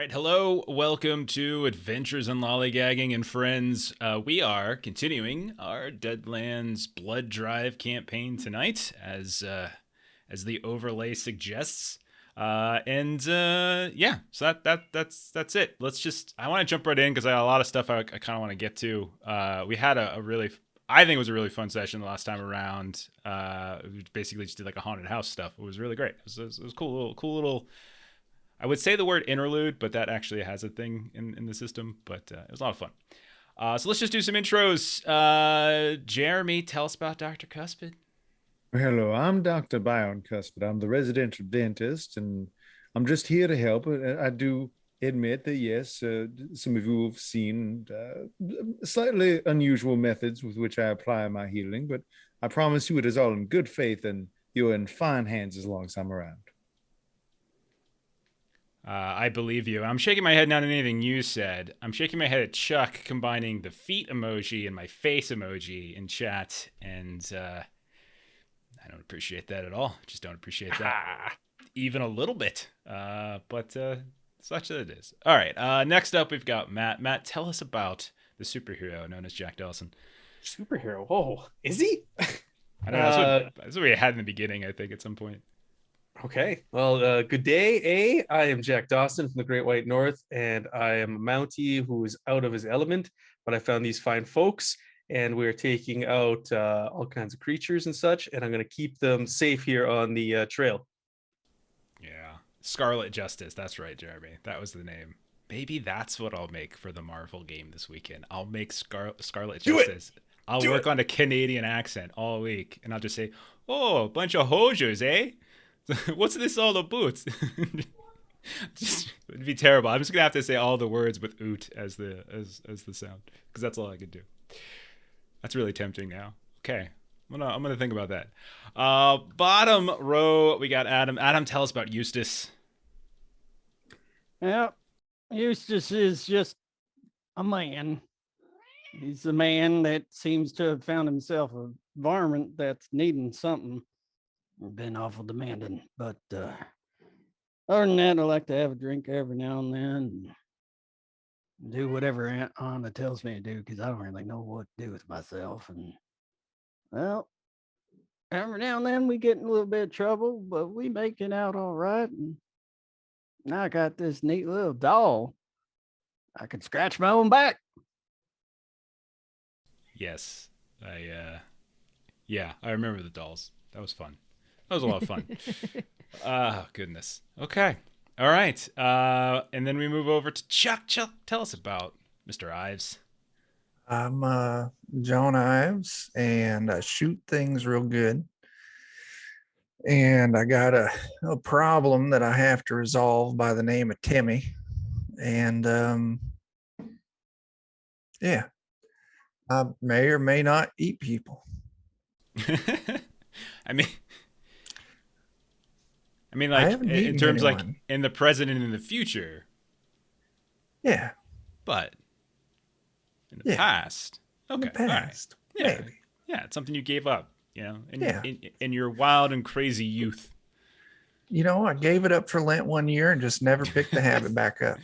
right, hello, welcome to Adventures in Lollygagging and Friends. We are continuing our Deadlands Blood Drive campaign tonight, as the overlay suggests. Yeah, so that's it. I want to jump right in because I got a lot of stuff I kind of want to get to. We had a really, I think it was a really fun session the last time around. We basically just did like a haunted house stuff. It was really great. It was cool little. I would say the word interlude, but that actually has a thing in the system. But it was a lot of fun. So let's just do some intros. Jeremy, tell us about Dr. Cuspid. Hello, I'm Dr. Byron Cuspid. I'm the residential dentist, and I'm just here to help. I do admit that, yes, some of you have seen slightly unusual methods with which I apply my healing, but I promise you it is all in good faith, and you're in fine hands as long as I'm around. I believe you. I'm shaking my head not at anything you said. I'm shaking my head at Chuck combining the feet emoji and my face emoji in chat, and I don't appreciate that at all. Just don't appreciate that even a little bit. But such that it is. All right. Next up, we've got Matt. Matt, tell us about the superhero known as Jack Dawson. Superhero? Oh, is he? I don't know. That's what we had in the beginning, I think, at some point. Okay. Well, good day, I am Jack Dawson from the Great White North, and I am a Mountie who is out of his element, but I found these fine folks, and we're taking out all kinds of creatures and such, and I'm going to keep them safe here on the trail. Yeah. Scarlet Justice. That's right, Jeremy. That was the name. Maybe that's what I'll make for the Marvel game this weekend. I'll make Scarlet Justice. I'll work on a Canadian accent all week, and I'll just say, "Oh, a bunch of hosiers, eh? What's this all about?" It'd be terrible. I'm just gonna have to say all the words with "oot" as the sound, because that's all I could do. That's really tempting now. Okay, I'm gonna think about that. Bottom row, we got Adam. Adam, tell us about Eustace. Yeah, Eustace is just a man. He's a man that seems to have found himself a varmint that's needing something. Been awful demanding, but other than that, I like to have a drink every now and then and do whatever Aunt Anna tells me to do because I don't really know what to do with myself. And well, every now and then we get in a little bit of trouble, but we make it out all right. And now I got this neat little doll. I could scratch my own back. Yes, I remember the dolls. That was fun. That was a lot of fun. Oh, goodness. Okay. All right. And then we move over to Chuck. Chuck, tell us about Mr. Ives. I'm John Ives, and I shoot things real good. And I got a problem that I have to resolve by the name of Timmy. And yeah, I may or may not eat people. I mean, like in terms anyone. like in the present and in the future. Yeah. But in the past. Okay. In the past. Right. Yeah. Maybe. Yeah, it's something you gave up, in your wild and crazy youth. I gave it up for Lent one year and just never picked the habit back up.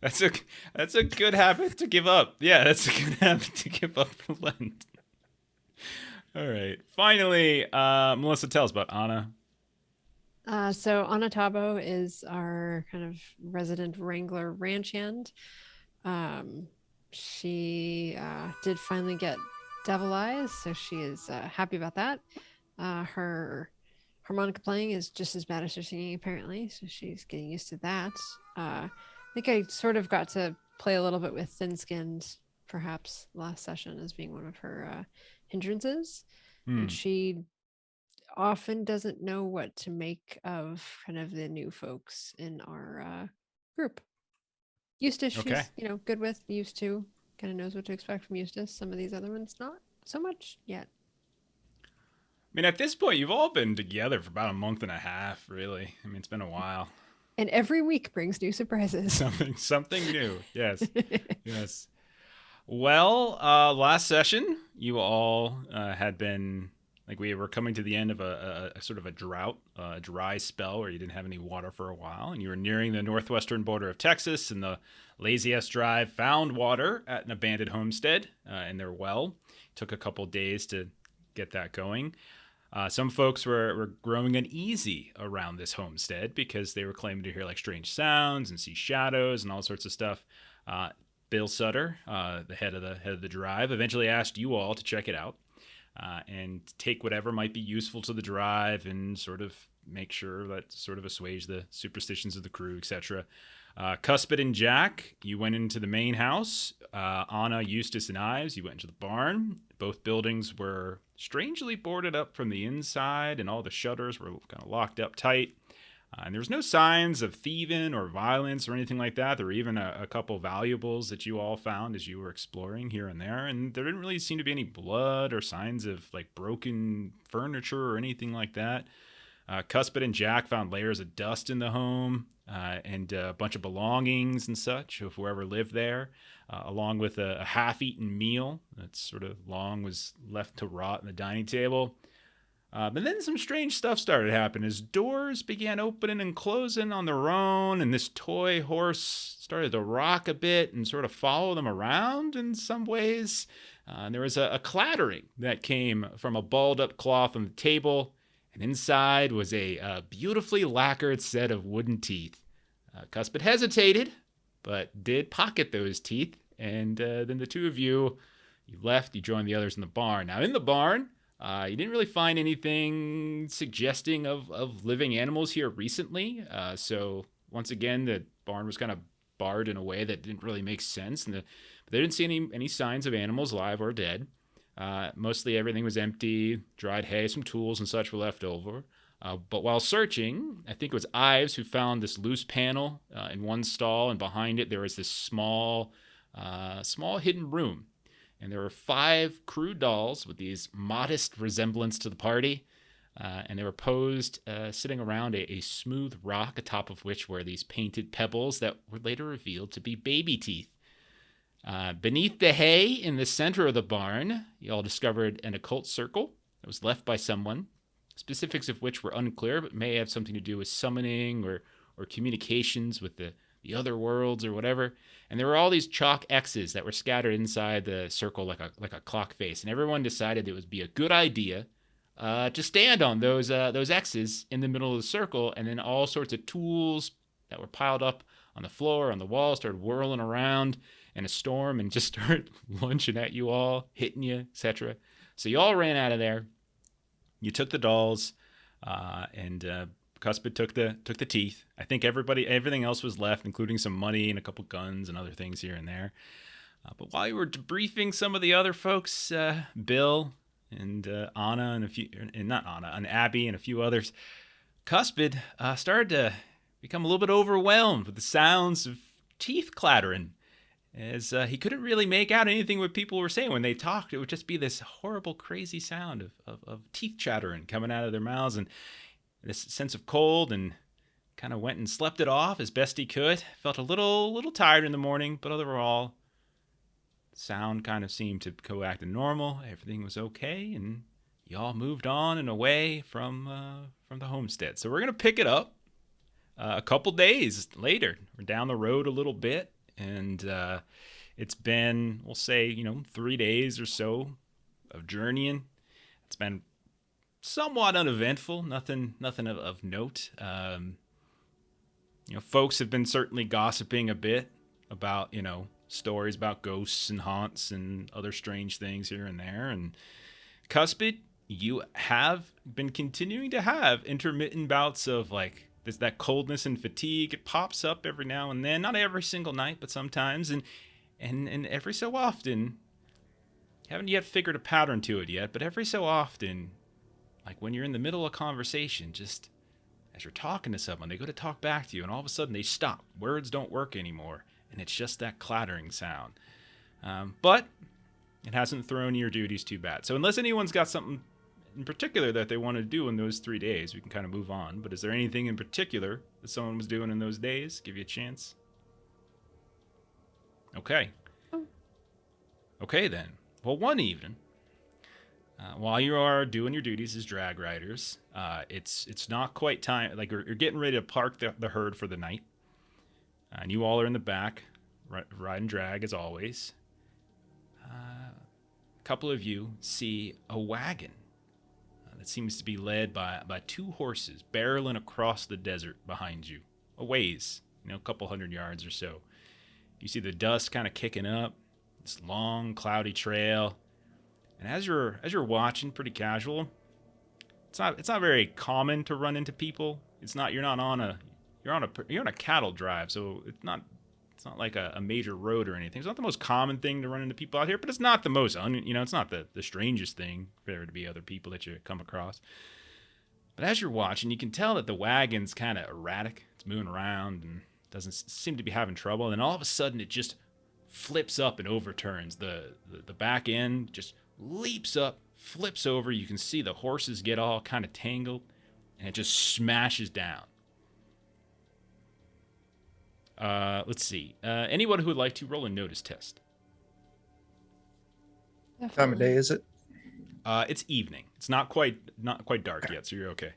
That's a good habit to give up. Yeah, that's a good habit to give up for Lent. All right. Finally, Melissa, tell us about Anna. So Anna Tabo is our kind of resident wrangler ranch hand. She did finally get devil eyes, so she is happy about that. Her harmonica playing is just as bad as her singing, apparently, so she's getting used to that. I think I sort of got to play a little bit with thin-skinned, perhaps, last session as being one of her hindrances. And she often doesn't know what to make of kind of the new folks in our group. Eustace, Okay. she's good with, used to, kind of knows what to expect from Eustace. Some of these other ones not so much yet. I mean, at this point, you've all been together for about a month and a half, really. I mean, it's been a while. And every week brings new surprises. Something new. Yes. Yes. Well, last session, you all had been Like we were coming to the end of a sort of a drought, a dry spell where you didn't have any water for a while, and you were nearing the northwestern border of Texas, and the Lazy S Drive found water at an abandoned homestead in their well. It took a couple days to get that going. Some folks were growing uneasy around this homestead because they were claiming to hear like strange sounds and see shadows and all sorts of stuff. Bill Sutter, the head of the drive, eventually asked you all to check it out. And take whatever might be useful to the drive and sort of make sure that sort of assuage the superstitions of the crew, etc. Cuspid and Jack, you went into the main house. Anna, Eustace, and Ives, you went into the barn. Both buildings were strangely boarded up from the inside, and all the shutters were kind of locked up tight. And there was no signs of thieving or violence or anything like that. There were even a couple valuables that you all found as you were exploring here and there. And there didn't really seem to be any blood or signs of like broken furniture or anything like that. Cuspid and Jack found layers of dust in the home and a bunch of belongings and such of whoever lived there, along with a half-eaten meal that sort of long was left to rot on the dining table. But then some strange stuff started happening as doors began opening and closing on their own, and this toy horse started to rock a bit and sort of follow them around in some ways. And there was a clattering that came from a balled-up cloth on the table, and inside was a beautifully lacquered set of wooden teeth. Cuspid hesitated, but did pocket those teeth, and then the two of you left. You joined the others in the barn. Now, in the barn, you didn't really find anything suggesting of living animals here recently. So once again, the barn was kind of barred in a way that didn't really make sense. And they didn't see any signs of animals, alive or dead. Mostly everything was empty. Dried hay, some tools and such were left over. But while searching, I think it was Ives who found this loose panel in one stall, and behind it there was this small hidden room. And there were 5 crude dolls with these modest resemblance to the party. And they were posed sitting around a smooth rock, atop of which were these painted pebbles that were later revealed to be baby teeth. Beneath the hay in the center of the barn, you all discovered an occult circle that was left by someone, specifics of which were unclear, but may have something to do with summoning or communications with the other worlds or whatever. And there were all these chalk X's that were scattered inside the circle like a clock face. And everyone decided it would be a good idea to stand on those X's in the middle of the circle. And then all sorts of tools that were piled up on the floor, on the wall, started whirling around in a storm and just started lunching at you all, hitting you, etc. So you all ran out of there. You took the dolls, and Cuspid took the teeth. I think everything else was left, including some money and a couple guns and other things here and there. But while you were debriefing some of the other folks, Bill and Anna and Abby and a few others, Cuspid started to become a little bit overwhelmed with the sounds of teeth clattering, as he couldn't really make out anything what people were saying when they talked. It would just be this horrible, crazy sound of teeth chattering coming out of their mouths, and this sense of cold, and kind of went and slept it off as best he could. Felt a little tired in the morning, but overall, sound kind of seemed to go back to normal. Everything was okay, and you all moved on and away from the homestead. So we're gonna pick it up a couple days later. We're down the road a little bit, and it's been, we'll say, 3 days or so of journeying. It's been somewhat uneventful, nothing of note. Folks have been certainly gossiping a bit about, stories about ghosts and haunts and other strange things here and there. And Cuspid, you have been continuing to have intermittent bouts of that coldness and fatigue. It pops up every now and then, not every single night, but sometimes, and every so often, haven't yet figured a pattern to it yet, but every so often, like when you're in the middle of a conversation, just as you're talking to someone, they go to talk back to you, and all of a sudden they stop. Words don't work anymore, and it's just that clattering sound. But it hasn't thrown your duties too bad. So unless anyone's got something in particular that they want to do in those 3 days, we can kind of move on. But is there anything in particular that someone was doing in those days? Give you a chance. Okay. Okay then. Well, one evening, While you are doing your duties as drag riders, it's not quite time. Like you're getting ready to park the herd for the night, and you all are in the back, riding drag as always. A couple of you see a wagon that seems to be led by two horses barreling across the desert behind you, a ways, a couple hundred yards or so. You see the dust kind of kicking up, this long cloudy trail. And as you're watching, pretty casual, it's not very common to run into people. You're on a cattle drive, so it's not like a major road or anything. It's not the most common thing to run into people out here, but it's not the most it's not the strangest thing for there to be other people that you come across. But as you're watching, you can tell that the wagon's kind of erratic. It's moving around and doesn't seem to be having trouble. And then all of a sudden, it just flips up and overturns. The back end just leaps up, flips over. You can see the horses get all kind of tangled, and it just smashes down. Let's see. Anyone who would like to roll a notice test? Time of day is it? It's evening. It's not quite dark yet, so you're okay.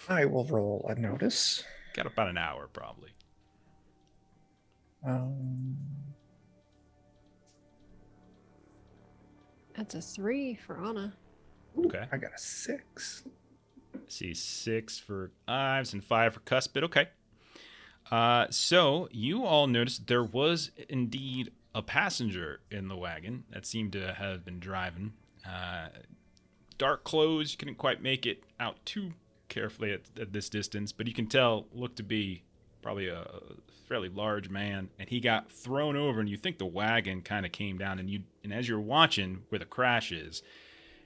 I will roll a notice. Got about an hour, probably. That's a 3 for Anna. Okay. I got a 6. See, 6 for Ives and 5 for Cuspid. Okay. So you all noticed there was indeed a passenger in the wagon that seemed to have been driving. Dark clothes, you couldn't quite make it out too carefully at this distance, but you can tell looked to be probably a fairly large man, and he got thrown over, and you think the wagon kind of came down, and as you're watching where the crash is,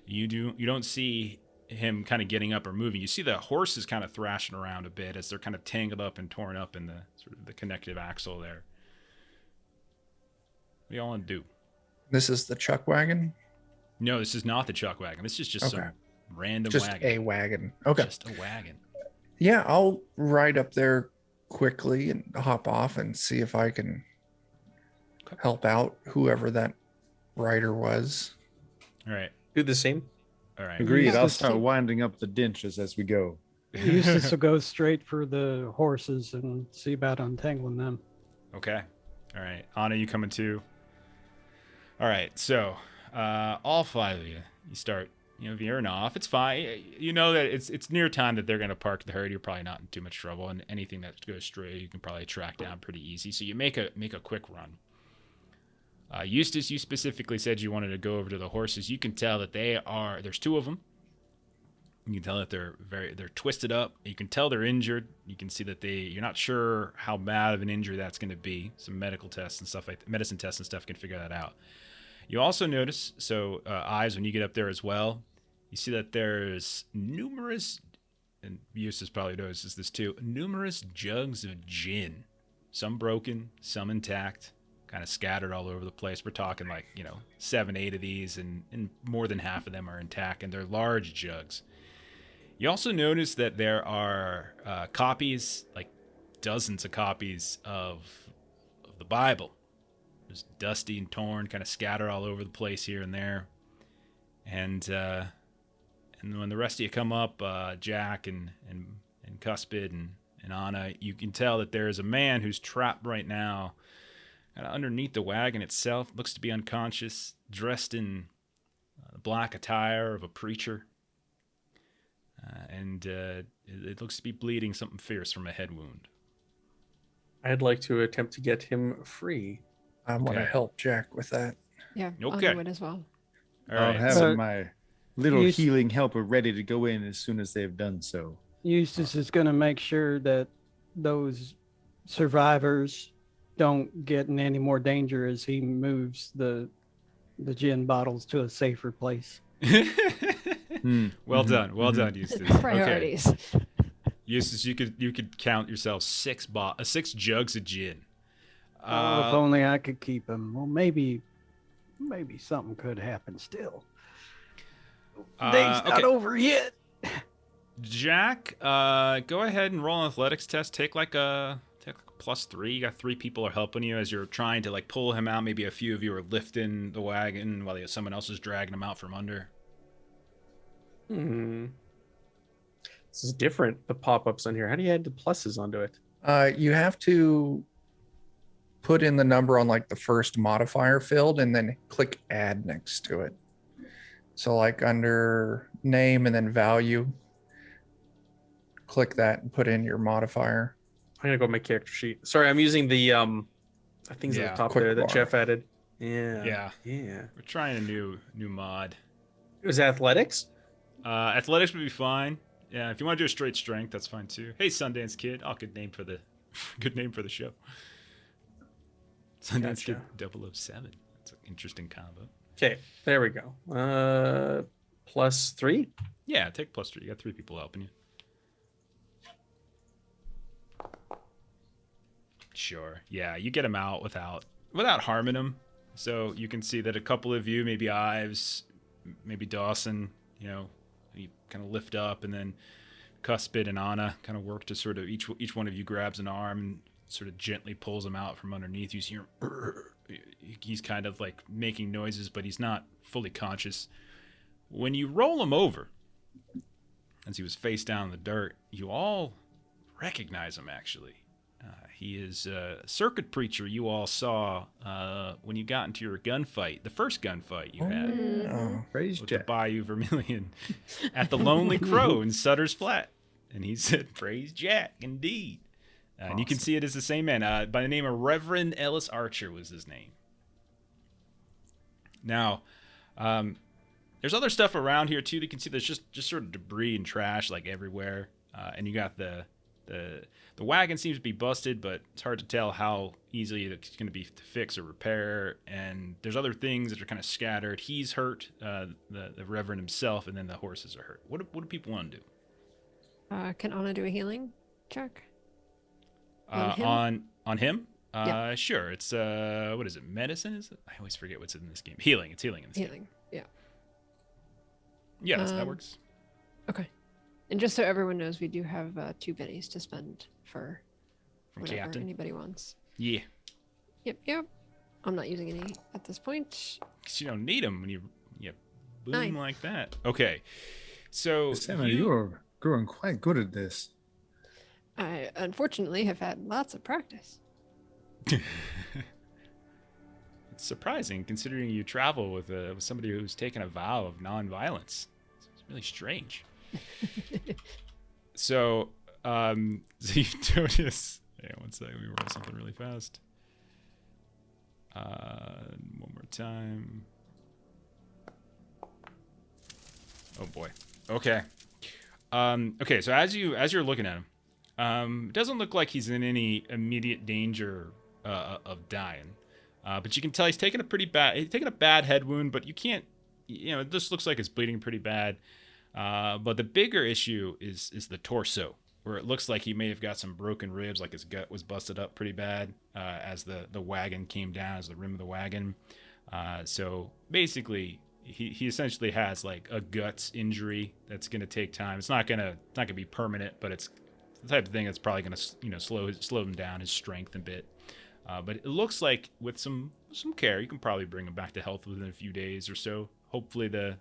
you don't see him kind of getting up or moving. You see the horses kind of thrashing around a bit as they're kind of tangled up and torn up in the sort of the connective axle there. What do y'all want to do? This is the chuck wagon? No, this is not the chuck wagon. This is just some random just wagon. Just a wagon. Okay. Just a wagon. Yeah, I'll ride up there quickly and hop off and see if I can help out whoever that rider was. All right. Do the same. All right. Agreed. I'll Eustace start too. winding up the dentures as we go. Eustace will go straight for the horses and see about untangling them. Okay. All right. Anna, you coming too? All right. So, all 5 of you start, veering off. It's fine. You know that it's near time that they're going to park the herd. You're probably not in too much trouble, and anything that goes stray, you can probably track down pretty easy. So you make a quick run. Eustace, you specifically said you wanted to go over to the horses. You can tell that there's 2 of them. You can tell that they're twisted up. You can tell they're injured. You can see that you're not sure how bad of an injury that's going to be. Some medical tests and stuff medicine tests and stuff can figure that out. You also notice, Ives, when you get up there as well, you see that there's numerous, and Eustace probably notices this too, numerous jugs of gin. Some broken, some intact, kind of scattered all over the place. We're talking 7, 8 of these, and more than half of them are intact, and they're large jugs. You also notice that there are copies, dozens of copies of the Bible. Just dusty and torn, kind of scattered all over the place here and there. And when the rest of you come up, Jack and Cuspid and Anna, you can tell that there is a man who's trapped right now kind of underneath the wagon itself. Looks to be unconscious, dressed in the black attire of a preacher. And it looks to be bleeding something fierce from a head wound. I'd like to attempt to get him free. I want to help Jack with that. Yeah, Okay. Anna would as well. All I'll right. have So- my little Eust- healing helper ready to go in as soon as they've done so. Eustace is going to make sure that those survivors don't get in any more danger as he moves the gin bottles to a safer place. Well done, Mhm. Eustace. Priorities. Okay. Eustace, you could count yourself 6 jugs of gin. Oh, if only I could keep them. Well, maybe something could happen still. Dave's not okay. over yet. Jack, go ahead and roll an athletics test. Take a +3. You got 3 people are helping you as you're trying to like pull him out. Maybe a few of you are lifting the wagon while someone else is dragging him out from under. This is different, the pop-ups on here. How do you add the pluses onto it? You have to put in the number on like the first modifier field and then click add next to it. So like under name and then value, click that and put in your modifier. I'm gonna go to my character sheet. Sorry, I'm using the things at the top quick there that bar. Jeff added. Yeah. We're trying a new mod. It was athletics. Athletics would be fine. Yeah, if you want to do a straight strength, that's fine too. Hey, Sundance Kid. Oh, good name for the show. Sundance Gotcha. Kid 007. That's an interesting combo. Okay, there we go. +3. Yeah, take +3. You got 3 people helping you. Sure. Yeah, you get him out without harming him. So you can see that a couple of you, maybe Ives, maybe Dawson, you kind of lift up, and then Cuspid and Anna kind of work to sort of each one of you grabs an arm and sort of gently pulls him out from underneath. You see him, he's kind of like making noises, but he's not fully conscious. When you roll him over, as he was face down in the dirt, you all recognize him actually. He is a circuit preacher you all saw when you got into your gunfight, the first gunfight you had Praise with Jack. the Bayou Vermilion at the Lonely Crow in Sutter's Flat. And he said, "Praise Jack, indeed." And you can see it as the same man. By the name of Reverend Ellis Archer was his name. Now, there's other stuff around here, too. You can see there's just sort of debris and trash, like, everywhere. And you got the wagon seems to be busted, but it's hard to tell how easily it's going to be to fix or repair. And there's other things that are kind of scattered. He's hurt, the Reverend himself, and then the horses are hurt. What do people want to do? Can Anna do a healing check? On him? Yeah. Sure. It's what is it? Medicine? Is it? I always forget what's in this game. Healing. It's healing in this game. Healing. Yeah. Yeah, that works. Okay. And just so everyone knows, we do have 2 pennies to spend for From whatever Captain. anybody wants. Yeah. Yep. I'm not using any at this point. Because you don't need them when you boom Aye. like that. Okay. So Sam, you are growing quite good at this. I unfortunately have had lots of practice. It's surprising considering you travel with somebody who's taken a vow of nonviolence. It's really strange. So you notice. Hang on one second. Let me roll something really fast. One more time. Oh boy. Okay. Okay. So as you're looking at him, it doesn't look like he's in any immediate danger of dying. But you can tell he's taken a bad head wound, but you can't, it just looks like it's bleeding pretty bad. But the bigger issue is the torso, where it looks like he may have got some broken ribs, like his gut was busted up pretty bad as the wagon came down, as the rim of the wagon. So basically, he essentially has like a guts injury that's going to take time. It's not gonna be permanent, but it's the type of thing that's probably going to slow him down, his strength a bit. But it looks like with some care, you can probably bring him back to health within a few days or so. Hopefully the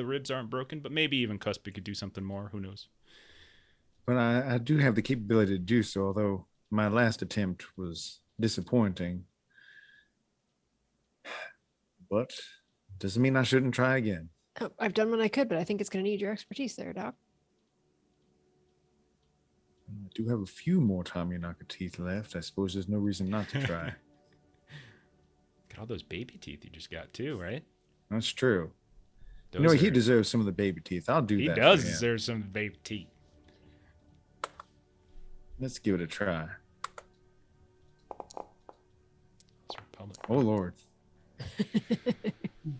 ribs aren't broken, but maybe even Cuspid could do something more. Who knows? But I do have the capability to do so, although my last attempt was disappointing. But doesn't mean I shouldn't try again. Oh, I've done what I could, but I think it's going to need your expertise there, Doc. I do have a few more Tommyknocker teeth left. I suppose there's no reason not to try. Got all those baby teeth you just got too, right? That's true. Those He are- deserves some of the baby teeth. I'll do He that. does for him. deserve some baby teeth. Let's give it a try. It's Republic. Oh, Lord.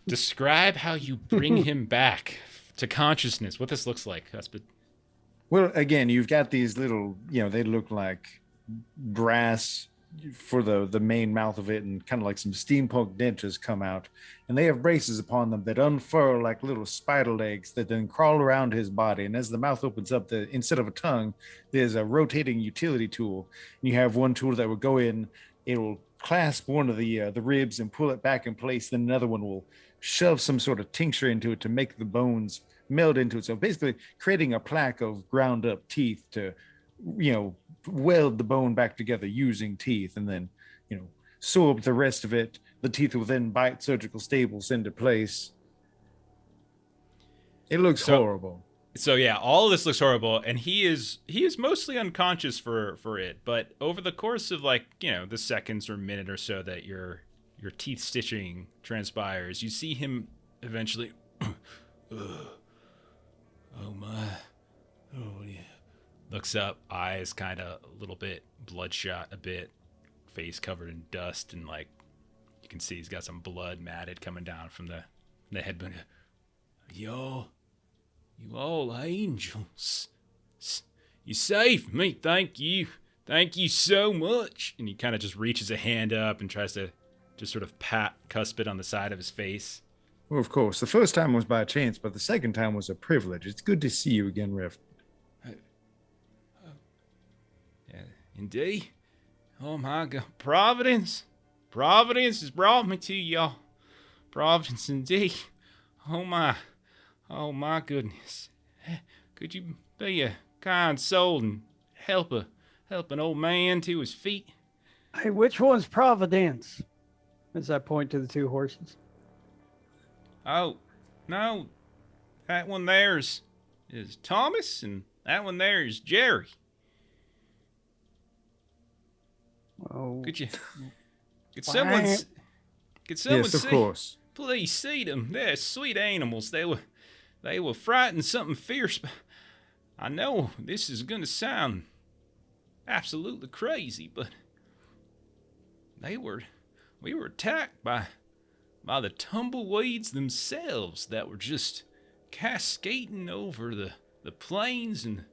Describe how you bring him back to consciousness. What this looks like, Cuspid. Well, again, you've got these little, they look like brass for the main mouth of it, and kind of like some steampunk dentures come out, and they have braces upon them that unfurl like little spider legs that then crawl around his body. And as the mouth opens up, instead of a tongue, there's a rotating utility tool. And you have one tool that will go in, it'll clasp one of the ribs and pull it back in place. Then another one will shove some sort of tincture into it to make the bones meld into it. So basically creating a plaque of ground up teeth to, weld the bone back together using teeth, and then, sew up the rest of it. The teeth will then bite surgical staples into place. It looks horrible. So yeah, all of this looks horrible, and he is mostly unconscious for it. But over the course of the seconds or minute or so that your teeth stitching transpires, you see him eventually. Oh my! Oh yeah. Looks up, eyes kind of a little bit bloodshot, a bit, face covered in dust, and you can see he's got some blood matted coming down from the headband. You all angels. You saved me, thank you. Thank you so much. And he kind of just reaches a hand up and tries to just sort of pat Cuspid on the side of his face. Well, of course, the first time was by chance, but the second time was a privilege. It's good to see you again, Reverend. Indeed. Oh my God. Providence has brought me to y'all. Providence indeed. Oh my goodness. Could you be a kind soul and help an old man to his feet? Hey, which one's Providence? As I point to the two horses. Oh, no. That one there's is Thomas, and that one there is Jerry. Oh. Could someone Yes, of see, course. please see them? They're sweet animals. They were frightened something fierce. I know this is gonna sound absolutely crazy, but we were attacked by the tumbleweeds themselves that were just cascading over the plains, and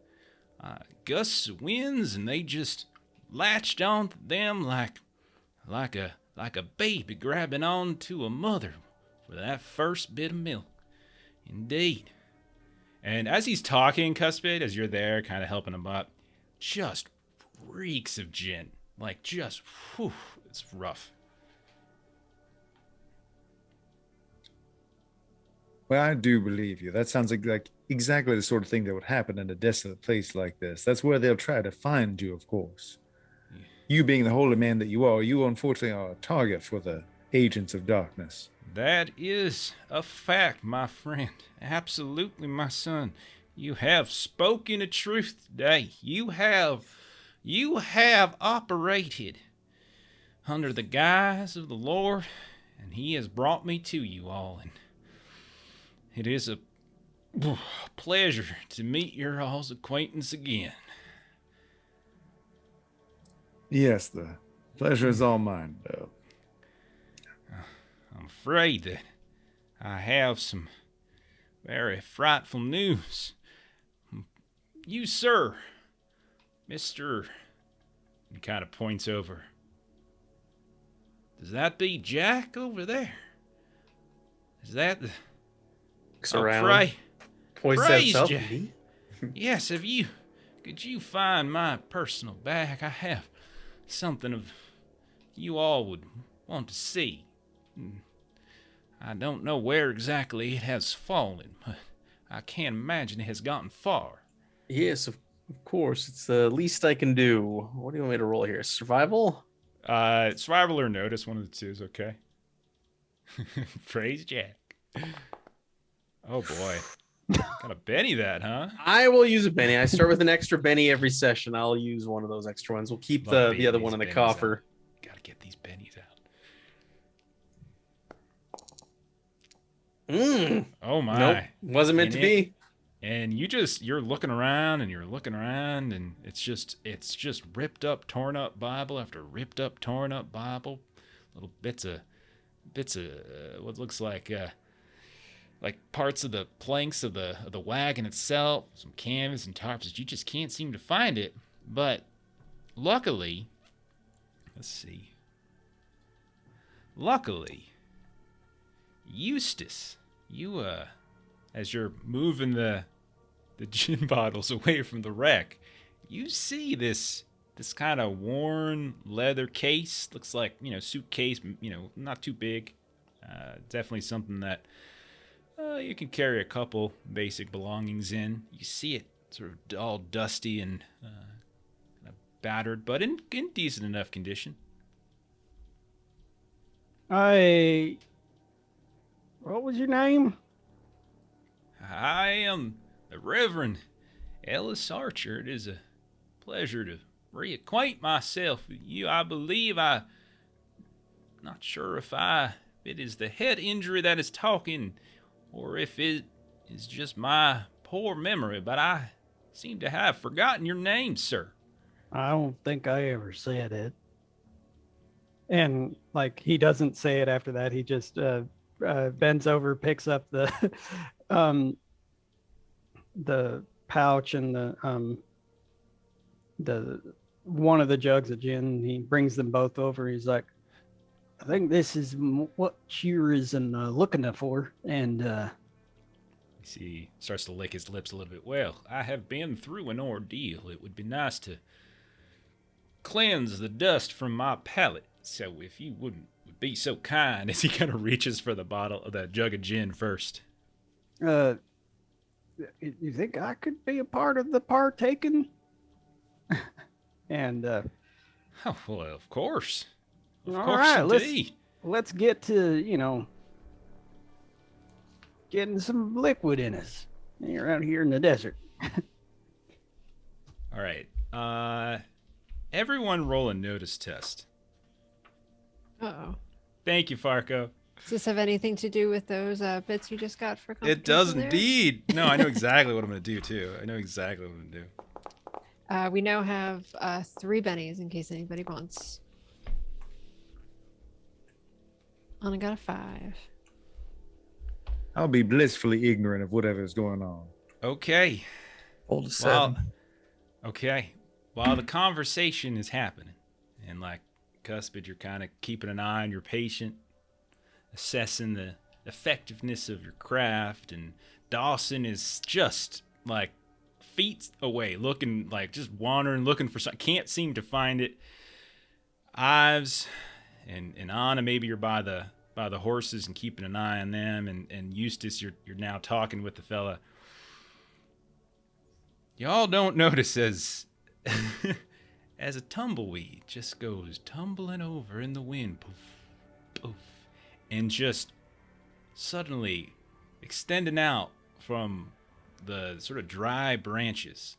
gusts of winds, and they just latched onto them like a baby grabbing onto a mother for that first bit of milk. Indeed. And as he's talking, Cuspid, as you're there kind of helping him up, just reeks of gin. It's rough. Well, I do believe you. That sounds like exactly the sort of thing that would happen in a desolate place like this. That's where they'll try to find you, of course. You being the holy man that you are, you unfortunately are a target for the agents of darkness. That is a fact, my friend. Absolutely, my son. You have spoken the truth today. You have operated under the guise of the Lord, and he has brought me to you all. And it is a pleasure to meet your all's acquaintance again. Yes, the pleasure is all mine, though. I'm afraid that I have some very frightful news. You, sir, Mr. He kind of points over. Does that be Jack over there? Is that the... Looks around. Points at praise himself. Jack. Yes, could you find my personal bag? I have something of you all would want to see. I don't know where exactly it has fallen, but I can't imagine it has gotten far. Yes, of course. It's the least I can do. What do you want me to roll here? Survival? Survival or notice, one of the two is okay. Praise Jack. Oh boy. Gotta Benny that, huh? I will use a Benny. I start with an extra Benny every session. I'll use one of those extra ones. We'll keep the other one in the coffer. Gotta get these bennies out. Oh my. Nope. Wasn't meant to be. And you're looking around and it's just ripped up, torn up Bible after ripped up, torn up Bible. Little bits of what looks like parts of the planks of the wagon itself, some canvas and tarps. You just can't seem to find it. But luckily, Let's see. Luckily, Eustace, you as you're moving the gin bottles away from the wreck, you see this kind of worn leather case. Looks like, suitcase, not too big. Definitely something that you can carry a couple basic belongings in. You see it sort of all dusty and battered, but in decent enough condition. What was your name? I am the Reverend Ellis Archer. It is a pleasure to reacquaint myself with you. I believe not sure if it is the head injury that is talking, or if it is just my poor memory, but I seem to have forgotten your name, sir. I don't think I ever said it. And like, he doesn't say it after that. He just bends over, picks up the pouch and the one of the jugs of gin. He brings them both over. He's like, I think this is what you're looking for. And He starts to lick his lips a little bit. Well, I have been through an ordeal. It would be nice to cleanse the dust from my palate. So if you would be so kind, as he kind of reaches for the jug of gin first. you think I could be a part of the partaking? And Oh, well, of course. Of all course, right, indeed. let's get to, getting some liquid in us. You're out here in the desert. All right. Everyone roll a notice test. Uh-oh. Thank you, Farco. Does this have anything to do with those bits you just got for It does competition there? indeed. No, I know exactly what I'm going to do, too. I know exactly what I'm going to do. We now have 3 bennies in case anybody wants. And I got a 5. I'll be blissfully ignorant of whatever is going on. Okay. Hold a 7. Okay. While the conversation is happening, and like Cuspid, you're kind of keeping an eye on your patient, assessing the effectiveness of your craft, and Dawson is just like feet away, looking like just wandering, looking for something, can't seem to find it. Ives and Anna, maybe you're by the horses and keeping an eye on them, and Eustace, you're now talking with the fella. Y'all don't notice as as a tumbleweed just goes tumbling over in the wind, poof, poof, and just suddenly extending out from the sort of dry branches.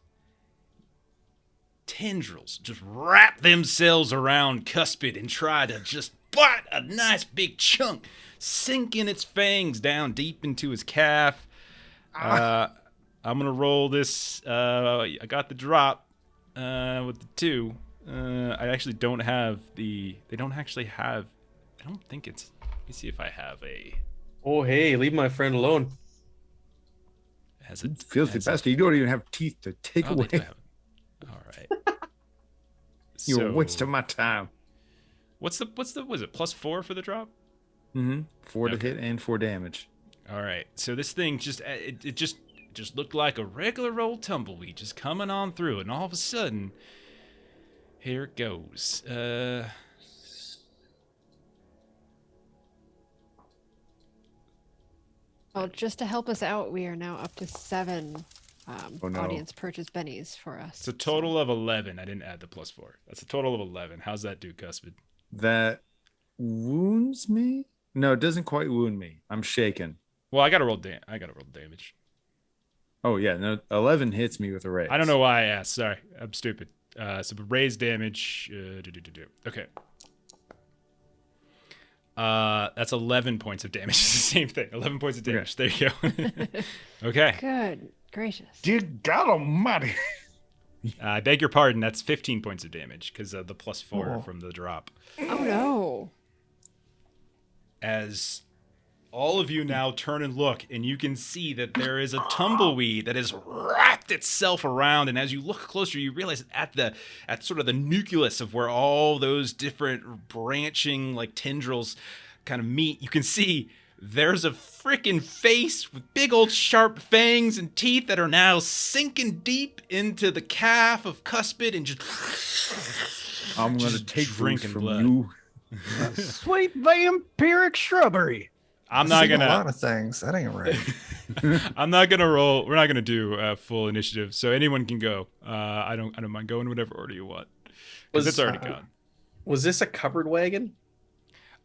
Tendrils just wrap themselves around Cuspid and try to just bite a nice big chunk, sinking its fangs down deep into his calf. I'm gonna roll this. I got the drop with the 2. I actually don't have the. They don't actually have. I don't think it's. Let me see if I have a. Oh, hey, leave my friend alone. Has it? Filthy bastard. You don't even have teeth to take Oh, they do away. have it. All right. You're So, wasting my time. was it +4 for the drop? 4 to Okay. hit and 4 damage. All right. So this thing just it just looked like a regular old tumbleweed just coming on through, and all of a sudden, here it goes. Well, just to help us out, we are now up to 7 Oh, no. audience purchase bennies for us. It's a total of 11. I didn't add the +4. That's a total of 11. How's that do, Cuspid? That wounds me? No, it doesn't quite wound me. I'm shaken. Well, I gotta roll damage. Oh, yeah. No, 11 hits me with a raise. I don't know why I asked. Sorry, I'm stupid. So raise damage. Okay. That's 11 points of damage. It's the same thing. 11 points of damage. There you go. Okay. Good gracious. Dear God Almighty. I beg your pardon. That's 15 points of damage because of the +4 Oh. from the drop. Oh no. As all of you now turn and look, and you can see that there is a tumbleweed that has wrapped itself around. And as you look closer, you realize that at sort of the nucleus of where all those different branching like tendrils kind of meet, you can see there's a freaking face with big old sharp fangs and teeth that are now sinking deep into the calf of Cuspid and just I'm going to just take drinking from blood. you. Sweet vampiric shrubbery. I'm not Seen a gonna. lot of things. That ain't right. I'm not gonna roll. We're not gonna do full initiative, so anyone can go. I don't mind going whatever order you want because it's already gone. Was this a covered wagon?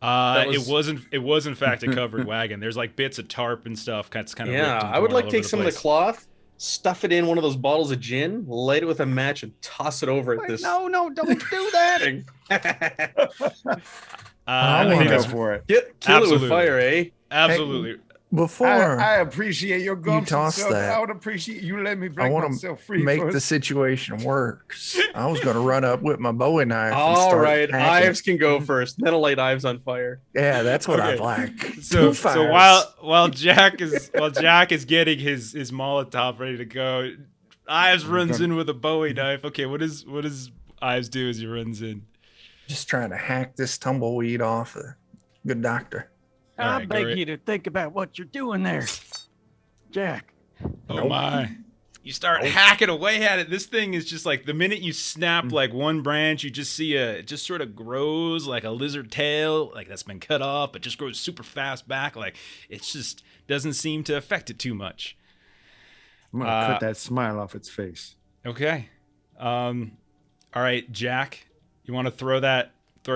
Was- It was in fact a covered wagon. There's like bits of tarp and stuff. It's kind of Yeah, I would like take some of the cloth, stuff it in one of those bottles of gin, light it with a match, and toss it over at Wait, this. no, don't do that. thing. I I think wanna Go that's for it. Kill it Absolutely. with fire, eh? absolutely. Before I appreciate your gumption, toss sir, but that, I would appreciate you let me I break want myself to free make the first. situation worse. I was going to run up with my Bowie knife. and All start right, hacking. Ives can go first. Then I'll light Ives on fire. Yeah, that's what I Okay. like. So Two fires. while Jack is getting his Molotov ready to go, Ives runs in with a Bowie knife. Okay, what does Ives do as he runs in? Just trying to hack this tumbleweed off. Good doctor. All I right, go beg right- you to think about what you're doing there, Jack. Oh my. You start hacking away at it. This thing is just like the minute you snap like one branch, you just see it just sort of grows like a lizard tail, like that's been cut off, but just grows super fast back. Like it's just doesn't seem to affect it too much. I'm going to cut that smile off its face. Okay. All right, Jack, you want to throw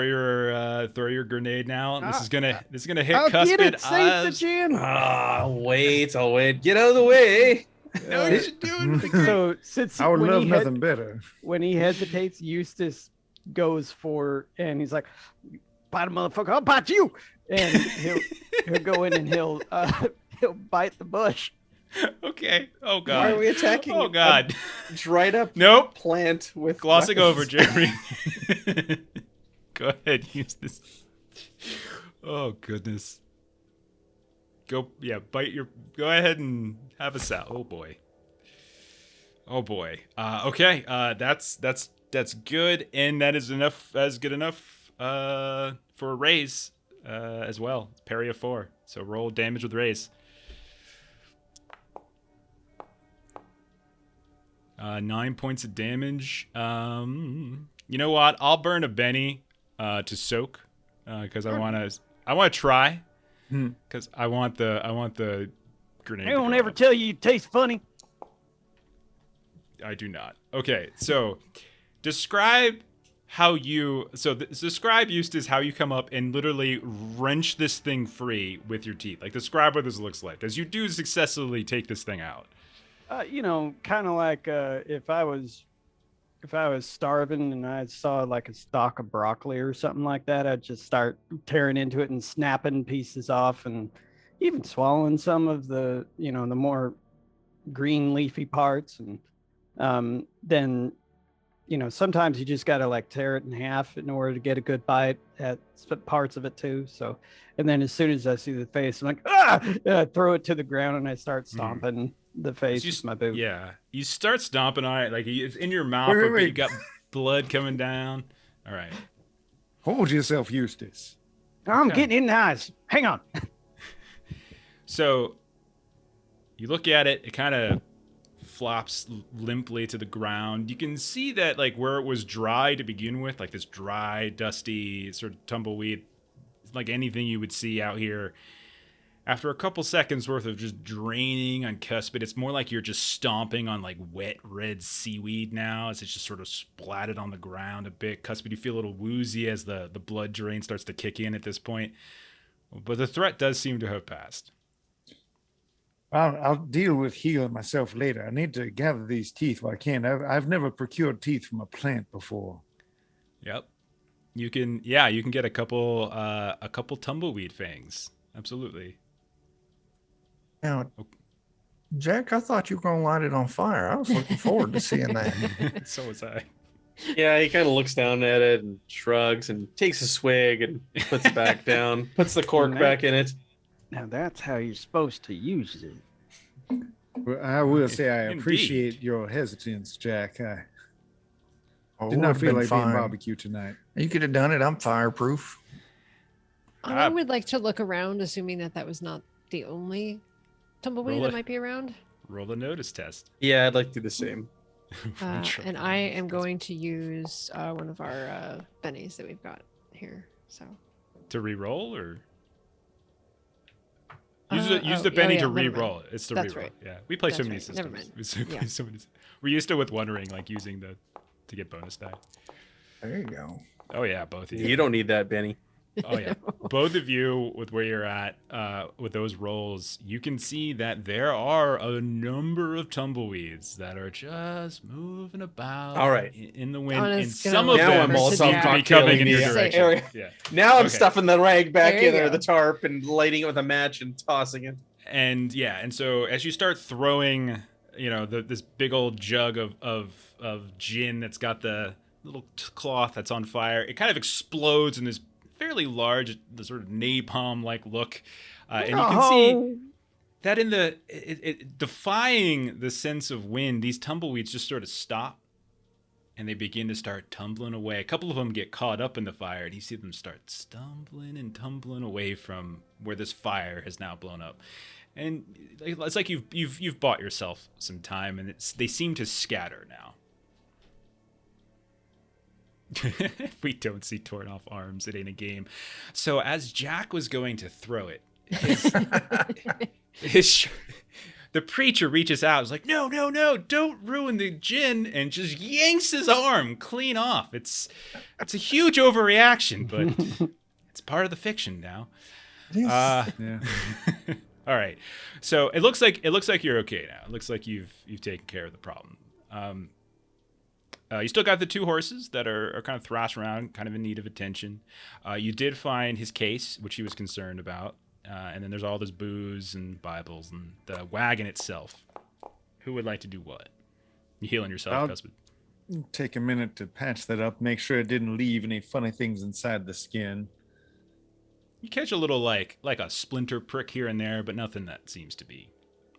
your grenade now? This is gonna hit I'll Cuspid. get it. Save the Ives. gin. I'll wait. Get out of the way. No, you should do it. So since I would when love he nothing better. when he hesitates, Eustace goes for, and he's like, "Bite a motherfucker! I'll bite you!" And he'll go in and he'll bite the bush. Okay. Oh Why god. are we attacking? Oh god. a dried up Nope. plant with Glossing over, weapons? Jeremy. Go ahead, use this. Oh goodness. Go ahead and have a sal. Oh boy. Okay. That's good, and that is enough. That's good enough for a raise as well. Parry of 4. So roll damage with raise. 9 points of damage. You know what? I'll burn a Benny to soak because I want to try because I want the grenade. I to don't go ever off. tell you you taste funny. I do not. Okay, so describe how you describe Eustace how you come up and literally wrench this thing free with your teeth. Like describe what this looks like as you do successfully take this thing out. Kind of like if I was starving and I saw like a stalk of broccoli or something like that, I'd just start tearing into it and snapping pieces off and even swallowing some of the, the more green leafy parts. And then, sometimes you just got to like tear it in half in order to get a good bite at parts of it too. So, and then as soon as I see the face, I'm like, I throw it to the ground and I start stomping the face with my boot. Yeah, you start stomping on it like it's in your mouth. Wait, but wait. You got blood coming down. All right. Hold yourself, Eustace. I'm Okay. getting in the eyes. Hang on. So you look at it, it kind of flops limply to the ground. You can see that like where it was dry to begin with, like this dry, dusty sort of tumbleweed, like anything you would see out here. After a couple seconds worth of just draining on Cuspid, it's more like you're just stomping on like wet red seaweed now as it's just sort of splatted on the ground a bit. Cuspid, you feel a little woozy as the blood drain starts to kick in at this point. But the threat does seem to have passed. I'll deal with healing myself later. I need to gather these teeth while I can. I've never procured teeth from a plant before. Yep. You can get a couple tumbleweed fangs. Absolutely. Now, Jack, I thought you were going to light it on fire. I was looking forward to seeing that. So was I. Yeah, he kind of looks down at it and shrugs and takes a swig and puts it back down, puts the cork back in it. Now that's how you're supposed to use it. Well, I will say I Indeed. appreciate your hesitance, Jack. I Oh, did not would've feel been like being fine. barbecue tonight. You could have done it. I'm fireproof. I Ah. would like to look around, assuming that that was not the only tumbleweed Roll that it. might be around. Roll the notice test. Yeah, I'd like to do the same. And I am going to use one of our bennies that we've got here. So to re-roll or use oh, the Benny yeah, to never mind. re-roll. It's the That's re-roll. right. Yeah, we play so That's many right. Never systems. mind. We Yeah. play we're used to with wondering, like using the to get bonus die. There you go. Oh yeah, both of you. You don't need that, Benny. Oh yeah, both of you with where you're at with those rolls, you can see that there are a number of tumbleweeds that are just moving about. All right. In the wind, Anna's and gonna some look of Now them I'm all seem to be cocktail coming in your the direction. area. Yeah. Now I'm Okay. stuffing the rag back There you in there, go. the tarp, and lighting it with a match and tossing it. And yeah, and so as you start throwing, this big old jug of gin that's got the little cloth that's on fire, it kind of explodes in this fairly large, the sort of napalm-like look, and you can see that in it defying the sense of wind, these tumbleweeds just sort of stop, and they begin to start tumbling away. A couple of them get caught up in the fire, and you see them start stumbling and tumbling away from where this fire has now blown up. And it's like you've bought yourself some time, and they seem to scatter now. If we don't see torn off arms, it ain't a game. So as Jack was going to throw it, the preacher reaches out. He's like, no, don't ruin the gin, and just yanks his arm clean off. It's a huge overreaction, but it's part of the fiction now. Yeah. All right. So it looks like you're okay now. It looks like you've taken care of the problem. You still got the two horses that are kind of thrashed around, kind of in need of attention. You did find his case, which he was concerned about. And then there's all this booze and Bibles and the wagon itself. Who would like to do what? You healing yourself, Cuspid? Take a minute to patch that up, make sure it didn't leave any funny things inside the skin. You catch a little like a splinter prick here and there, but nothing that seems to be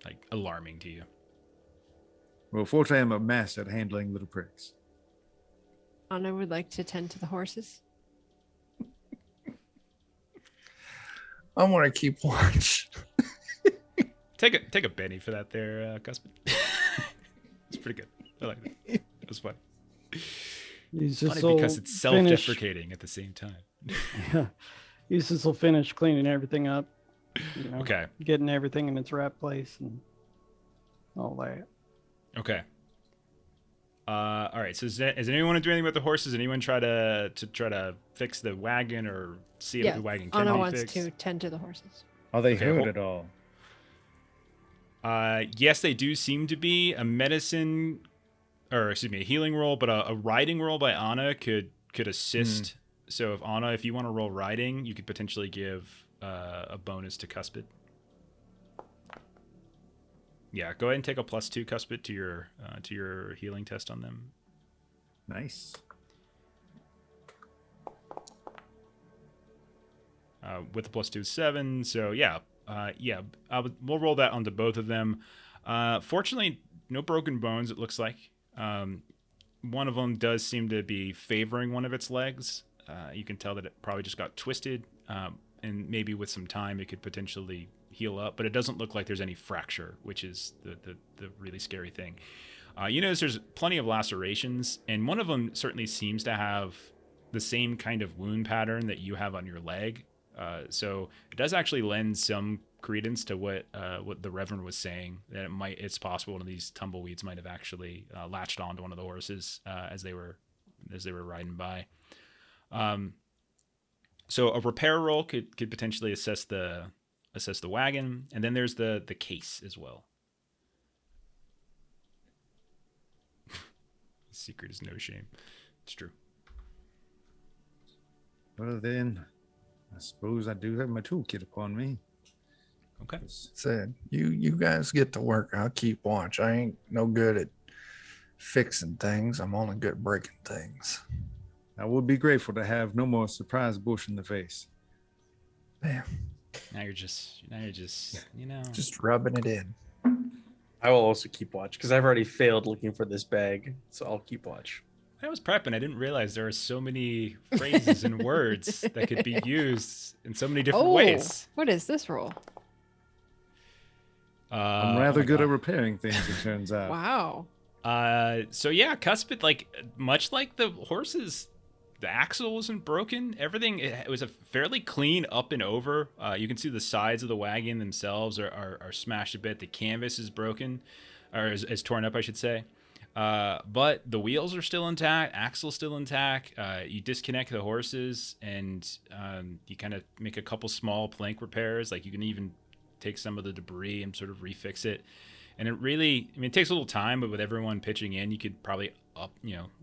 like alarming to you. Well, fortunately, I'm a master at handling little pricks. Anna would like to tend to the horses. I want to keep watch. Take a Benny for that there, Cuspid. It's pretty good. I like it. It was fun. Use Funny this will because it's finish- self-deprecating at the same time. Yeah. Eustace will finish cleaning everything up. Okay. Getting everything in its right place and all that. Okay. All right. So does anyone want to do anything with the horses? Anyone try to fix the wagon or see if the wagon can Anna be wants fixed? to tend to the horses. Are they Okay, hurt hold- at all? Yes, they do seem to be. A healing roll, but a riding roll by Anna could assist. So if you want to roll riding, you could potentially give a bonus to Cuspid. Yeah, go ahead and take a +2, Cuspid, to your healing test on them. Nice. With the +2 is 7. So we'll roll that onto both of them. Fortunately, no broken bones. It looks like one of them does seem to be favoring one of its legs. You can tell that it probably just got twisted, and maybe with some time it could potentially heal up. But it doesn't look like there's any fracture, which is the really scary thing. There's plenty of lacerations, and one of them certainly seems to have the same kind of wound pattern that you have on your leg. So it does actually lend some credence to what the Reverend was saying, that it's possible one of these tumbleweeds might have actually latched onto one of the horses as they were riding by. So a repair roll could potentially assess the wagon, and then there's the case as well. Secret is no shame. It's true. Well, then, I suppose I do have my toolkit upon me. Okay. Said you guys get to work. I'll keep watch. I ain't no good at fixing things. I'm only good at breaking things. I would be grateful to have no more surprise bush in the face. Yeah. Now you're just, you know. Just rubbing it in. I will also keep watch because I've already failed looking for this bag, so I'll keep watch. I was prepping. I didn't realize there are so many phrases and words that could be used in so many different ways. What is this roll? I'm rather good at repairing things, it turns out. Wow. So yeah, Cuspid, like much like the horses, the axle wasn't broken. Everything it was a fairly clean up and over. You can see the sides of the wagon themselves are smashed a bit. The canvas is broken, or is torn up, I should say. But the wheels are still intact. Axle's still intact. You disconnect the horses, and you kind of make a couple small plank repairs. Like you can even take some of the debris and sort of refix it. And it really, I mean, it takes a little time, but with everyone pitching in, you could probably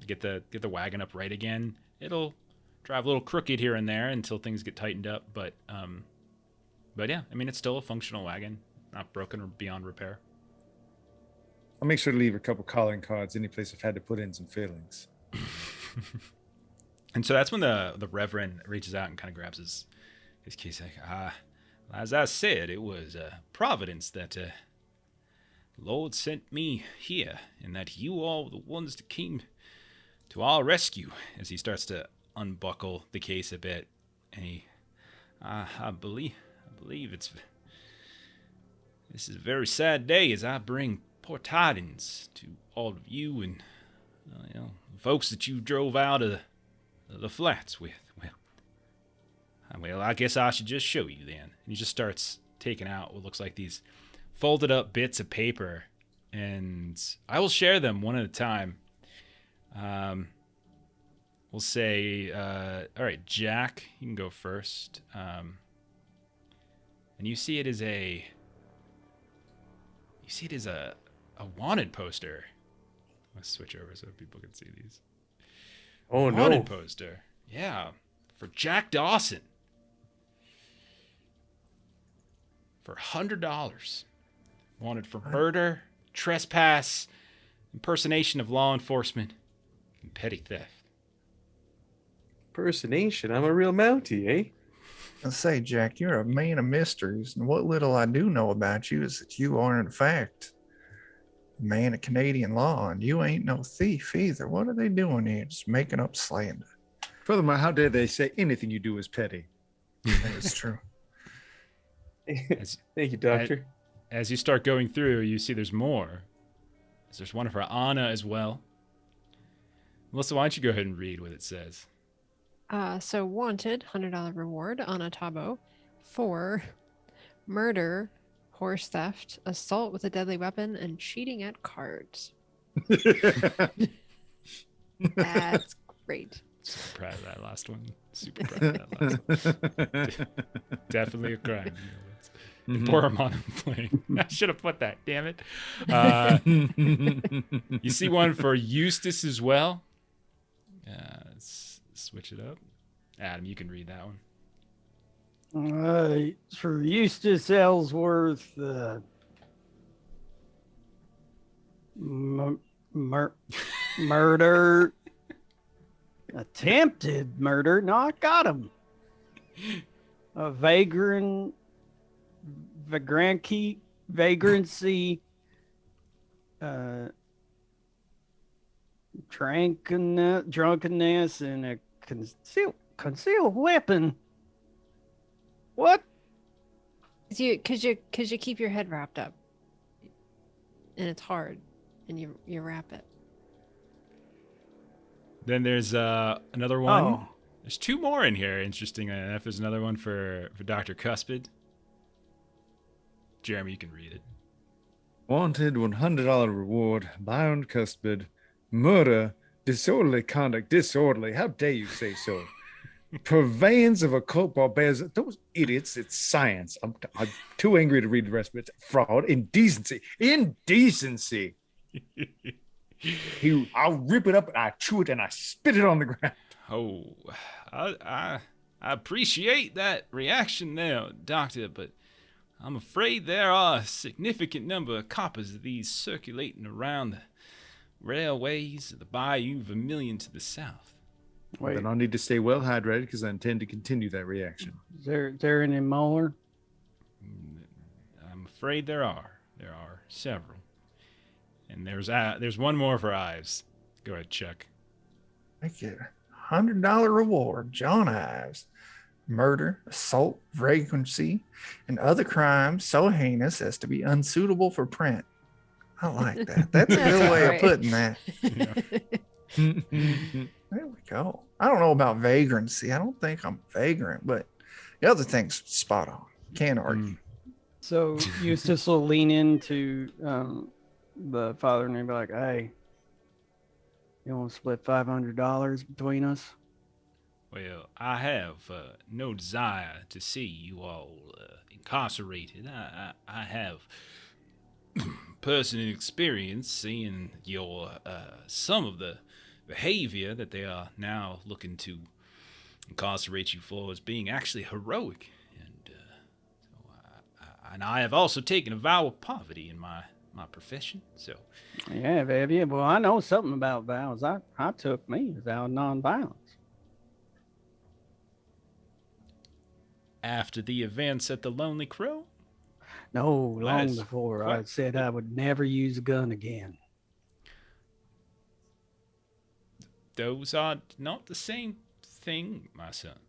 get the wagon up right again. It'll drive a little crooked here and there until things get tightened up. But yeah, I mean, it's still a functional wagon, not broken or beyond repair. I'll make sure to leave a couple calling cards any place I've had to put in some fillings. And so that's when the Reverend reaches out and kind of grabs his case. Like, as I said, it was providence that Lord sent me here, and that you all were the ones that came to our rescue. As he starts to unbuckle the case a bit, and I believe this is a very sad day as I bring poor tidings to all of you and folks that you drove out of the flats with. Well, I guess I should just show you then. And he just starts taking out what looks like these folded up bits of paper, and I will share them one at a time. We'll say, all right, Jack, you can go first. And you see it as a wanted poster. Let's switch over so people can see these. Oh no! Wanted poster, yeah, for Jack Dawson for $100. Wanted for murder, trespass, impersonation of law enforcement, and petty theft. Impersonation? I'm a real Mountie, eh? I say, Jack, you're a man of mysteries, and what little I do know about you is that you are, in fact, a man of Canadian law, and you ain't no thief either. What are they doing here? Just making up slander. Furthermore, how dare they say anything you do is petty? That is true. Thank you, Doctor. As you start going through, you see there's more. There's one for Anna as well. Melissa, why don't you go ahead and read what it says? So wanted, $100 reward, Anna Tabo, for murder, horse theft, assault with a deadly weapon, and cheating at cards. That's great. Super proud of that last one. Super proud of that last one. Definitely a crime. Poor Armando playing. I should have put that. Damn it. You see one for Eustace as well. Let's switch it up. Adam, you can read that one. For Eustace Ellsworth, murder, attempted murder. No, I got him. A vagrancy, drunkenness, and a concealed weapon. What? Cause you keep your head wrapped up, and it's hard, and you wrap it. Then there's another one. Oh. There's two more in here. Interesting enough, there's another one for Dr. Cuspid. Jeremy, you can read it. Wanted, $100 reward, Byron Cuspid, murder, disorderly conduct, disorderly. How dare you say so? Purveyance of occult barbarians. Those idiots, it's science. I'm too angry to read the rest of it. Fraud, indecency. I'll rip it up and I chew it and I spit it on the ground. Oh, I appreciate that reaction there, Doctor, but I'm afraid there are a significant number of copies of these circulating around the railways of the Bayou Vermilion to the south. Then I'll need to stay well hydrated because I intend to continue that reaction. Is there any more? afraid there are. There are several. And there's one more for Ives. Go ahead, Chuck. Thank you. $100 reward, John Ives. Murder, assault, vagrancy, and other crimes so heinous as to be unsuitable for print. I like that. That's a good way of putting that. There we go. I don't know about vagrancy. I don't think I'm vagrant, but the other thing's spot on. Can't argue. So Eustace will lean into the father and he'll be like, "Hey, you want to split $500 between us?" Well, I have no desire to see you all incarcerated. I have personal experience seeing your some of the behavior that they are now looking to incarcerate you for as being actually heroic, and I have also taken a vow of poverty in my profession. So Yeah, baby. Well, I know something about vows. I took me a vow of nonviolence. after the events at the Lonely Crow, No, long Nice. before I What? said I would never use a gun again. those are not the same thing, my son.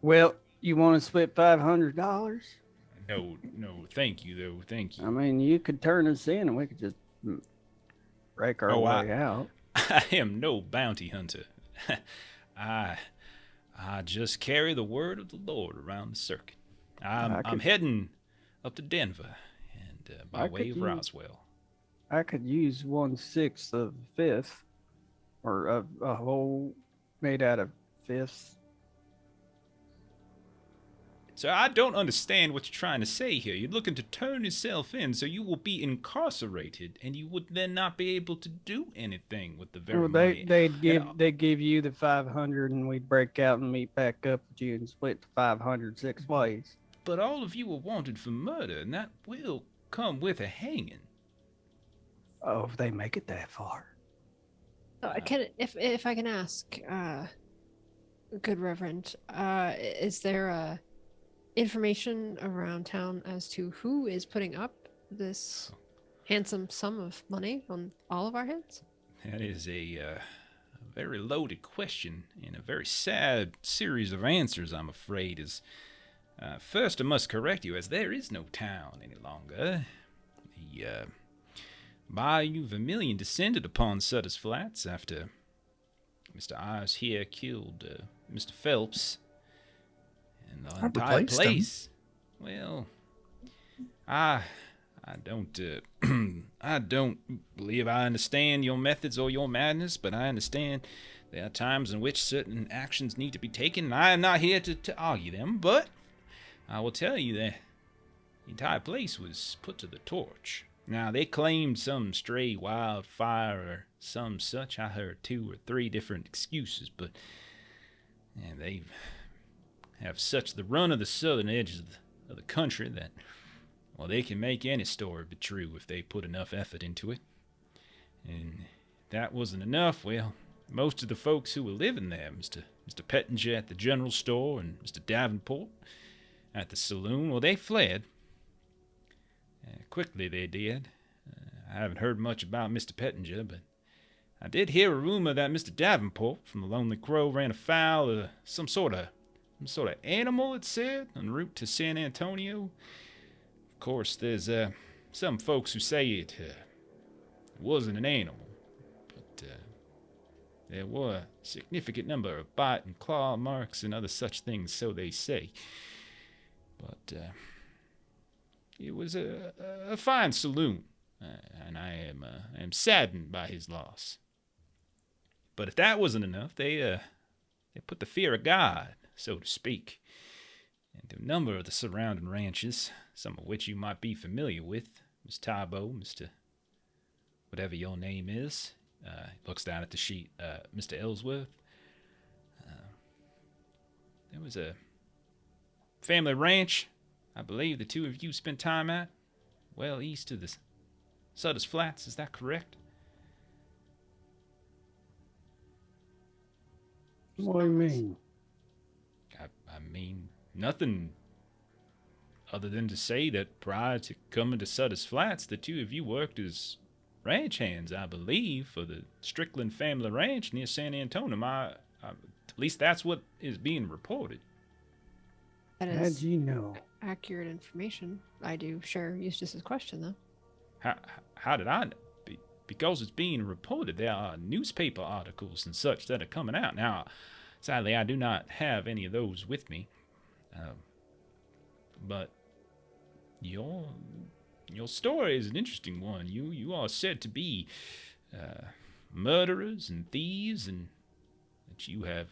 Well, you want to split $500? No, thank you, though. Thank you. I mean, you could turn us in and we could just break our Oh, way out. I am no bounty hunter. I just carry the word of the Lord around the circuit. I'm heading up to Denver and by I way could of use- Roswell. I could use 1/6 of a fifth, or a whole made out of fifths. So I don't understand what you're trying to say here. You're looking to turn yourself in so you will be incarcerated and you would then not be able to do anything with the very Well, money. they'd give you the 500 and we'd break out and meet back up with you and split the 500 6 ways. But all of you are wanted for murder, and that will come with a hanging. Oh, if they make it that far. If I can ask, good Reverend, is there information around town as to who is putting up this handsome sum of money on all of our heads? That is a very loaded question and a very sad series of answers, I'm afraid. First, I must correct you, as there is no town any longer. The Bayou Vermilion descended upon Sutter's Flats after Mr. Ives here killed Mr. Phelps. And the I entire replaced him. place. Well, I don't I don't believe I understand your methods or your madness, but I understand there are times in which certain actions need to be taken. I am not here to argue them, but I will tell you that the entire place was put to the torch. Now, they claimed some stray wildfire or some such. I heard 2 or 3 different excuses, but they have such the run of the southern edges of the country that, well, they can make any story be true if they put enough effort into it. And if that wasn't enough, well, most of the folks who were living there, Mr. Pettinger at the general store and Mr. Davenport at the saloon, well, they fled. Quickly they did. I haven't heard much about Mr. Pettinger, but I did hear a rumor that Mr. Davenport from the Lonely Crow ran afoul of some sort of animal, it said, en route to San Antonio. Of course, there's some folks who say it wasn't an animal, but there were a significant number of bite and claw marks and other such things, so they say. But it was a fine saloon, and I am saddened by his loss. But if that wasn't enough, they put the fear of God, so to speak, into a number of the surrounding ranches, some of which you might be familiar with. Miss Tybo, Mr. whatever your name is, looks down at the sheet, Mr. Ellsworth. There was a family ranch, I believe the 2 of you spent time at, well east of the Sutter's Flats. Is that correct? What do you mean? I mean, nothing other than to say that prior to coming to Sutter's Flats, the two of you worked as ranch hands, I believe, for the Strickland family ranch near San Antonio. At least that's what is being reported. That How'd is you know? accurate information. I do share Eustace's question, though. How did I know? Because it's being reported. There are newspaper articles and such that are coming out. Now, sadly, I do not have any of those with me. But your story is an interesting one. You are said to be murderers and thieves, and that you have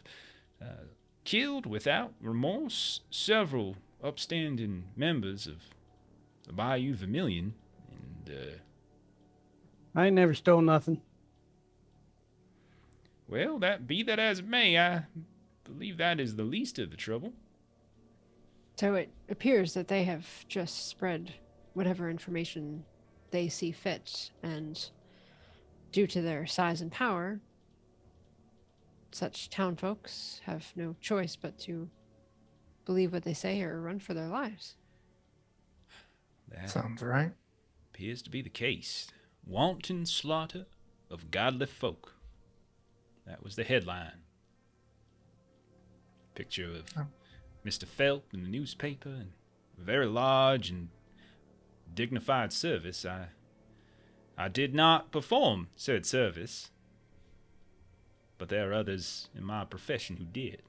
killed without remorse several upstanding members of the Bayou Vermilion, and I ain't never stole nothing. well, that as it may, I believe that is the least of the trouble. So it appears that they have just spread whatever information they see fit, and due to their size and power, such town folks have no choice but to believe what they say or run for their lives. That Sounds right. appears to be the case. Wanton slaughter of godly folk. That was the headline. Picture of Oh. Mr. Phelp in the newspaper, and very large and dignified service. I did not perform said service, but there are others in my profession who did.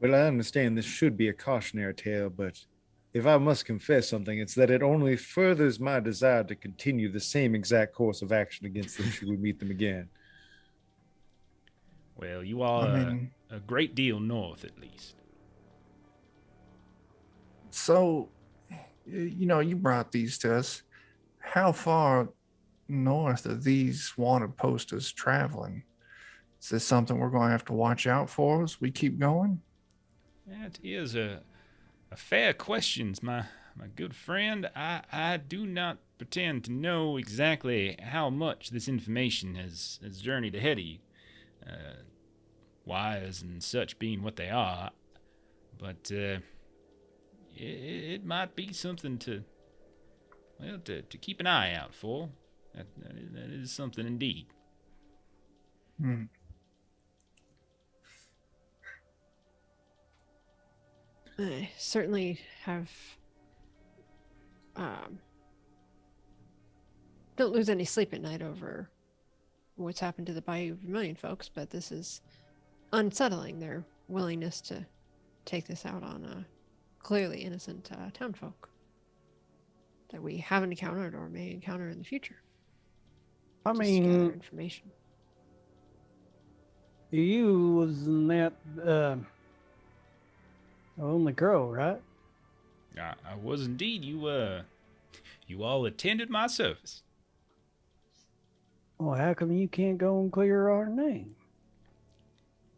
Well, I understand this should be a cautionary tale, but if I must confess something, it's that it only furthers my desire to continue the same exact course of action against them should we meet them again. Well, you are I mean, a great deal north, at least. so, you brought these to us. How far north are these wanted posters traveling? Is this something we're going to have to watch out for as we keep going? That is a fair question, my good friend. I do not pretend to know exactly how much this information has journeyed ahead of you. Wires and such being what they are. But it might be something to keep an eye out for. That is something indeed. Hmm. I certainly have. Don't lose any sleep at night over what's happened to the Bayou Vermilion folks, but this is unsettling, their willingness to take this out on clearly innocent townfolk that we haven't encountered or may encounter in the future. I Just to gather mean, information. you was in that Only Crow, right? I was indeed. You all attended my service. Well, how come you can't go and clear our name?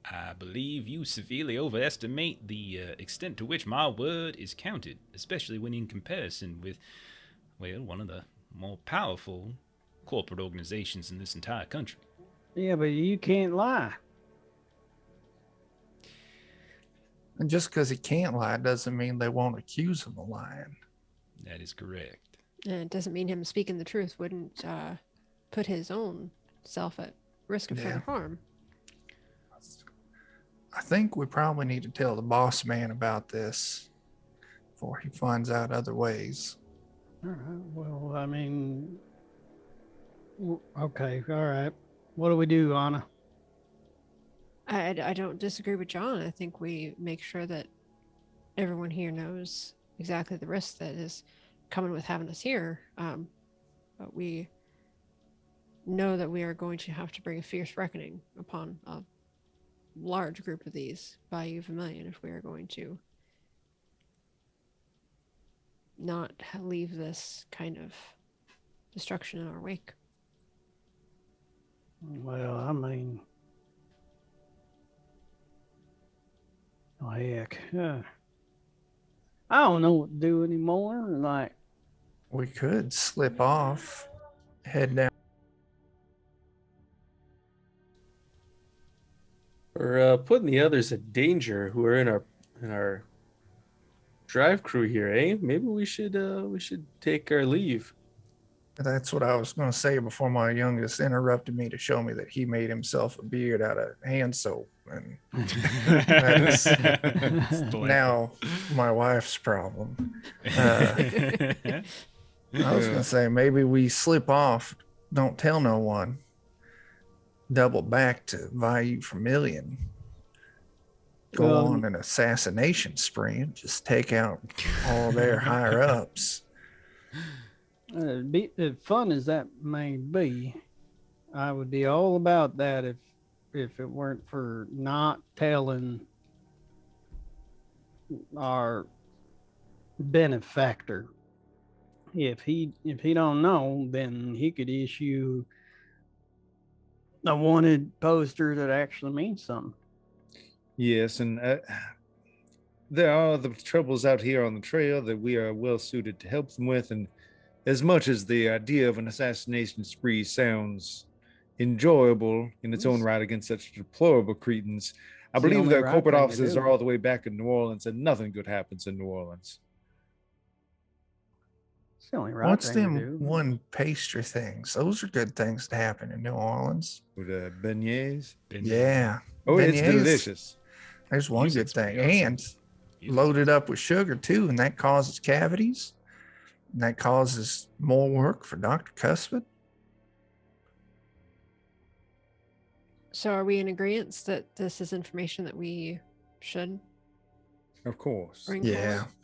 I believe you severely overestimate the extent to which my word is counted, especially when in comparison with, well, one of the more powerful corporate organizations in this entire country. Yeah, but you can't lie. And just because he can't lie doesn't mean they won't accuse him of lying. That is correct. And it doesn't mean him speaking the truth wouldn't put his own self at risk of Yeah. further harm. I think we probably need to tell the boss man about this before he finds out other ways. All right. Well, I mean, okay. All right. What do we do, Anna? I don't disagree with John. I think we make sure that everyone here knows exactly the risk that is coming with having us here. But we know that we are going to have to bring a fierce reckoning upon a large group of these Bayou Vermilion if we are going to not leave this kind of destruction in our wake. Well, I mean, oh, heck. I don't know what to do anymore. Like, We could slip off, head down. We're putting the others at danger who are in our drive crew here, eh? Maybe we should take our leave. That's what I was going to say before my youngest interrupted me to show me that he made himself a beard out of hand soap. And It's delightful. now my wife's problem. I was going to say maybe we slip off, don't tell no one, double back to Value for Million, go on an assassination spree, and just take out all their higher ups. As fun as that may be, I would be all about that if it weren't for not telling our benefactor. If he don't know, then he could issue a wanted poster that actually means something. Yes, and there are the troubles out here on the trail that we are well suited to help them with, and as much as the idea of an assassination spree sounds enjoyable in its own right against such deplorable cretins, I It's the believe only their right corporate thing to offices do. are all the way back in New Orleans, and nothing good happens in New Orleans. It's the only right What's thing them to do. one pastry things? Those are good things to happen in New Orleans. With beignets. Yeah. Oh, it's Beignets, delicious. There's one good Music's thing. pretty awesome. And loaded up with sugar too, and that causes cavities. And that causes more work for Dr. Cuspid. So are we in agreement that this is information that we should Of course. bring Yeah. forward?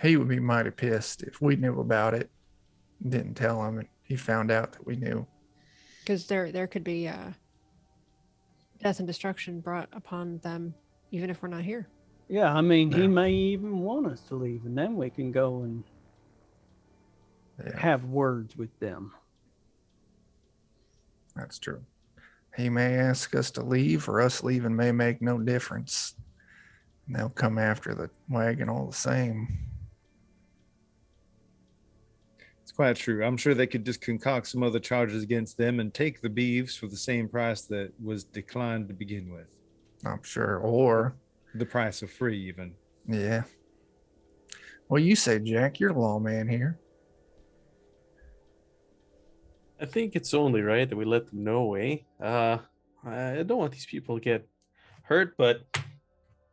He would be mighty pissed if we knew about it, didn't tell him, and he found out that we knew. Because there could be death and destruction brought upon them, even if we're not here. Yeah, I mean, he Yeah. may even want us to leave, and then we can go and Yeah, have words with them. that's true. He may ask us to leave, or us leaving may make no difference. And they'll come after the wagon all the same. It's quite true. I'm sure they could just concoct some other charges against them and take the beeves for the same price that was declined to begin with. I'm sure. Or, The price of free, even. yeah. Well, you say, Jack, you're a lawman here. I think it's only right that we let them know, eh? I don't want these people to get hurt, but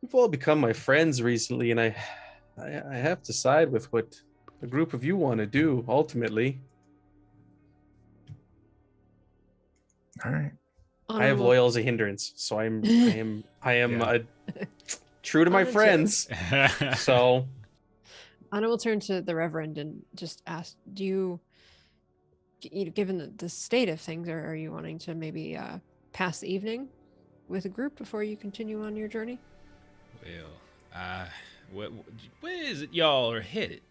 you've all become my friends recently, and I have to side with what a group of you want to do ultimately. All right. I have Honorable- loyal as a hindrance, so I am Yeah. true to my Honorable- friends. So Anna will turn to the Reverend and just ask, do you given the state of things, are you wanting to maybe pass the evening with a group before you continue on your journey? Well, where is it y'all are headed?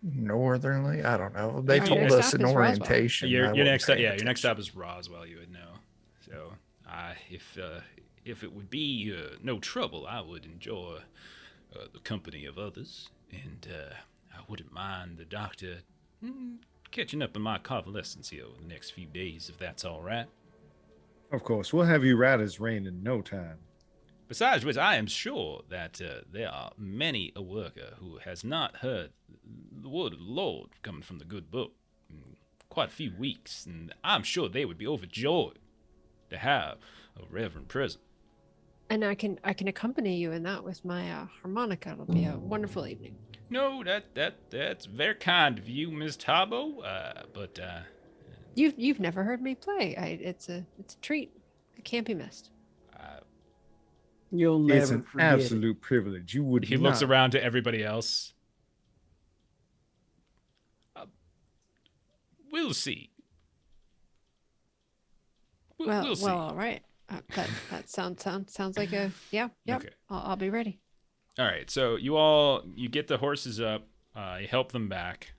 Northernly, I don't know. They Our told next us stop in is Roswell. orientation. Your I wasn't next stop, paying yeah, your next attention. stop is Roswell. You would know. So, if it would be no trouble, I would enjoy the company of others, and I wouldn't mind the doctor catching up on my convalescence here over the next few days, if that's all right. Of course, we'll have you right as rain in no time. Besides which, I am sure that there are many a worker who has not heard the word of the Lord coming from the good book in quite a few weeks, and I'm sure they would be overjoyed to have a reverend present. And I can accompany you in that with my harmonica. It'll be a wonderful evening. No, that's very kind of you, Miss Tabo. But You've never heard me play. It's a treat. It can't be missed. You'll never It's an forget it. absolute privilege. You would he looks not- around to everybody else. We'll see. We'll see. Well, all right. That sounds like a yep. Okay. I'll be ready. All right, so you get the horses up, you help them back.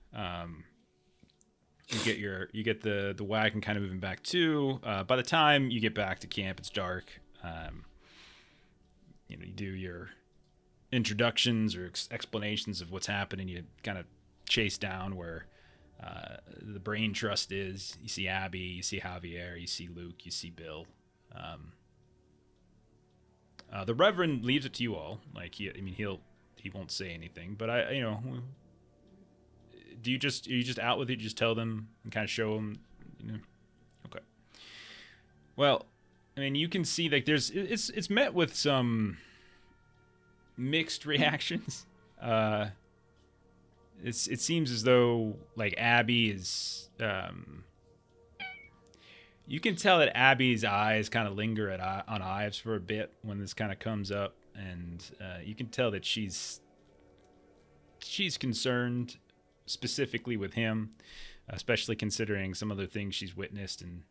You get the wagon kind of moving back too. By the time you get back to camp, it's dark. You do your introductions or explanations of what's happening. You kind of chase down where the brain trust is. You see Abby, you see Javier, you see Luke, you see Bill. The Reverend leaves it to you all. Like he won't say anything. But are you just out with it? Just tell them and kind of show them. Okay. Well, I mean, you can see like it's met with some mixed reactions. It seems as though like Abby is. You can tell that Abby's eyes kind of linger on Ives for a bit when this kind of comes up, and you can tell that she's concerned specifically with him, especially considering some other things she's witnessed and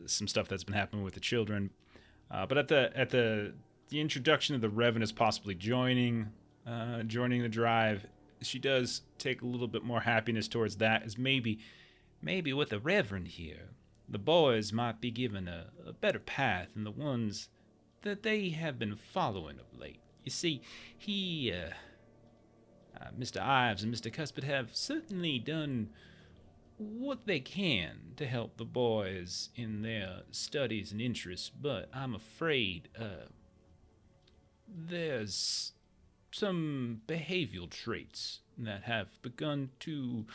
some stuff that's been happening with the children. But at the introduction of the Reverend as possibly joining the drive, she does take a little bit more happiness towards that, as maybe with the Reverend here, the boys might be given a better path than the ones that they have been following of late. You see, Mr. Ives and Mr. Cuspid have certainly done what they can to help the boys in their studies and interests, but I'm afraid there's some behavioral traits that have begun to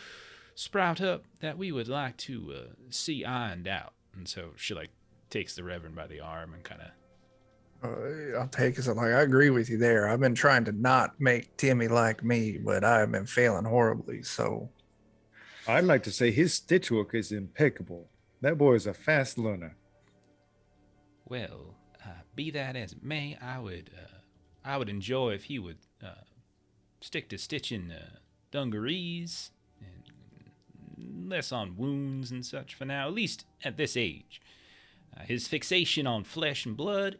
sprout up that we would like to see ironed out. And so she like takes the Reverend by the arm and kind of I'll take it. Like, I agree with you there. I've been trying to not make Timmy like me, but I've been failing horribly. So I'd like to say his stitch work is impeccable. That boy is a fast learner. Well, be that as it may, I would enjoy if he would stick to stitching dungarees and less on wounds and such for now, at least at this age. His fixation on flesh and blood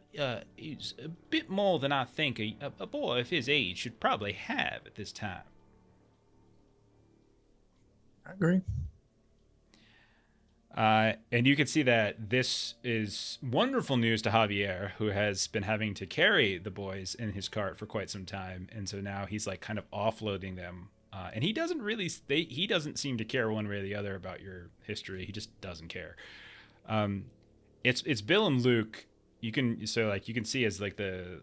is a bit more than I think a boy of his age should probably have at this time. I agree. And you can see that this is wonderful news to Javier, who has been having to carry the boys in his cart for quite some time. And so now he's like kind of offloading them. And he doesn't seem to care one way or the other about your history. He just doesn't care. It's Bill and Luke. You can see as like the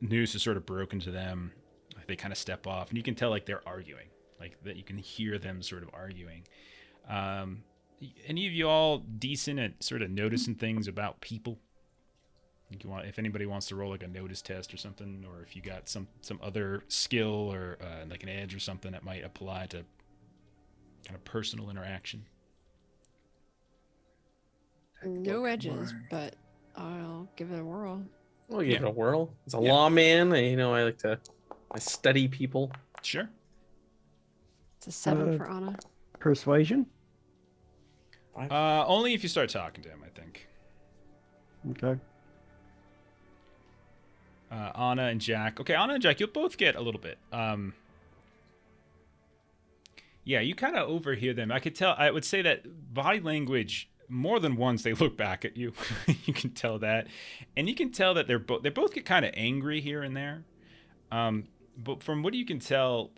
news is sort of broken to them, like they kind of step off, and you can tell like they're arguing, like that you can hear them sort of arguing. Any of you all decent at sort of noticing things about people? If anybody wants to roll like a notice test or something, or if you got some other skill or like an edge or something that might apply to kind of personal interaction. No edges, but I'll give it a whirl. Well, give it a whirl. As a lawman, I study people. Sure. It's a 7 for Anna. Persuasion? Only if you start talking to him, I think. Okay. Anna and Jack. Okay, Anna and Jack, you'll both get a little bit. Yeah, you kind of overhear them. I could tell. I would say that body language, more than once, they look back at you. You can tell that, and you can tell that they both get kind of angry here and there. But from what you can tell,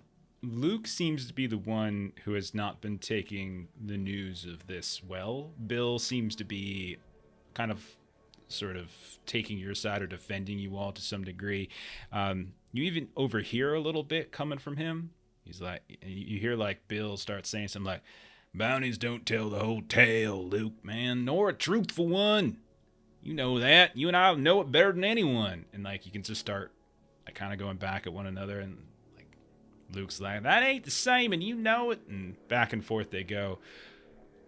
Luke seems to be the one who has not been taking the news of this well. Bill seems to be kind of sort of taking your side or defending you all to some degree. You even overhear a little bit coming from him. He's like, you hear like Bill start saying something like, "Bounties don't tell the whole tale, Luke, man, nor a truthful one. You know that. You and I know it better than anyone." And like you can just start like kind of going back at one another, and like Luke's like, "That ain't the same, and you know it." And back and forth they go.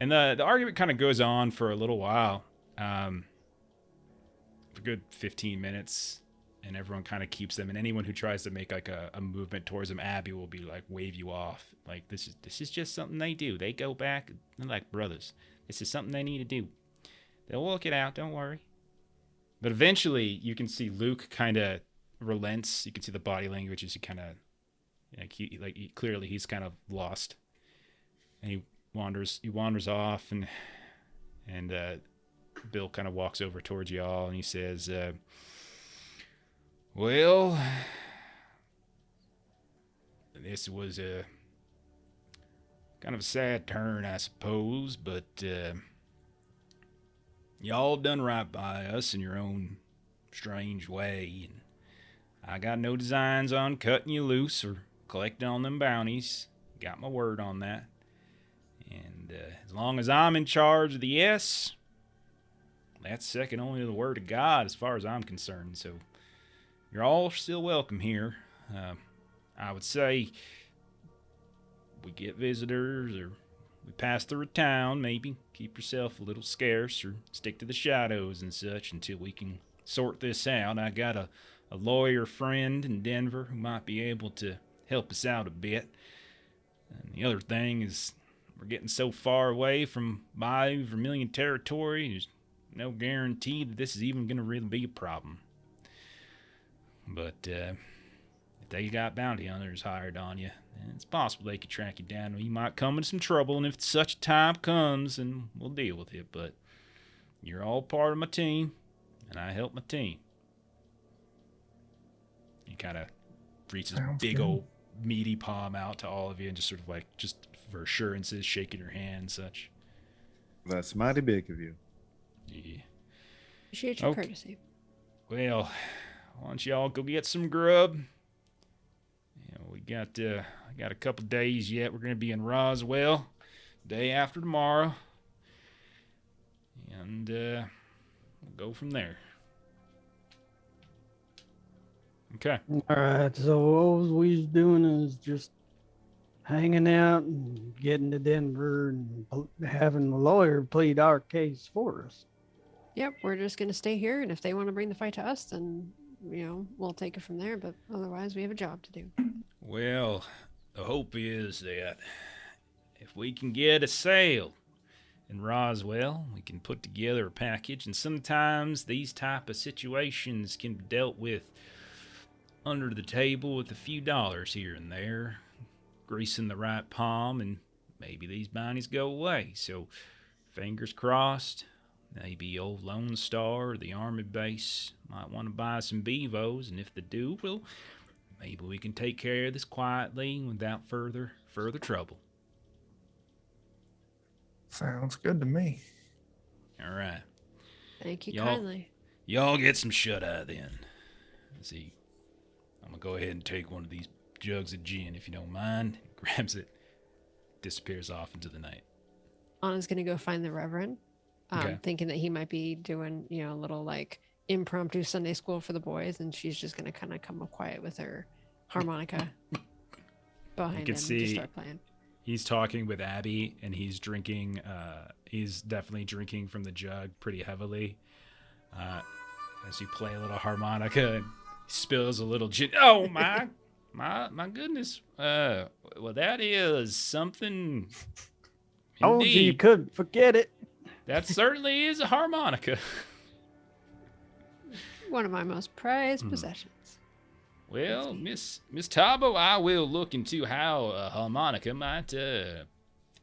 And the argument kind of goes on for a little while. For a good 15 minutes, and everyone kind of keeps them. And anyone who tries to make like a movement towards them, Abby will be like wave you off. Like this is just something they do. They go back, they're like brothers. This is something they need to do. They'll work it out. Don't worry. But eventually, you can see Luke kind of relents. You can see the body language as he kind of clearly he's kind of lost, and he wanders off, and Bill kind of walks over towards y'all, and he says, "Well, this was a kind of a sad turn, I suppose, but Y'all done right by us in your own strange way, and I got no designs on cutting you loose or collecting on them bounties. Got my word on that. And as long as I'm in charge of the yes, that's second only to the word of God as far as I'm concerned. So you're all still welcome here. I would say we get visitors or we pass through a town, maybe keep yourself a little scarce or stick to the shadows and such until we can sort this out. I got a lawyer friend in Denver who might be able to help us out a bit. And the other thing is we're getting so far away from Bayou Vermilion territory, there's no guarantee that this is even going to really be a problem. But if they got bounty hunters hired on you, then it's possible they could track you down, or you might come into some trouble, and if such a time comes, then we'll deal with it. But you're all part of my team, and I help my team. He kind of reaches Sounds big good. old meaty palm out to all of you and just sort of like, just for assurances, shaking your hand and such. That's mighty big of you. Yeah. Appreciate your Okay. courtesy. Well, why don't y'all go get some grub? We got a couple days yet. We're gonna be in Roswell, day after tomorrow, and we'll go from there. Okay. All right. So all we was doing is just hanging out and getting to Denver and having the lawyer plead our case for us. Yep, we're just gonna stay here, and if they want to bring the fight to us, then we'll take it from there. But otherwise, we have a job to do. Well, the hope is that if we can get a sale in Roswell, we can put together a package, and sometimes these type of situations can be dealt with under the table with a few dollars here and there, greasing the right palm, and maybe these bounties go away. So, fingers crossed, maybe old Lone Star or the Army base might want to buy some Bevos, and if they do, well, maybe we can take care of this quietly without further trouble. Sounds good to me. All right. Thank you Y'all- kindly. Y'all get some shut-eye then. Let's see. I'm going to go ahead and take one of these jugs of gin, if you don't mind. Grabs it, disappears off into the night. Anna's gonna go find the Reverend, Okay. thinking that he might be doing, a little like impromptu Sunday school for the boys, and she's just gonna kind of come up quiet with her harmonica behind can him and see- just start playing. He's talking with Abby, and he's drinking. He's definitely drinking from the jug pretty heavily. As you play a little harmonica, and spills a little gin. Oh my goodness! Well, that is something. Told you you Indeed. couldn't forget it. That certainly is a harmonica. One of my most prized possessions. Well, Miss Tabo, I will look into how a harmonica might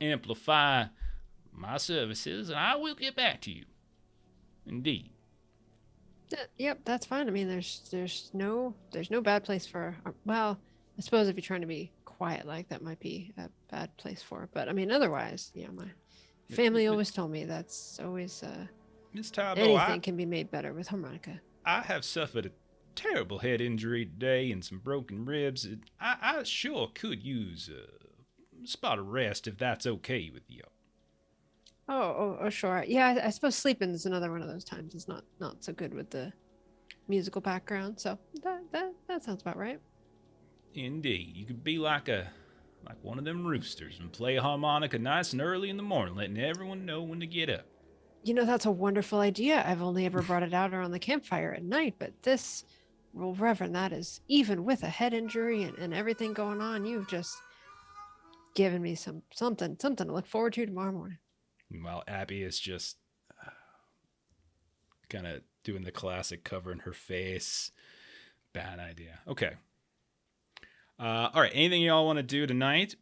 amplify my services, and I will get back to you. Indeed. Yep, that's fine. I mean, there's no bad place for. Well, I suppose if you're trying to be quiet, like that might be a bad place for it. But I mean, otherwise, my family always told me that's always Miss Tabo, anything can be made better with harmonica. I have suffered a terrible head injury today and some broken ribs. I sure could use a spot of rest if that's okay with you. Oh, sure. Yeah, I suppose sleeping is another one of those times. It's not so good with the musical background. So that sounds about right. Indeed, you could be like one of them roosters and play a harmonica nice and early in the morning, letting everyone know when to get up. That's a wonderful idea. I've only ever brought it out around the campfire at night, but this, well, Reverend, that is, even with a head injury and everything going on, you've just given me something to look forward to tomorrow morning. While Abby is just kind of doing the classic covering her face. Bad idea. Okay. All right. Anything y'all want to do tonight?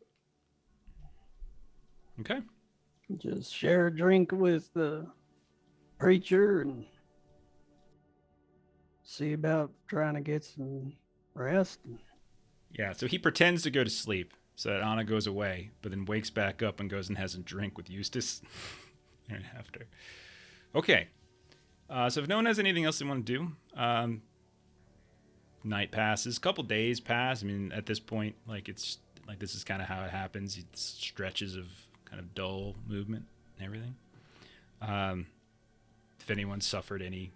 Okay. Just share a drink with the preacher and see about trying to get some rest. Yeah. So he pretends to go to sleep so that Anna goes away, but then wakes back up and goes and has a drink with Eustace after. Okay. So if no one has anything else they want to do, night passes, a couple days pass. I mean, at this point, like it's like this is kind of how it happens. It's stretches of kind of dull movement and everything. If anyone suffered any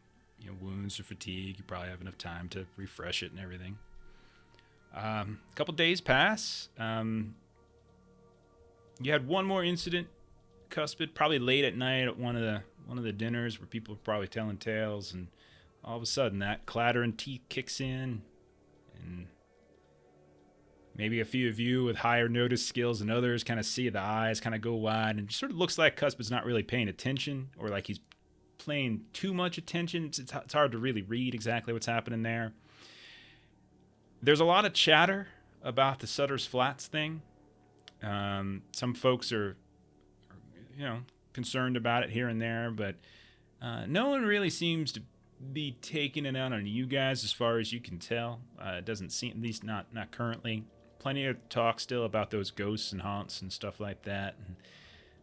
wounds or fatigue, you probably have enough time to refresh it and everything. A couple days pass. You had one more incident, Cuspid, probably late at night at one of the dinners where people were probably telling tales, and all of a sudden that clattering teeth kicks in, and maybe a few of you with higher notice skills than others kind of see the eyes kind of go wide, and it sort of looks like Cuspid's not really paying attention, or like he's paying too much attention. It's hard to really read exactly what's happening there. There's a lot of chatter about the Sutter's Flats thing. Some folks are concerned about it here and there, but no one really seems to be taking it out on you guys as far as you can tell. It doesn't seem, at least not currently. Plenty of talk still about those ghosts and haunts and stuff like that. And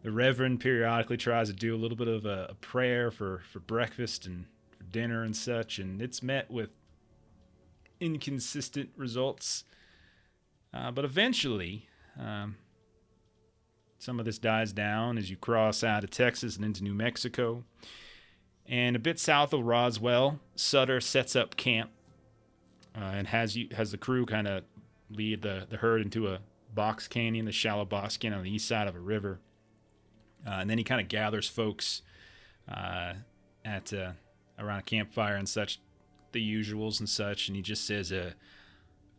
the Reverend periodically tries to do a little bit of a prayer for breakfast and for dinner and such, and it's met with inconsistent results. But eventually, some of this dies down as you cross out of Texas and into New Mexico. And a bit south of Roswell, Sutter sets up camp and has the crew kind of lead the herd into a box canyon, the shallow box canyon on the east side of a river. And then he kind of gathers folks at around a campfire and such, the usuals and such, and he just says, "All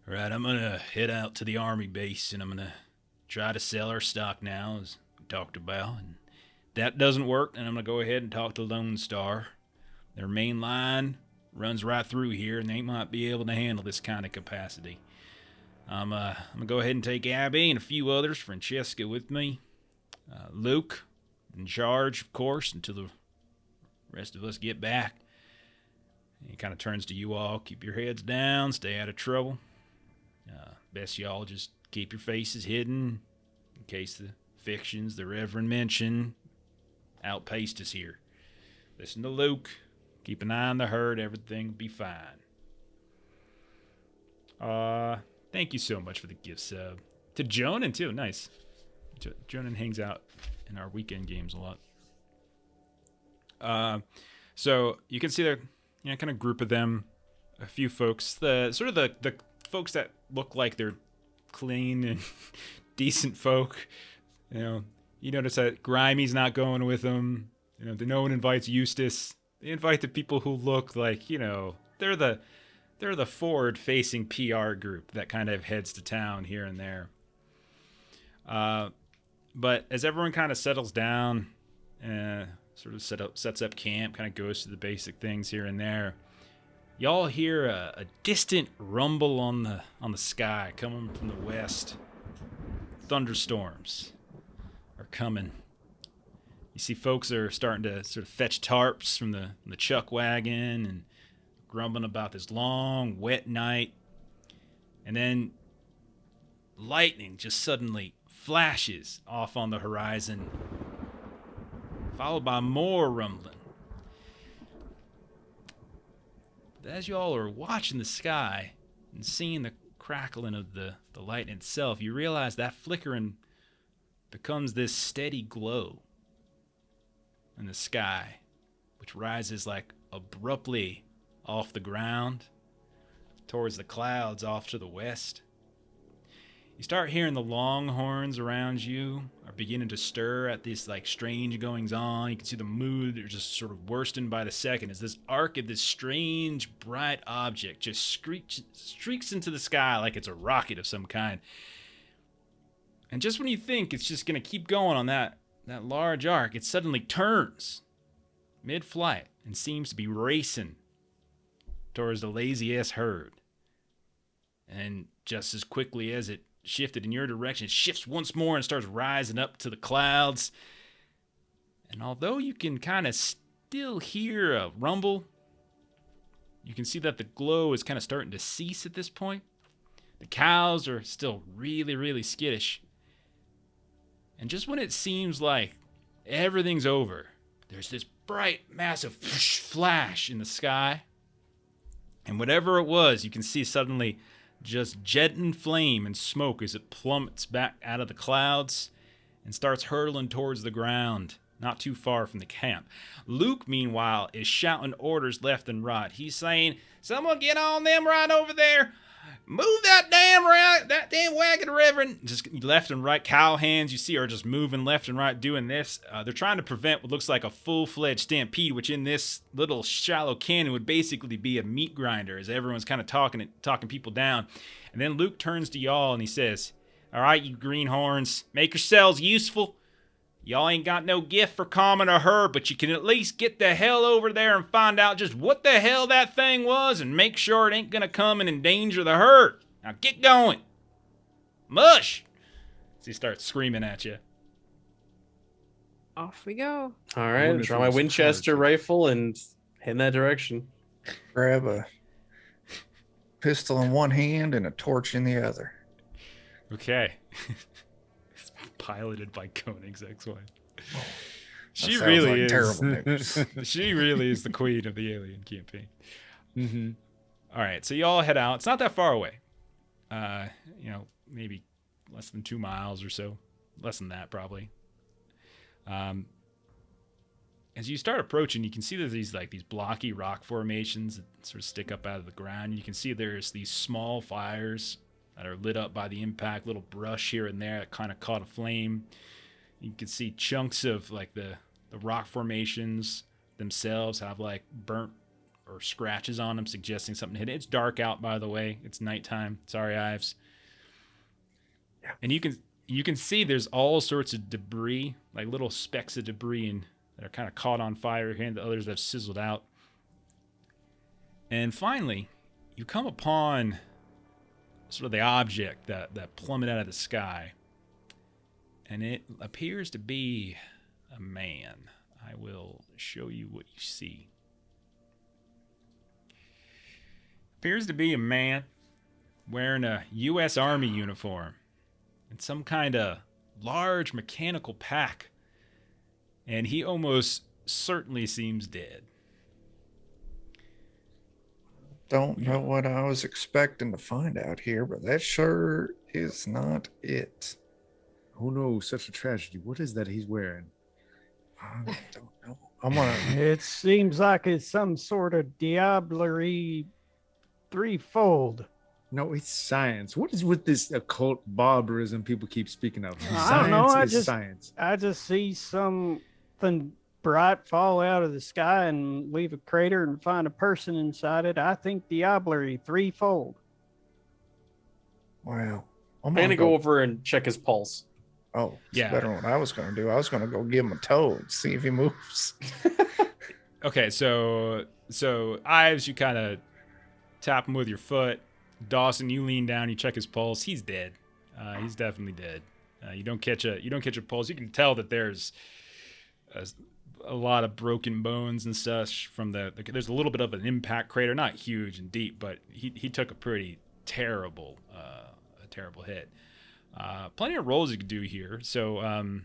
right, I'm gonna head out to the army base, and I'm gonna try to sell our stock now, as we talked about. And if that doesn't work, then I'm gonna go ahead and talk to Lone Star. Their main line runs right through here, and they might be able to handle this kind of capacity. I'm gonna go ahead and take Abby and a few others, Francesca with me. Luke in charge, of course, until the rest of us get back." And he kind of turns to you all. "Keep your heads down, stay out of trouble. Best y'all just keep your faces hidden in case the fictions the Reverend mentioned outpaced us here. Listen to Luke. Keep an eye on the herd. Everything will be fine." Thank you so much for the gift sub. To Jonan, too. Nice. Jonan hangs out in our weekend games a lot. So you can see there, kind of group of them, a few folks, the folks that look like they're clean and decent folk. You notice that Grimey's not going with them. No one invites Eustace. They invite the people who look like, they're the forward-facing PR group that kind of heads to town here and there. But as everyone kind of settles down, sort of sets up camp, kind of goes through the basic things here and there, y'all hear a distant rumble on the sky coming from the west. Thunderstorms are coming. You see folks are starting to sort of fetch tarps from the chuck wagon and grumbling about this long, wet night. And then lightning just suddenly flashes off on the horizon, followed by more rumbling. But as you all are watching the sky and seeing the crackling of the light itself, you realize that flickering becomes this steady glow in the sky, which rises like abruptly off the ground towards the clouds off to the west. You start hearing the longhorns around you are beginning to stir at these like strange goings on. You can see the mood are just sort of worsening by the second as this arc of this strange bright object just streaks into the sky like it's a rocket of some kind. And just when you think it's just going to keep going on that large arc, it suddenly turns mid-flight and seems to be racing towards the lazy-ass herd. And just as quickly as it shifted in your direction, it shifts once more and starts rising up to the clouds. And although you can kind of still hear a rumble, you can see that the glow is kind of starting to cease at this point. The cows are still really, really skittish. And just when it seems like everything's over, there's this bright, massive flash in the sky. And whatever it was, you can see suddenly just jetting flame and smoke as it plummets back out of the clouds and starts hurtling towards the ground, not too far from the camp. Luke, meanwhile, is shouting orders left and right. He's saying, "Someone get on them right over there. Move that damn wagon, Reverend." Just left and right. Cow hands, you see, are just moving left and right, doing this. They're trying to prevent what looks like a full-fledged stampede, which in this little shallow canyon would basically be a meat grinder, as everyone's kind of talking people down. And then Luke turns to y'all and he says, "All right, you greenhorns, make yourselves useful. Y'all ain't got no gift for calming a herd, but you can at least get the hell over there and find out just what the hell that thing was and make sure it ain't gonna come and endanger the herd. Now get going. Mush!" So he starts screaming at you. Off we go. All right, draw my Winchester rifle and head in that direction. Grab a pistol in one hand and a torch in the other. Okay. It's piloted by Koenig's ex-wife. She That sounds really like is. terrible news. She really is the queen of the alien campaign. Mm-hmm. All right, so y'all head out. It's not that far away. Maybe less than 2 miles or so. Less than that, probably. As you start approaching, you can see there's these blocky rock formations that sort of stick up out of the ground. You can see there's these small fires that are lit up by the impact, little brush here and there that kind of caught a flame. You can see chunks of like the rock formations themselves have like burnt or scratches on them, suggesting something hit it. It's dark out, by the way. It's nighttime. Sorry, Ives. Yeah. And you can see there's all sorts of debris, like little specks of debris that are kind of caught on fire here, and the others have sizzled out. And finally, you come upon sort of the object that plummeted out of the sky. And it appears to be a man. I will show you what you see. Appears to be a man wearing a U.S. Army uniform and some kind of large mechanical pack. And he almost certainly seems dead. Don't know what I was expecting to find out here, but that sure is not it. Oh no, such a tragedy. What is that he's wearing? I don't know. I'm gonna. It seems like it's some sort of diablerie threefold. No, it's science. What is with this occult barbarism people keep speaking of? I don't know, Science. I just see something bright fall out of the sky and leave a crater and find a person inside it. I think diablerie threefold. Wow. I'm gonna go over and check his pulse. Oh, it's Yeah. better than what I was gonna do. I was gonna go give him a toad, see if he moves. Okay, so Ives, you kind of tap him with your foot. Dawson, you lean down, you check his pulse. He's dead. He's definitely dead. You don't catch a pulse. You can tell that there's a lot of broken bones and such from there's a little bit of an impact crater, not huge and deep, but he took a pretty terrible hit. Plenty of rolls you could do here. So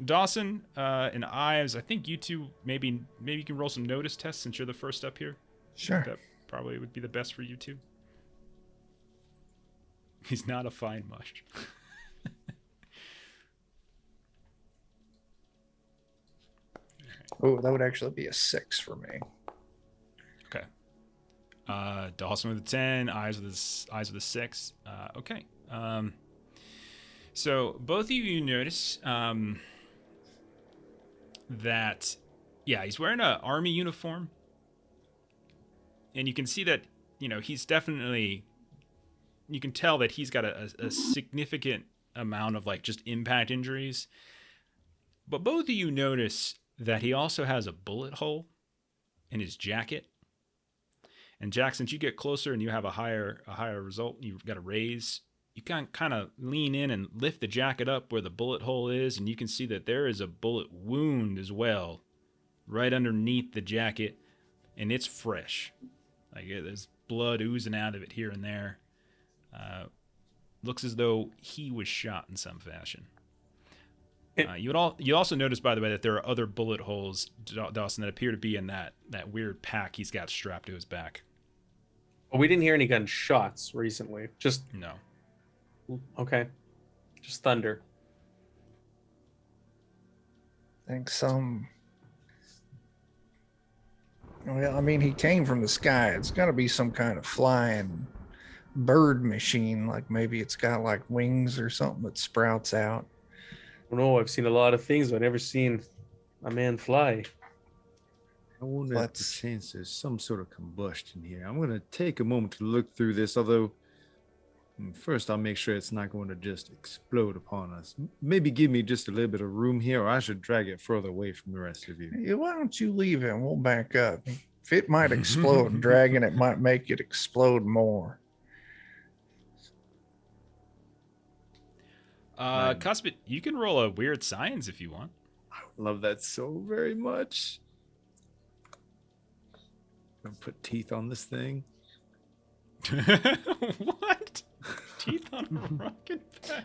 Dawson and Ives, I think you two maybe you can roll some notice tests since you're the first up here. Sure. That probably would be the best for you two. He's not a fine mush. Oh, that would actually be a 6 for me. Okay. Dawson with a 10, Eyes with a 6. Okay. So both of you notice that, yeah, he's wearing an army uniform, and you can see that he's definitely. You can tell that he's got a significant amount of just impact injuries, but both of you notice that he also has a bullet hole in his jacket. And Jack, since you get closer and you have a higher result, you've got a raise, you can kind of lean in and lift the jacket up where the bullet hole is, and you can see that there is a bullet wound as well, right underneath the jacket, and it's fresh. There's blood oozing out of it here and there. Looks as though he was shot in some fashion. You also notice, by the way, that there are other bullet holes, Dawson, that appear to be in that weird pack he's got strapped to his back. Well, we didn't hear any gunshots recently. Just No. okay. Just thunder. I think some. Well, I mean, he came from the sky. It's got to be some kind of flying bird machine. Like maybe it's got like wings or something that sprouts out. I don't know. I've seen a lot of things, but I've never seen a man fly. I wonder if the chance there's some sort of combustion here. I'm going to take a moment to look through this, although first I'll make sure it's not going to just explode upon us. Maybe give me just a little bit of room here, or I should drag it further away from the rest of you. Yeah, why don't you leave it and we'll back up? If it might explode, dragging it might make it explode more. Cuspid, you can roll a weird science if you want. I would love that so very much. I'm going to put teeth on this thing. What? Teeth on a rocket pack?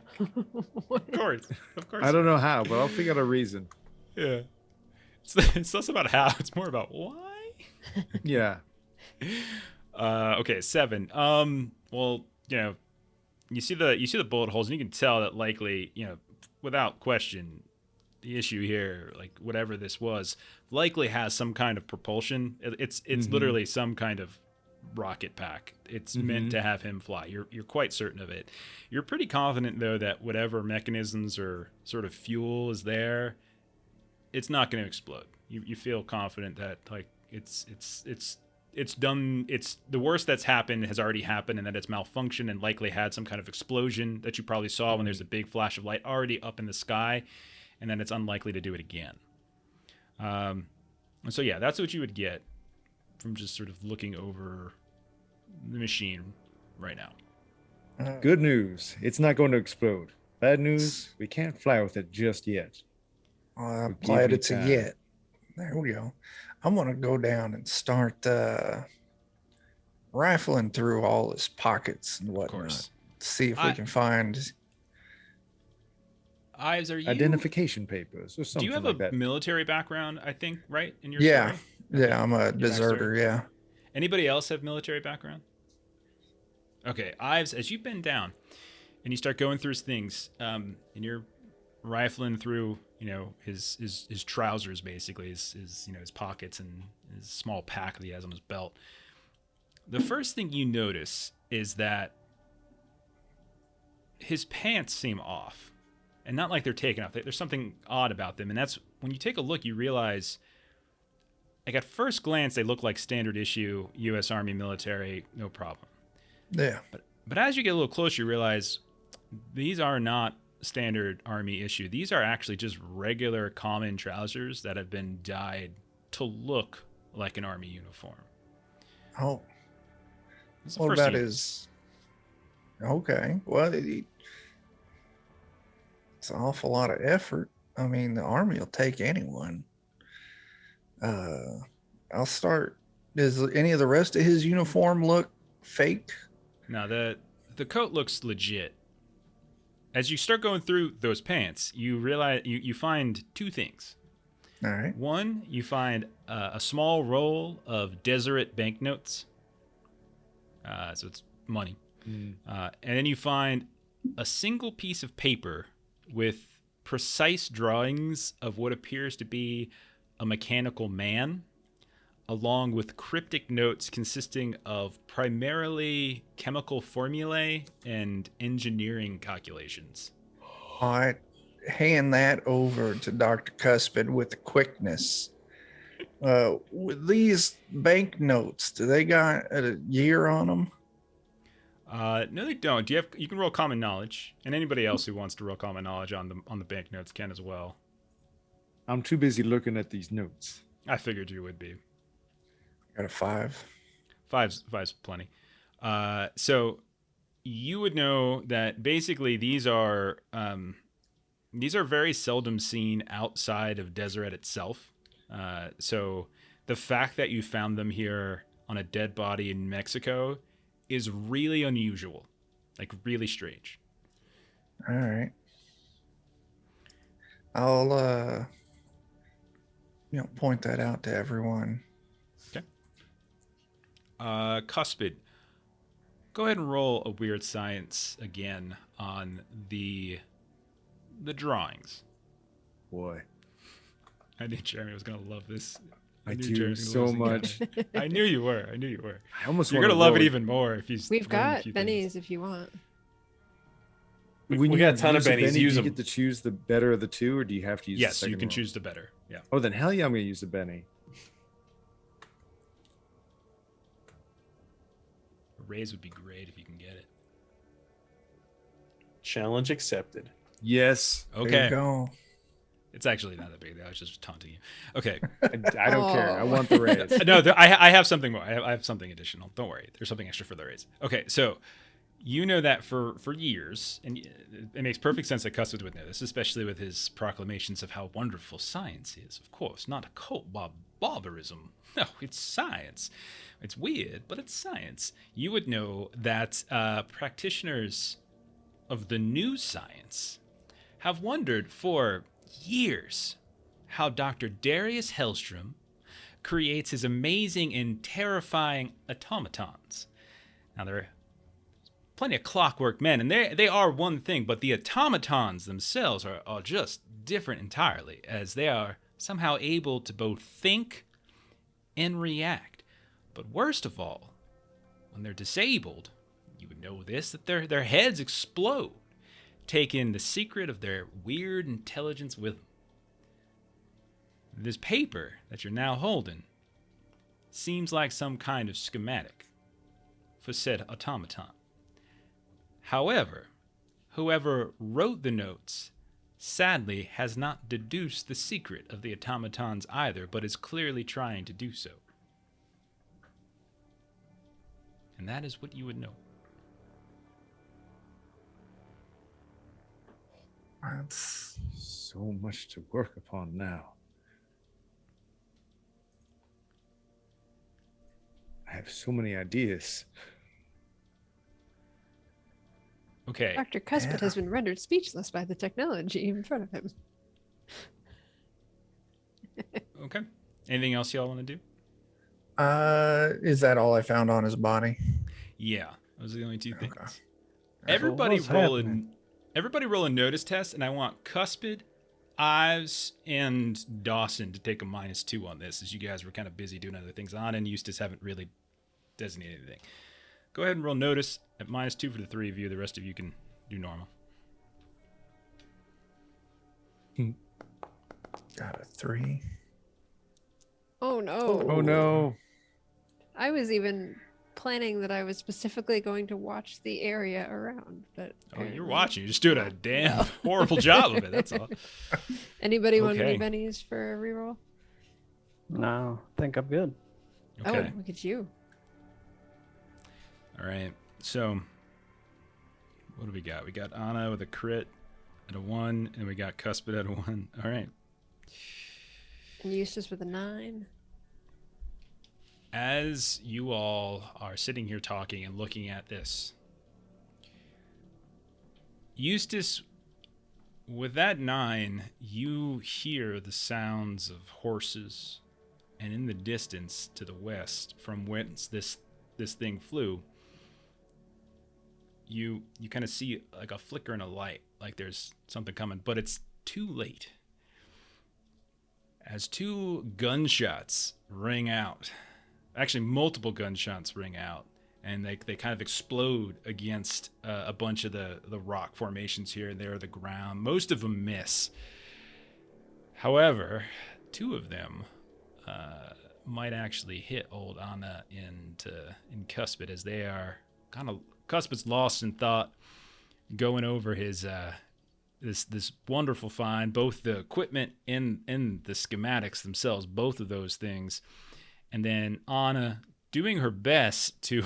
Of course. I don't know how, but I'll figure out a reason. Yeah. It's less about how, it's more about why. Yeah. Okay, 7. Well, you see the bullet holes, and you can tell that likely, without question, the issue here, like whatever this was, likely has some kind of propulsion. It's literally some kind of rocket pack. It's meant to have him fly. You're quite certain of it. You're pretty confident though that whatever mechanisms or sort of fuel is there, it's not going to explode. You feel confident that like it's done. It's the worst that's happened has already happened, and that it's malfunctioned and likely had some kind of explosion that you probably saw when there's a big flash of light already up in the sky, and then it's unlikely to do it again. And so yeah, that's what you would get from just sort of looking over the machine right now. Good news. It's not going to explode. Bad news. We can't fly with it just yet. I'm glad it's a yet. There we go. I'm going to go down and start rifling through all his pockets and whatnot. See if we can find... Ives, are you... identification papers or something. Do you have like a that. military background, I think, right? In your yeah. story? Yeah, I'm a deserter, yeah. Anybody else have military background? Okay, Ives, as you bend down and you start going through his things, and you're rifling through, his trousers, basically, his pockets and his small pack that he has on his belt. The first thing you notice is that his pants seem off, and not like they're taken off. There's something odd about them, and that's when you take a look, you realize, like at first glance, they look like standard issue U.S. Army military, no problem. Yeah. But as you get a little closer, you realize these are not standard Army issue. These are actually just regular common trousers that have been dyed to look like an Army uniform. Oh. Well, that is... Okay. Well, it's an awful lot of effort. I mean, the Army will take anyone. I'll start. Does any of the rest of his uniform look fake? No, the coat looks legit. As you start going through those pants, you realize you find two things. All right. One, you find a small roll of Deseret banknotes. So it's money. And then you find a single piece of paper with precise drawings of what appears to be a mechanical man, along with cryptic notes consisting of primarily chemical formulae and engineering calculations. All right. Hand that over to Dr. Cuspid with quickness. With these banknotes, do they got a year on them? No, they don't. You can roll common knowledge, and anybody else who wants to roll common knowledge on the banknotes can as well. I'm too busy looking at these notes. I figured you would be. Got a 5. Five's plenty. So you would know that basically these are very seldom seen outside of Deseret itself. So the fact that you found them here on a dead body in Mexico is really unusual, like really strange. All right. I'll point that out to everyone. Cuspid, go ahead and roll a weird science again on the drawings. Boy, I knew Jeremy was gonna love this. I knew do Jeremy was so gonna love much. this again. I knew you were. I almost You're want gonna love it even more if you. We've learn a got few things. bennies if you want. When We you got a ton of use bennies, Benny, use do you them. get to choose the better of the two, or do you have to use? Yes, the you second can one? choose the better. Yeah. Oh, then hell yeah, I'm gonna use the Benny. A raise would be great if you can get it. Challenge accepted. Yes. There Okay. you go. It's actually not that big. I was just taunting you. Okay. I don't care. I Oh. want the raise. No, I have something more. I have something additional. Don't worry. There's something extra for the raise. Okay, so you know that for years, and it makes perfect sense that Cuspid would know this, especially with his proclamations of how wonderful science is. Of course, not a cult barbarism. No, it's science. It's weird, but it's science. You would know that practitioners of the new science have wondered for years how Dr. Darius Hellstrom creates his amazing and terrifying automatons. Now, there are plenty of clockwork men, and they are one thing, but the automatons themselves are just different entirely, as they are somehow able to both think and react. But worst of all, when they're disabled, you would know this, that their heads explode, taking the secret of their weird intelligence with them. This paper that you're now holding seems like some kind of schematic for said automaton. However, whoever wrote the notes sadly has not deduced the secret of the automatons either, but is clearly trying to do so. And that is what you would know. That's So much to work upon now. I have so many ideas. Okay. Dr. Cuspid Yeah. has been rendered speechless by the technology in front of him. Okay. Anything else y'all want to do? is that all I found on his body? Yeah, those are the only two things. Okay. Everybody what's roll happening? everybody roll a notice test, and I want Cuspid, Ives, and Dawson to take a -2 on this, as you guys were kind of busy doing other things. Anna and Eustace haven't really designated anything. Go ahead and roll notice at -2 for the three of you. The rest of you can do normal. Got a 3. Oh no. Oh no. I was even planning that I was specifically going to watch the area around, but Oh, you're apparently watching. You're just doing a not. damn No. horrible job of it. That's all. Anybody want any Okay. bennies for a reroll? No, I think I'm good. Okay. Oh, look at you. All right. So, what do we got? We got Anna with a crit at a 1, and we got Cuspid at a 1. All right. And Eustace with a 9. As you all are sitting here talking and looking at this, Eustace, with that 9, you hear the sounds of horses, and in the distance to the west, from whence this thing flew, you kind of see like a flicker and a light, like there's something coming, but it's too late. As 2 gunshots ring out, actually multiple gunshots ring out, and they kind of explode against a bunch of the rock formations here and there, the ground. Most of them miss. However, 2 of them might actually hit old Anna in Cuspid, as they are kind of, Cuspid's lost in thought, going over his this wonderful find, both the equipment and the schematics themselves, both of those things. And then Anna doing her best to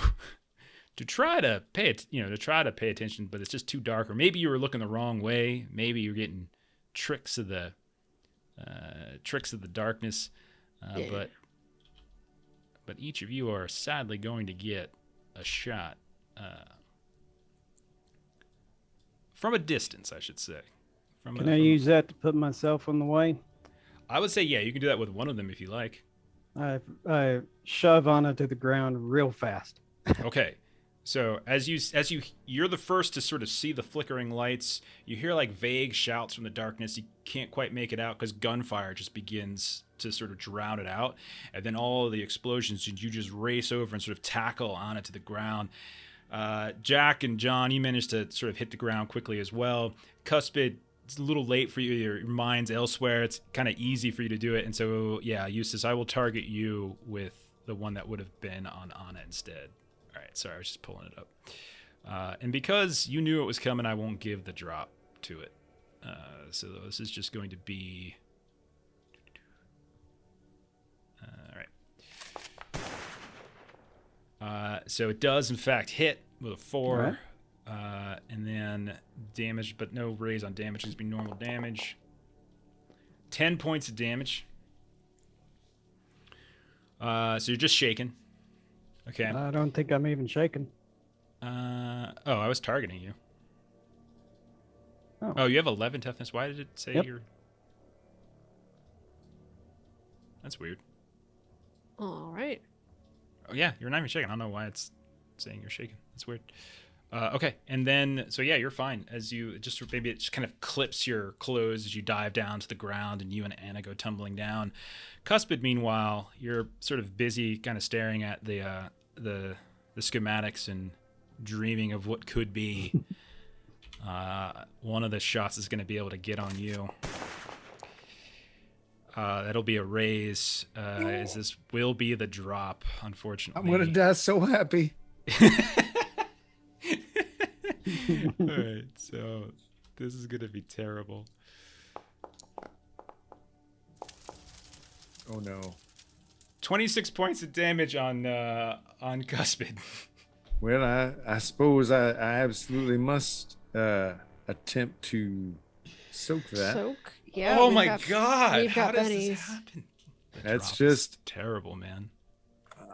try to pay attention, but it's just too dark. Or maybe you were looking the wrong way. Maybe you're getting tricks of the darkness. Yeah. But each of you are sadly going to get a shot from a distance, I should say, From Can I use that to put myself on the way? I would say, yeah, you can do that with one of them if you like. I shove Anna to the ground real fast. Okay. So you're the first to sort of see the flickering lights. You hear like vague shouts from the darkness. You can't quite make it out because gunfire just begins to sort of drown it out. And then all of the explosions, you just race over and sort of tackle on it to the ground. Jack and John, you managed to sort of hit the ground quickly as well. Cuspid, it's a little late for you. Your mind's elsewhere. It's kind of easy for you to do it. And so, yeah, Eustace, I will target you with the one that would have been on Anna instead. All right, sorry, I was just pulling it up. And because you knew it was coming, I won't give the drop to it. So this is just going to be... all right. So it does, in fact, hit with a 4. Right. And then damage, but no raise on damage. It's be normal damage. 10 points of damage. So you're just shaking. Okay. I don't think I'm even shaking. I was targeting you. Oh, you have 11 toughness. Why did it say Yep. you're... That's weird. All right. Oh, yeah, you're not even shaking. I don't know why it's saying you're shaking. That's weird. Okay, and then, so yeah, you're fine. As you just, maybe it just kind of clips your clothes as you dive down to the ground and you and Anna go tumbling down. Cuspid, meanwhile, you're sort of busy kind of staring at the schematics and dreaming of what could be. One of the shots is going to be able to get on you. That'll be a raise. As this will be the drop, unfortunately. I'm gonna die so happy. All right, so this is gonna be terrible. Oh no. 26 points of damage on Cuspid. Well, I suppose I absolutely must attempt to soak that. Soak. Yeah. Oh we've my got- god! we've How got does bennies. this happen? The That's drop is just- terrible, man.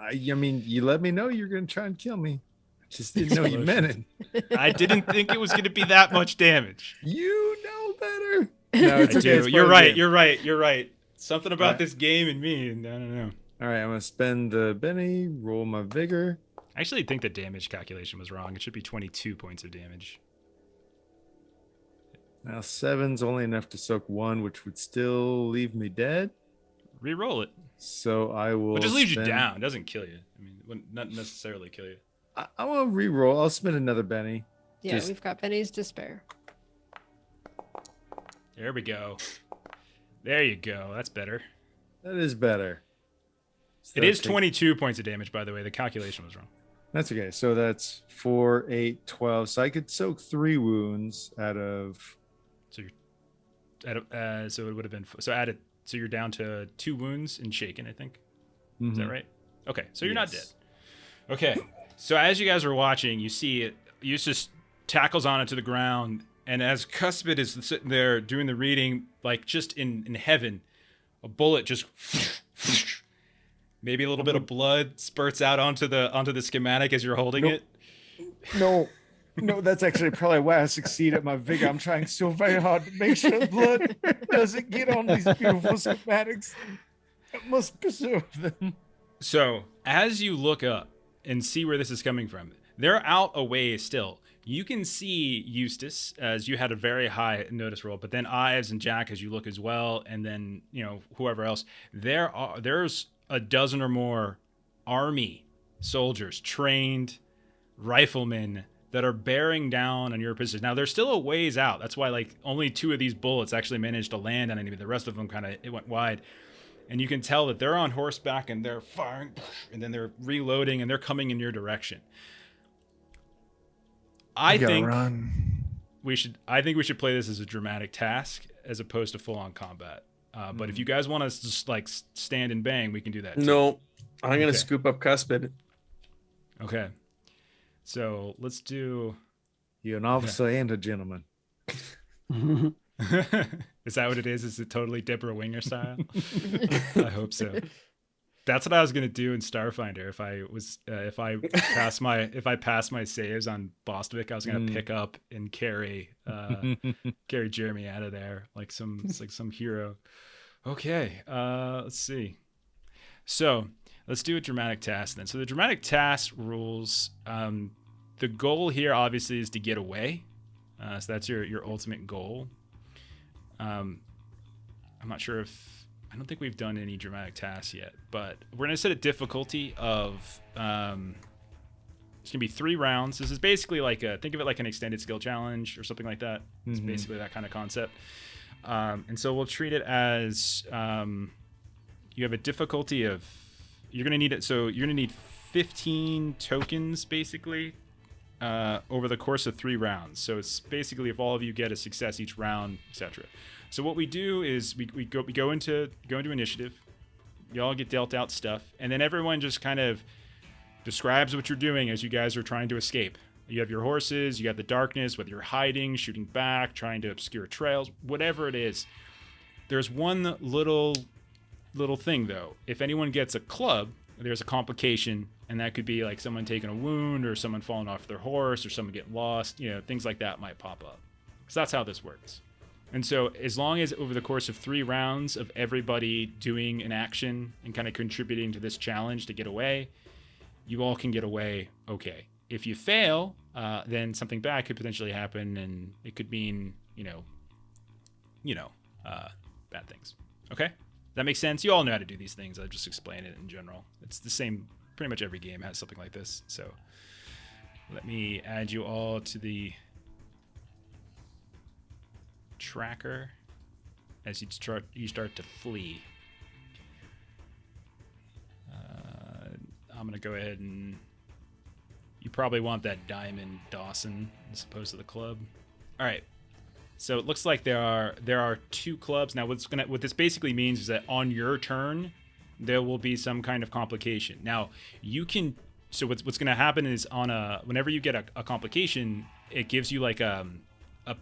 I mean, you let me know you're gonna try and kill me. I just didn't know you meant it. I didn't think it was gonna be that much damage. You know better. No, it's I okay. do. it's part You're of the right. game. You're right. Something about Right. this game and me, and I don't know. All right, I'm gonna spend the Benny, roll my vigor. I actually think the damage calculation was wrong. It should be 22 points of damage. Now 7's only enough to soak 1, which would still leave me dead. Reroll it. So I will. It just leaves you spend- down. It doesn't kill you. I mean, it wouldn't not necessarily kill you. I will re-roll. I'll spend another Benny. Yeah, Just- we've got bennies to spare. There we go. There you go. That's better. That is better. So It is take- 22 points of damage, by the way. The calculation was wrong. That's okay. So that's 4, 8, 12. So I could soak 3 wounds out of. So it would have been so you're down to 2 wounds and shaken, I think. Is that Mhm. right? Okay, so you're not dead. Yes. Okay, so as you guys are watching, you see it. Eustace tackles on it to the ground, and as Cuspid is sitting there doing the reading, like just in heaven, a bullet just maybe a little bit of blood spurts out onto the schematic as you're holding Nope. it. No, that's actually probably why I succeed at my vigor. I'm trying so very hard to make sure the blood doesn't get on these beautiful schematics. I must preserve them. So as you look up and see where this is coming from, they're out a ways still. You can see Eustace as you had a very high notice roll, but then Ives and Jack as you look as well, and then whoever else. There's a dozen or more army soldiers, trained riflemen that are bearing down on your position. Now they're still a ways out. That's why only 2 of these bullets actually managed to land on anybody. The rest of them it went wide. And you can tell that they're on horseback and they're firing, and then they're reloading and they're coming in your direction. I think we should play this as a dramatic task as opposed to full-on combat. But if you guys want to just stand and bang, we can do that too. No, I'm gonna Okay. scoop up Cuspid. Okay. So let's do. You're an officer and a gentleman. Is that what it is? Is it totally Deborah Winger style? I hope so. That's what I was gonna do in Starfinder. If I pass my saves on Bostwick, I was gonna pick up and carry Jeremy out of there like some hero. Okay, let's see. So let's do a dramatic task then. So the dramatic task rules. The goal here obviously is to get away. So that's your ultimate goal. I'm not sure if. I don't think we've done any dramatic tasks yet, but we're going to set a difficulty of, it's going to be 3 rounds. This is basically like think of it like an extended skill challenge or something like that. It's basically that kind of concept. And so we'll treat it as, you have a difficulty of, you're going to need it. So you're going to need 15 tokens basically, over the course of 3 rounds. So it's basically if all of you get a success each round, etc. So what we do is we go into initiative. You all get dealt out stuff, and then everyone just kind of describes what you're doing as you guys are trying to escape. You have your horses, you got the darkness, whether you're hiding, shooting back, trying to obscure trails, whatever it is. There's one little thing though. If anyone gets a club, there's a complication, and that could be like someone taking a wound or someone falling off their horse or someone getting lost. Things like that might pop up. So that's how this works. And so as long as over the course of 3 rounds of everybody doing an action and kind of contributing to this challenge to get away, you all can get away okay. If you fail, then something bad could potentially happen, and it could mean, bad things. Okay? That makes sense? You all know how to do these things. I'll just explain it in general. It's the same, pretty much every game has something like this. So let me add you all to the tracker as you start to flee. I'm gonna go ahead and you probably want that diamond, Dawson, as opposed to the club. All right. So it looks like there are 2 clubs now. What this basically means is that on your turn there will be some kind of complication. Now you can. So what's going to happen is whenever you get a complication, it gives you like a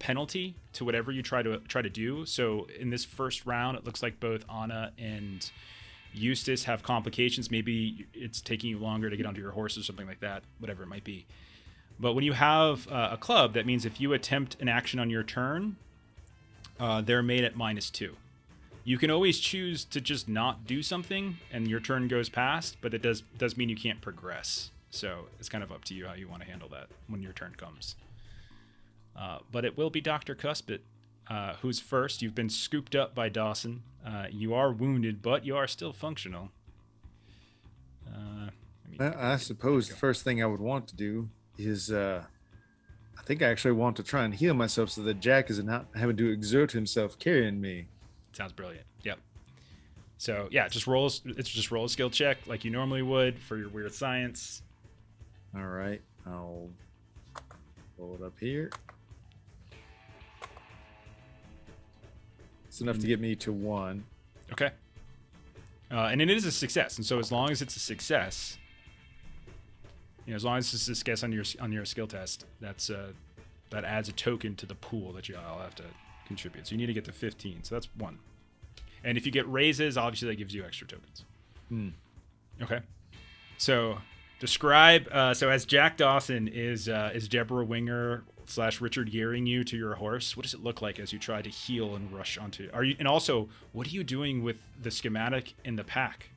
penalty to whatever you try to do. So in this first round, it looks like both Anna and Eustace have complications. Maybe it's taking you longer to get onto your horse or something like that, whatever it might be. But when you have a club, that means if you attempt an action on your turn, they're made at -2. You can always choose to just not do something and your turn goes past, but it does mean you can't progress. So it's kind of up to you how you want to handle that when your turn comes. But it will be Dr. Cuspid, who's first. You've been scooped up by Dawson. You are wounded, but you are still functional. I suppose the first thing I would want to do is, I think I actually want to try and heal myself so that Jack is not having to exert himself carrying me. Sounds brilliant. Yep. So yeah, just roll a skill check like you normally would for your weird science. All right, I'll roll it up here. It's enough to get me to 1. Okay. And it is a success, and so as long as it's a success, as long as it's a success on your skill test, that adds a token to the pool that you all have to contribute. So you need to get to 15. So that's 1. And if you get raises, obviously that gives you extra tokens. Okay. So describe. So as Jack Dawson is Deborah Winger / Richard gearing you to your horse. What does it look like as you try to heal and rush onto? And also, what are you doing with the schematic in the pack?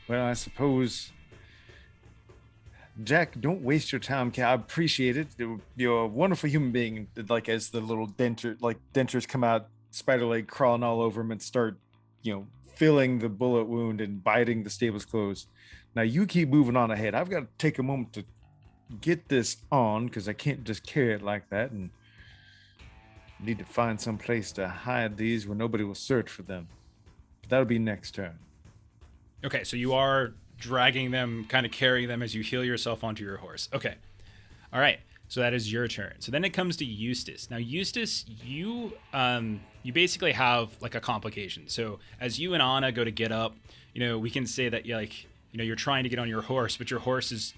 Well, I suppose, Jack, don't waste your time. I appreciate it. You're a wonderful human being. Like as the little dentures come out, spider leg crawling all over him and start, filling the bullet wound and biting the stable's clothes. Now you keep moving on ahead. I've got to take a moment to get this on because I can't just carry it like that, and need to find some place to hide these where nobody will search for them. But that'll be next turn. Okay, so you are dragging them, kind of carrying them as you heal yourself onto your horse. Okay. All right. So that is your turn. So then it comes to Eustace. Now, Eustace, you basically have like a complication. So as you and Anna go to get up, we can say that you're trying to get on your horse, but your horse is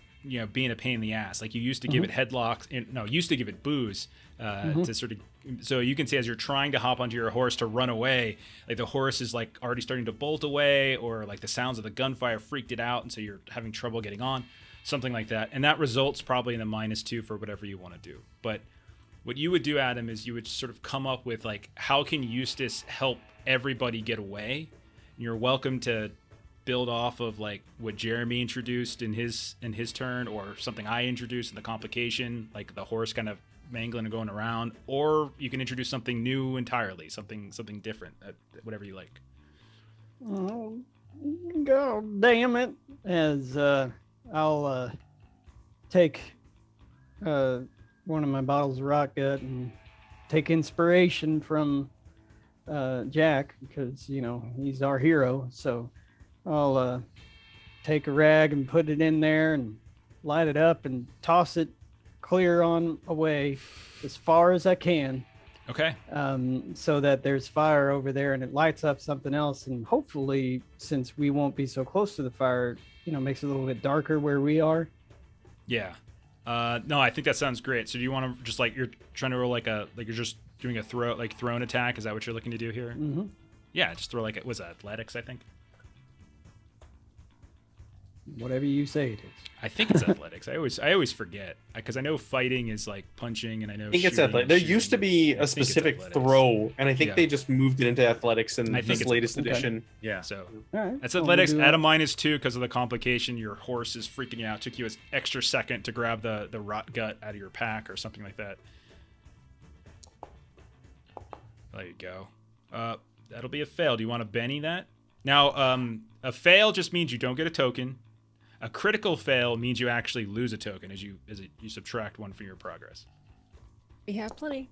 being a pain in the ass. Like you used to give it headlocks, used to give it booze to sort of. So you can see as you're trying to hop onto your horse to run away, like the horse is like already starting to bolt away, or like the sounds of the gunfire freaked it out, and so you're having trouble getting on, something like that. And that results probably in a -2 for whatever you want to do. But what you would do, Adam, is you would sort of come up with like, how can Eustace help everybody get away? And you're welcome to build off of like what Jeremy introduced in his turn, or something I introduced in the complication, like the horse kind of mangling and going around, or you can introduce something new entirely, something different, whatever you like. Oh, God damn it. As I'll take one of my bottles of rock gut and take inspiration from Jack, because he's our hero. So I'll take a rag and put it in there and light it up and toss it clear on away as far as I can. Okay. So that there's fire over there and it lights up something else. And hopefully, since we won't be so close to the fire, makes it a little bit darker where we are. Yeah. No, I think that sounds great. So do you want to just like, you're trying to roll like you're just doing a thrown attack? Is that what you're looking to do here? Mm-hmm. Yeah, just throw like, was it athletics, I think? Whatever you say it is. I think it's athletics. I always forget, because I know fighting is like punching, and I know I think it's athletic. There used to be a specific throw, and I think they just moved it into athletics in this latest edition. Yeah. So Right. that's athletics at a -2 because of the complication. Your horse is freaking you out. It took you an extra second to grab the rot gut out of your pack or something like that. There you go. That'll be a fail. Do you want to Benny that? Now, a fail just means you don't get a token. A critical fail means you actually lose a token as you subtract one from your progress. We have plenty.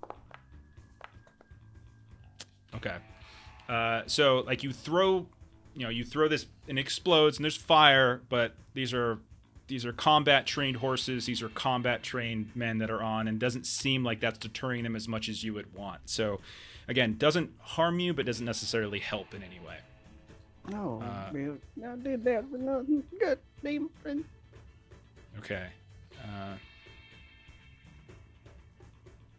Okay. So like you throw this and it explodes and there's fire, but these are combat trained horses. These are combat trained men that are on, and it doesn't seem like that's deterring them as much as you would want. So again, doesn't harm you, but doesn't necessarily help in any way. No, I did that for nothing. Good, damn friend. Okay.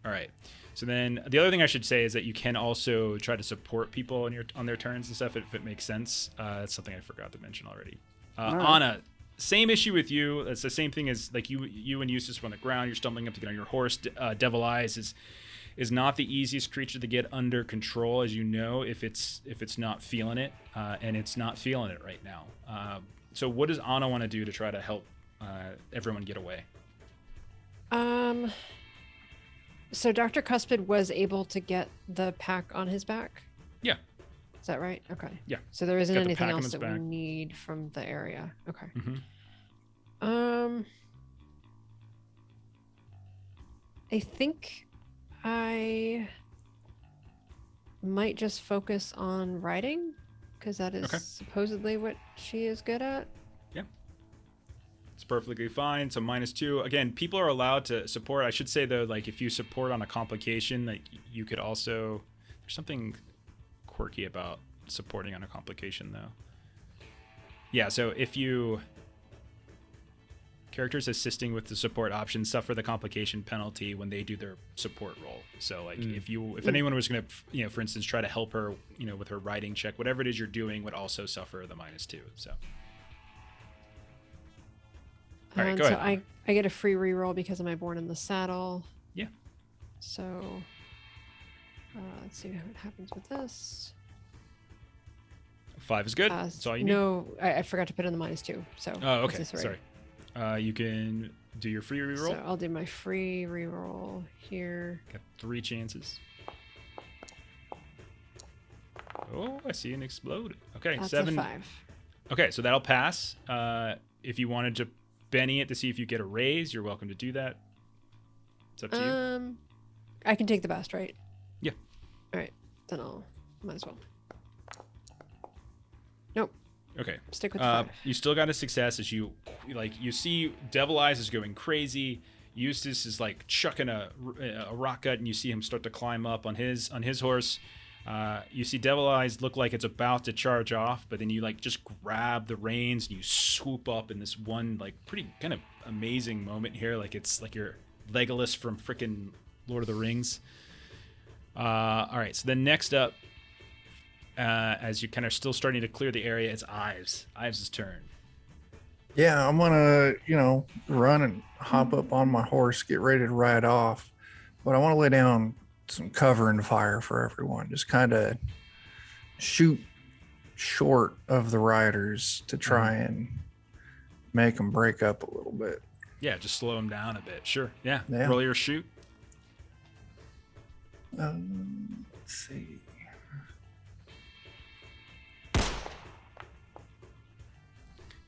All right. So then the other thing I should say is that you can also try to support people on their turns and stuff if it makes sense. That's something I forgot to mention already. Right. Anna, same issue with you. It's the same thing as like you and Eustace were on the ground. You're stumbling up to get on your horse. Devil Eyes is not the easiest creature to get under control, as you know, if it's not feeling it, and it's not feeling it right now. So what does Anna want to do to try to help everyone get away? So Dr. Cuspid was able to get the pack on his back? Yeah. Is that right? Okay. Yeah. So there isn't Got the anything pack on else his that back. we need from the area. Okay. Mm-hmm. I think I might just focus on riding, because that is supposedly what she is good at. Yeah. It's perfectly fine. It's a -2. Again, people are allowed to support. I should say though, like if you support on a complication, like you could also, there's something quirky about supporting on a complication though. Yeah, so if you characters assisting with the support option suffer the complication penalty when they do their support roll. So like if anyone was going to, for instance, try to help her, with her riding check, whatever it is you're doing would also suffer the -2. So. All right, go so ahead. I get a free reroll because of my born in the saddle. Yeah. So let's see what happens with this. 5 is good. That's all you need. No, I forgot to put in the -2. So. Oh, okay. this is Sorry. You can do your free reroll. So I'll do my free reroll here. Got 3 chances. Oh, I see an explode. Okay, That's 7. a 5. Okay, so that'll pass. If you wanted to Benny it to see if you get a raise, you're welcome to do that. It's up to you. I can take the best, right? Yeah. All right, then might as well. Nope. Okay. Stick with 5. You still got a success as you see Devil Eyes is going crazy. Eustace is like chucking a rock gut, and you see him start to climb up on his horse. You see Devil Eyes look like it's about to charge off, but then you like just grab the reins and you swoop up in this one like pretty kind of amazing moment here. Like it's like you're Legolas from frickin' Lord of the Rings. All right, so then next up, as you're kind of still starting to clear the area, it's Ives. Ives' turn. Yeah, I'm gonna, run and hop up on my horse, get ready to ride off. But I want to lay down some cover and fire for everyone. Just kind of shoot short of the riders to try and make them break up a little bit. Yeah, just slow them down a bit. Sure. Yeah. Yeah. Roll your shoot. Let's see.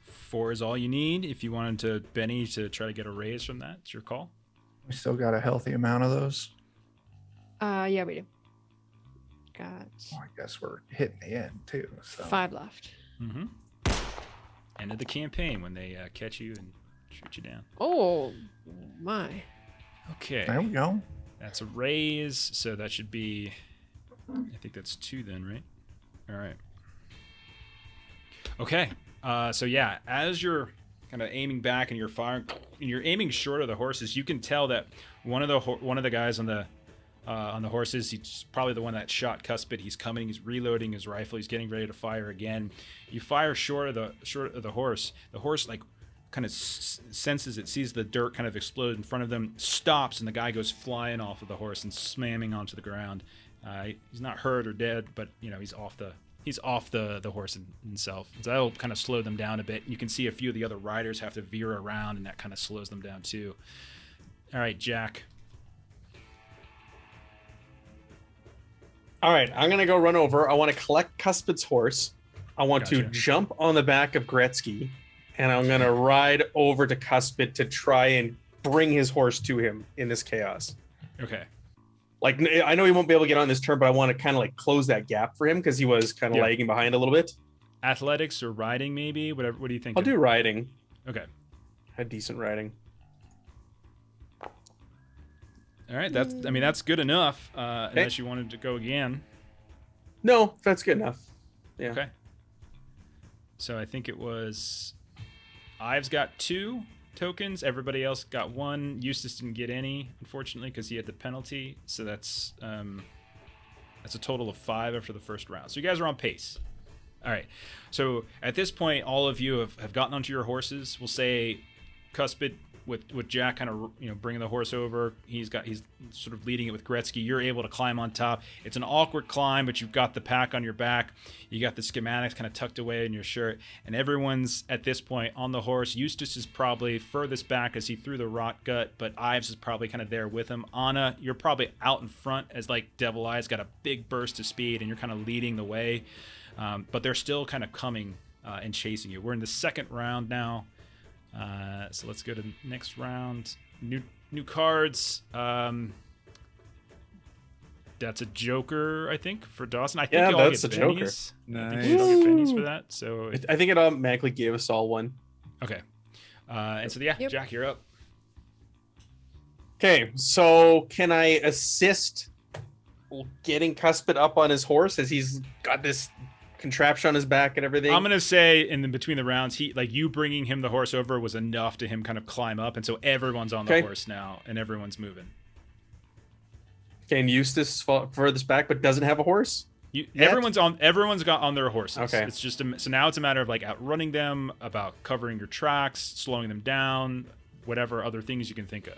Four is all you need. If you wanted to Benny to try to get a raise from that, it's your call. We still got a healthy amount of those. Yeah, we do. Got Well, I guess we're hitting the end too. So 5 left. Mm-hmm. End of the campaign when they catch you and shoot you down. Oh my. Okay. there we go. That's a raise, so that should be, I think that's 2 then, right? All right. Okay. So yeah, as you're kind of aiming back and you're firing, and you're aiming short of the horses, you can tell that one of the guys on the horses, he's probably the one that shot Cuspid. He's coming. He's reloading his rifle. He's getting ready to fire again. You fire short of the horse. The horse like kind of senses it, sees the dirt kind of explode in front of them, stops, and the guy goes flying off of the horse and slamming onto the ground. He's not hurt or dead, but he's off the horse himself. So that'll kind of slow them down a bit. You can see a few of the other riders have to veer around, and that kind of slows them down too. All right, Jack. All right, I'm gonna go run over. I want to collect Cuspid's horse. I want to Gotcha. jump on the back of Gretzky, and I'm gonna ride over to Cuspid to try and bring his horse to him in this chaos. Okay. Like, I know he won't be able to get on this turn, but I want to kind of like close that gap for him because he was kind of Yeah. lagging behind a little bit. Athletics or riding, maybe. Whatever. What do you think? I'll do riding. Okay. Had decent riding. All right. That's good enough. Unless you wanted to go again. No, that's good enough. Yeah. Okay. So I think it was Ives got 2 tokens. Everybody else got 1. Eustace didn't get any, unfortunately, because he had the penalty. So that's a total of 5 after the first round. So you guys are on pace. All right. So at this point, all of you have gotten onto your horses. We'll say Cuspid with Jack kind of bringing the horse over. He's sort of leading it with Gretzky. You're able to climb on top. It's an awkward climb, but you've got the pack on your back. You got the schematics kind of tucked away in your shirt, and everyone's at this point on the horse. Eustace is probably furthest back as he threw the rot gut, but Ives is probably kind of there with him. Anna, you're probably out in front as like Devil Eyes got a big burst of speed, and you're kind of leading the way. But they're still kind of coming and chasing you. We're in the second round now. So let's go to the next round. New cards. That's a Joker, I think, for Dawson. I think Yeah, you all that's get a Joker. bennies. I think Nice. you all get bennies for that. So I think it automatically gave us all 1. okay. And so yeah, Yep. Jack, you're up. Okay, so can I assist getting Cuspid up on his horse as he's got this contraption on his back and everything? I'm gonna say in between the rounds, you bringing him the horse over was enough to him kind of climb up, and so everyone's on the Okay. horse now, and everyone's moving. Okay, and Eustace furthest back, but doesn't have a horse. Yet? Everyone's got on their horses. Okay. It's just so now it's a matter of like outrunning them, about covering your tracks, slowing them down, whatever other things you can think of.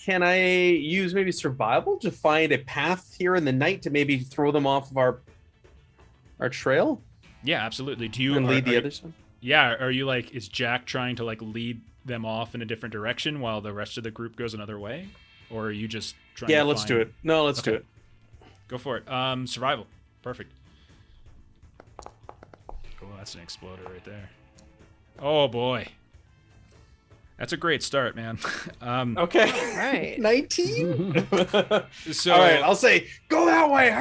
Can I use maybe survival to find a path here in the night to maybe throw them off of our trail Yeah, absolutely. Do you and lead are the you- others? Yeah, are you like, is Jack trying to like lead them off in a different direction while the rest of the group goes another way, or are you just trying? Yeah, to let's find... do it. No, let's do Okay. it. Go for it. Survival. Perfect. Oh, that's an exploder right there. Oh boy. That's a great start, man. Okay. Right. 19. So, All right, I'll say go that way.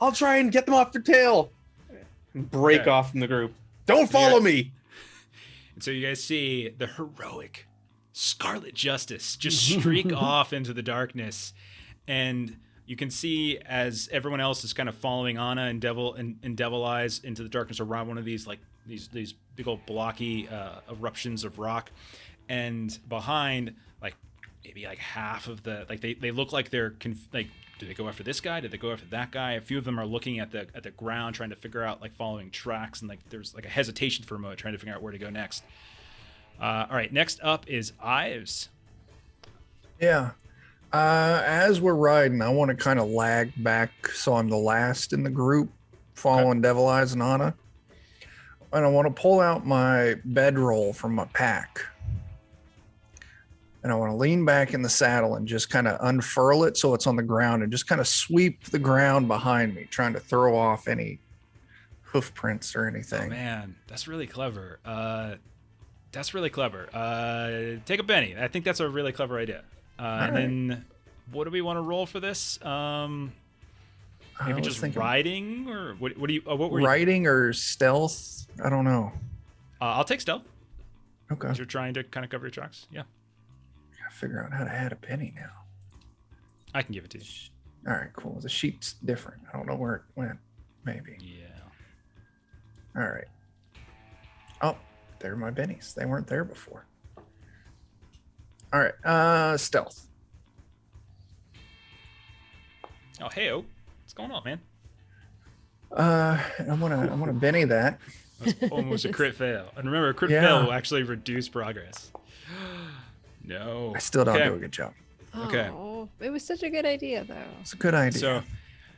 I'll try and get them off their tail. And break Okay. off from the group. Don't follow me. And so you guys see the heroic Scarlet Justice just streak off into the darkness, and You can see as everyone else is kind of following Anna and Devil Eyes into the darkness around one of these like these big old blocky eruptions of rock, and behind like maybe like half of the like they look like they're like, do they go after this guy? Did they go after that guy? A few of them are looking at the ground, trying to figure out like following tracks, and like there's like a hesitation for a moment, trying to figure out where to go next. All right, next up is Ives. Yeah. As we're riding, I want to kind of lag back so I'm the last in the group, following Devil Eyes and Anna. And I want to pull out my bedroll from my pack. And I want to lean back in the saddle and just kind of unfurl it so it's on the ground and just kind of sweep the ground behind me, trying to throw off any hoof prints or anything. Oh, man, that's really clever. That's really clever. Take a Benny. I think that's a really clever idea. And then what do we want to roll for this? Maybe just riding, or what do you? What were riding or stealth? I don't know. I'll take stealth. Okay. You're trying to kind of cover your tracks. Yeah. Gotta figure out how to add a penny now. I can give it to you. All right, cool. The sheet's different. I don't know where it went. Maybe. Yeah. All right. Oh, there are my bennies. They weren't there before. All right. Stealth. Oh, hey-o. What's going on, man? I'm gonna Benny that. That's almost a crit fail. And remember, a crit fail will actually reduce progress. No. I still don't do a good job. Okay. Oh, it was such a good idea, though. It's a good idea.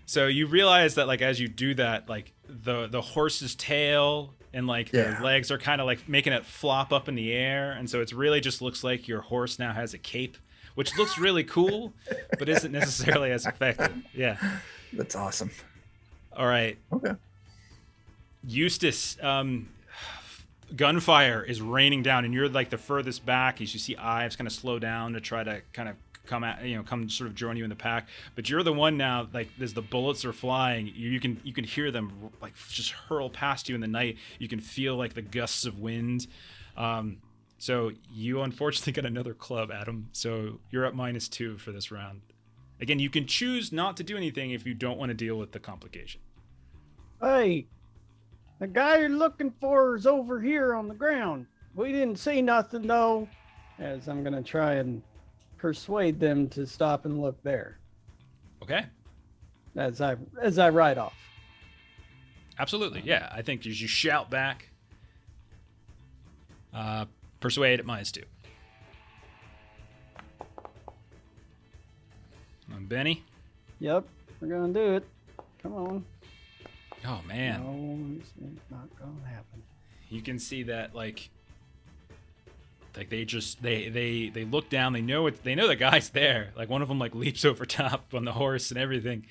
So you realize that, like, as you do that, like the horse's tail and like their legs are kind of like making it flop up in the air, and so it's really just looks like your horse now has a cape, which looks really cool, but isn't necessarily as effective. Yeah. That's awesome. All right. Okay. Eustace, gunfire is raining down, and you're like the furthest back as you see Ives kind of slow down to try to kind of come sort of join you in the pack. But you're the one now, like as the bullets are flying, you can hear them like just hurl past you in the night. You can feel like the gusts of wind. So you unfortunately got another club, Adam. So you're up -2 for this round. Again, you can choose not to do anything if you don't want to deal with the complication. Hey, the guy you're looking for is over here on the ground. We didn't see nothing though. As I'm gonna try and persuade them to stop and look there. Okay. As I ride off. Absolutely, yeah. I think as you shout back, persuade at -2. Benny? Yep, we're gonna do it. Come on. Oh man. No, it's not gonna happen. You can see that like they look down, they know the guy's there. Like one of them like leaps over top on the horse and everything,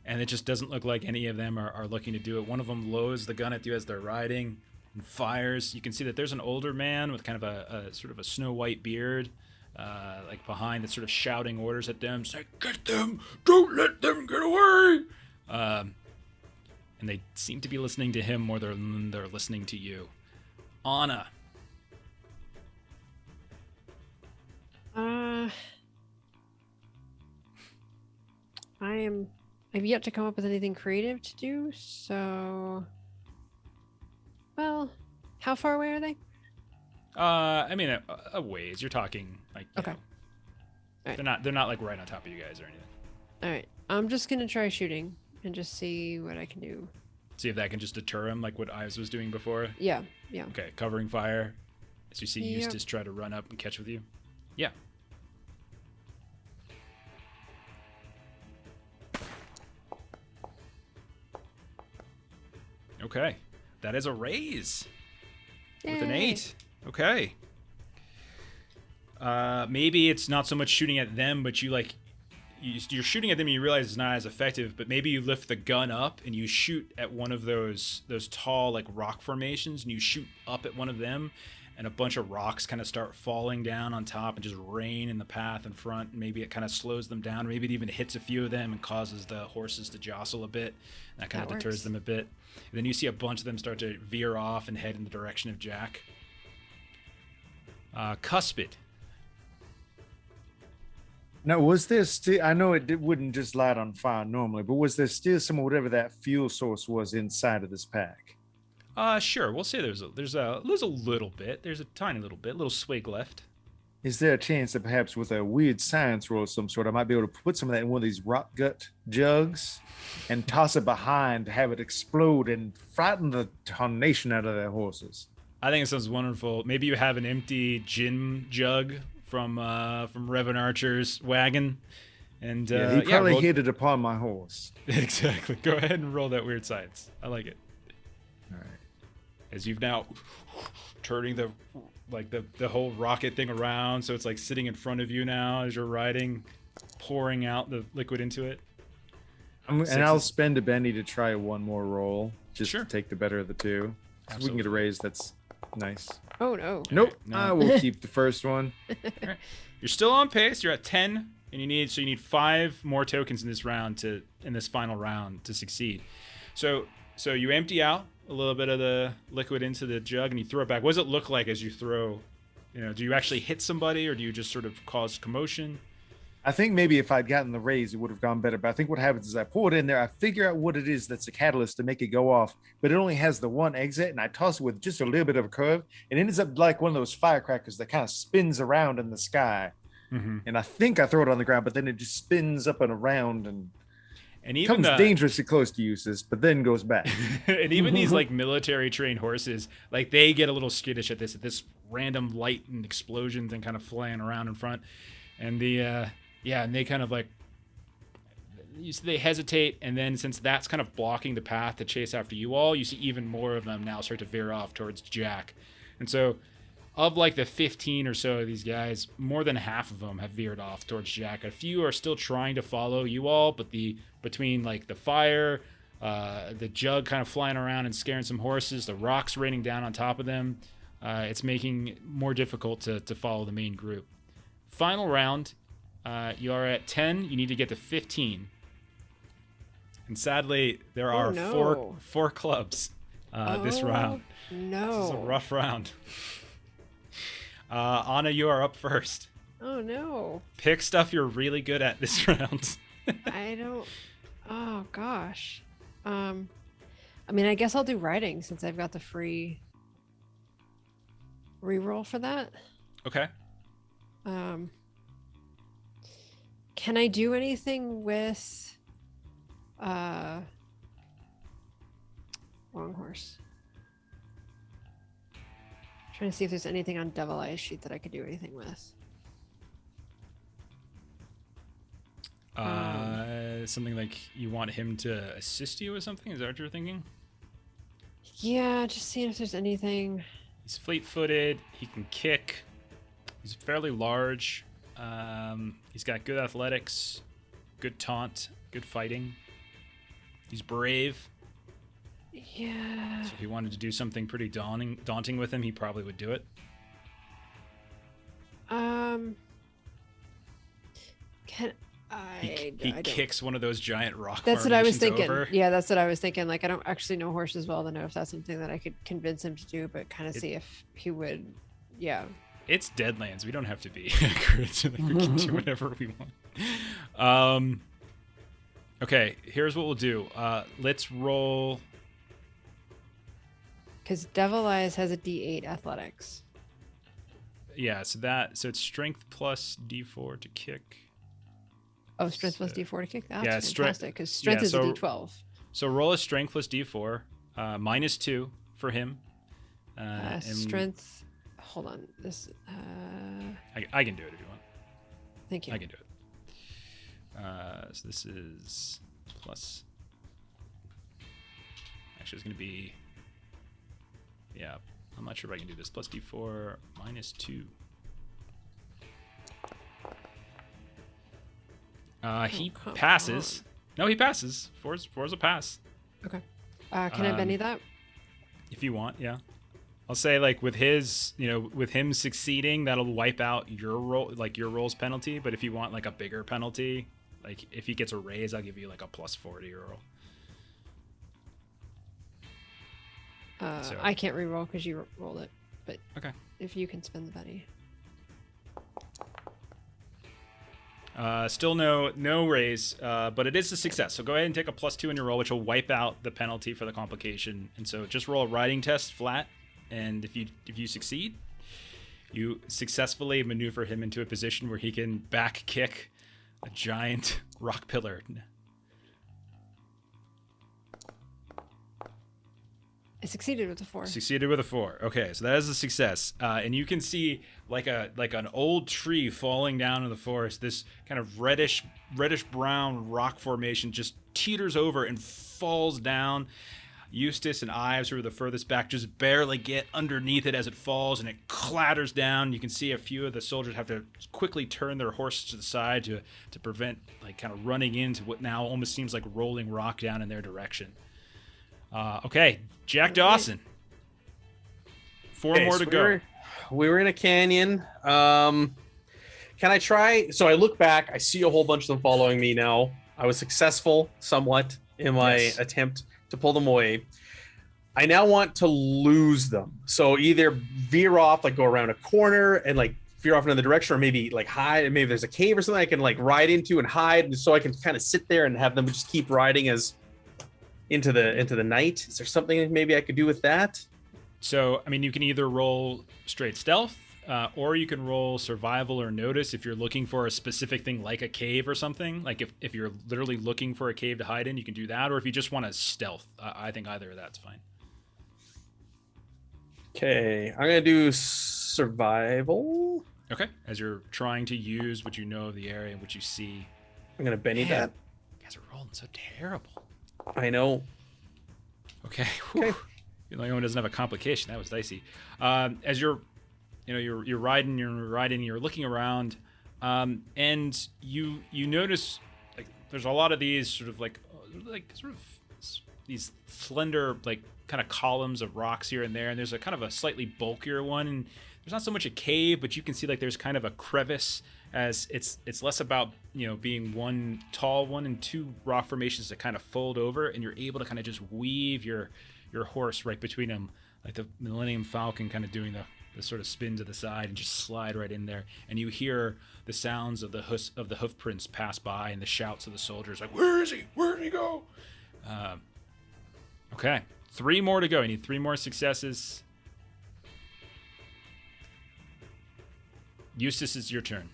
and it just doesn't look like any of them are looking to do it. One of them loads the gun at you as they're riding and fires. You can see that there's an older man with kind of a sort of a snow white beard, like behind, that's sort of shouting orders at them, say, "Get them! Don't let them get away!" And they seem to be listening to him more than they're listening to you. Anna. I've yet to come up with anything creative to do, so well, how far away are they? I mean, a ways. You're talking like okay. Right. They're not like right on top of you guys or anything. All right. I'm just gonna try shooting and just see what I can do. See if that can just deter him, like what Ives was doing before. Yeah. Okay, covering fire as you see Eustace try to run up and catch with you. Yeah. Okay, that is a raise. Yay. With an 8. Okay. Maybe it's not so much shooting at them, but you're shooting at them and you realize it's not as effective, but maybe you lift the gun up and you shoot at one of those tall like rock formations, and you shoot up at one of them, and a bunch of rocks kind of start falling down on top and just rain in the path in front. And maybe it kind of slows them down. Maybe it even hits a few of them and causes the horses to jostle a bit. And that kind of deters them a bit. And then you see a bunch of them start to veer off and head in the direction of Jack. Cuspid. Now, was there still? I know wouldn't just light on fire normally, but was there still some of whatever that fuel source was inside of this pack? Sure. We'll say there's a little bit. There's a tiny little bit, little swig left. Is there a chance that perhaps with a weird science roll of some sort, I might be able to put some of that in one of these rock gut jugs and toss it behind to have it explode and frighten the tarnation out of their horses? I think it sounds wonderful. Maybe you have an empty gin jug from Reverend Archer's wagon, and Yeah, he probably roll- hit it upon my horse. Exactly. Go ahead and roll that weird science. I like it. All right. As you've now turning the whole rocket thing around, so it's like sitting in front of you now as you're riding, pouring out the liquid into it. And I'll spend a Benny to try one more roll, just Sure. to take the better of the two. So we can get a raise. That's nice. Oh no. Nope. No. I will keep the first one. You're still on pace. You're at 10, and you need 5 more tokens in this final round to succeed. So you empty out a little bit of the liquid into the jug and you throw it back. What does it look like as you throw? Do you actually hit somebody, or do you just sort of cause commotion? I think maybe if I'd gotten the raise, it would have gone better. But I think what happens is I pour it in there, I figure out what it is that's a catalyst to make it go off, but it only has the one exit, and I toss it with just a little bit of a curve, and it ends up like one of those firecrackers that kind of spins around in the sky. Mm-hmm. And I think I throw it on the ground, but then it just spins up and around and even comes dangerously close to uses, but then goes back. and even these like military trained horses, like they get a little skittish at this random light and explosion thing kind of flying around in front, and and they kind of like they hesitate, and then since that's kind of blocking the path to chase after you all, you see even more of them now start to veer off towards Jack. And so of like the 15 or so of these guys, more than half of them have veered off towards Jack. A few are still trying to follow you all, but between like the fire, the jug kind of flying around and scaring some horses, the rocks raining down on top of them, it's making it more difficult to follow the main group. Final round, you are at 10. You need to get to 15. And sadly, there are four clubs this round. No. This is a rough round. Anna, you are up first. Oh no. Pick stuff you're really good at this round. I don't. Oh gosh. I mean, I guess I'll do writing since I've got the free reroll for that. Okay. Can I do anything with wrong horse? Trying to see if there's anything on Devil Eyes sheet that I could do anything with. Something like you want him to assist you with something? Is that what you're thinking? Yeah, just seeing if there's anything. He's fleet-footed. He can kick. He's fairly large. He's got good athletics, good taunt, good fighting. He's brave. Yeah. So if he wanted to do something pretty daunting with him, he probably would do it. Can I? He kicks one of those giant rock. That's what I was formations thinking. over. Yeah, that's what I was thinking. Like, I don't actually know horses well to know if that's something that I could convince him to do, but kind of see if he would. Yeah. It's Deadlands. We don't have to be accurate. We can do whatever we want. Okay, here's what we'll do. Let's roll. Because Devil Eyes has a D8 athletics. Yeah, so it's strength plus D4 to kick. Oh, strength plus D4 to kick? That's yeah, fantastic, because strength is a D12. So roll a strength plus D4, -2 for him. And Strength. Hold on. This. I can do it if you want. Thank you. I can do it. So this is plus. Actually, it's going to be. Yeah, I'm not sure if I can do this. Plus D4, -2. He passes. No, he passes. Four's a pass. Okay. Can I Benny that? If you want, yeah. I'll say like with him succeeding, that'll wipe out your roll, like your roll's penalty. But if you want like a bigger penalty, like if he gets a raise, I'll give you like a +40 roll. I can't re-roll because you rolled it, but okay. If you can spend the Benny. Still no raise, but it is a success. So go ahead and take a +2 in your roll, which will wipe out the penalty for the complication. And so just roll a riding test flat, and if you succeed, you successfully maneuver him into a position where he can back kick a giant rock pillar. I succeeded with a 4. Succeeded with a 4. Okay, so that is a success. And you can see like an old tree falling down in the forest. This kind of reddish brown rock formation just teeters over and falls down. Eustace and Ives, who are the furthest back, just barely get underneath it as it falls, and it clatters down. You can see a few of the soldiers have to quickly turn their horses to the side to prevent like kind of running into what now almost seems like rolling rock down in their direction. Okay, Jack Dawson. 4 more to go. We were in a canyon. Can I try? So I look back. I see a whole bunch of them following me now. I was successful somewhat in my attempt to pull them away. I now want to lose them. So either veer off, like go around a corner and like veer off in another direction, or maybe like hide. Maybe there's a cave or something I can like ride into and hide, and so I can kind of sit there and have them just keep riding as into the night. Is there something maybe I could do with that? So, I mean, you can either roll straight stealth, or you can roll survival or notice if you're looking for a specific thing like a cave or something. Like if you're literally looking for a cave to hide in, you can do that. Or if you just want to stealth, I think either of that's fine. Okay, I'm going to do survival. Okay, as you're trying to use what you know of the area, what you see. I'm going to Benny that. You guys are rolling so terrible. I know. Okay. You're the only one who doesn't have a complication. That was dicey. As you're riding, you're looking around, and you notice like there's a lot of these sort of these slender like kind of columns of rocks here and there, and there's a kind of a slightly bulkier one, and there's not so much a cave, but you can see like there's kind of a crevice, as it's less about being one tall one and 2 rock formations that kind of fold over, and you're able to kind of just weave your horse right between them, like the Millennium Falcon kind of doing the sort of spin to the side and just slide right in there, and you hear the sounds of the hoof prints pass by and the shouts of the soldiers like, where is he, where did he go? Okay, 3 more to go. You need 3 more successes. Eustace, it's your turn.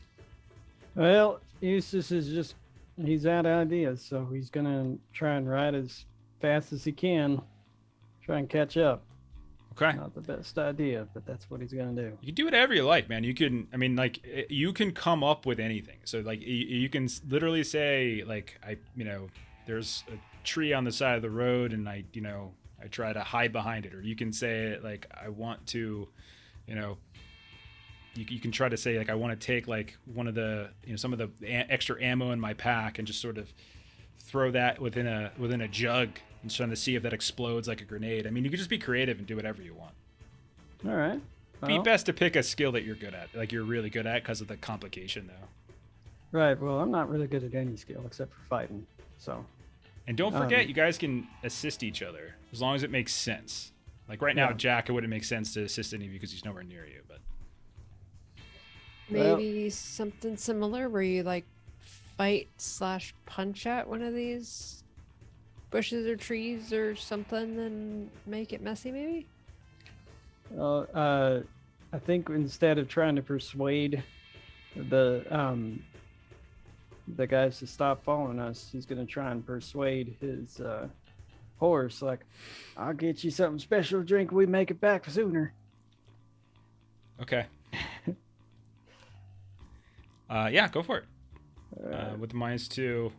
Well, Eustace he's out of ideas, so he's gonna try and ride as fast as he can, try and catch up. Okay. Not the best idea, but that's what he's gonna do. You can do whatever you like, man. You can come up with anything. So like you can literally say like there's a tree on the side of the road and I try to hide behind it, or you can say like I want to, you can try to say like I want to take like one of the some of the extra ammo in my pack and just sort of throw that within a jug and trying to see if that explodes like a grenade. I mean, you can just be creative and do whatever you want. All right. Be best to pick a skill that you're good at, like you're really good at, because of the complication though. Right. Well, I'm not really good at any skill except for fighting. So. And don't forget, you guys can assist each other as long as it makes sense. Like right now, Jack, it wouldn't make sense to assist any of you because he's nowhere near you. But maybe something similar where you like fight/punch at one of these bushes or trees or something and make it messy, maybe. I think instead of trying to persuade the guys to stop following us, he's gonna try and persuade his horse, like, I'll get you something special to drink, we make it back sooner. Okay. Yeah, go for it. With the -2.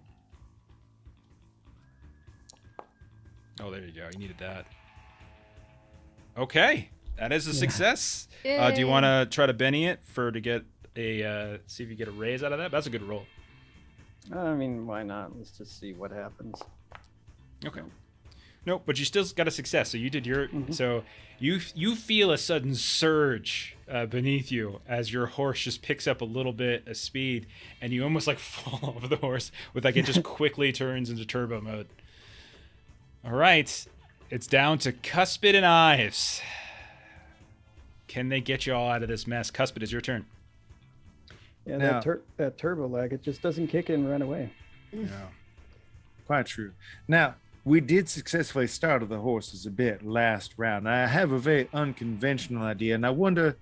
Oh, there you go. You needed that. Okay, that is a success. Do you want to try to Benny it to get a see if you get a raise out of that? That's a good roll. I mean, why not? Let's just see what happens. Okay. Nope, but you still got a success. So you did your. So you feel a sudden surge beneath you as your horse just picks up a little bit of speed, and you almost like fall off the horse with like it just quickly turns into turbo mode. All right, it's down to Cuspid and Ives. Can they get you all out of this mess? Cuspid, it's your turn. Yeah, Now- that turbo lag, it just doesn't kick in right away. Yeah. Quite true. Now, we did successfully startle the horses a bit last round. I have a very unconventional idea, and I wonder,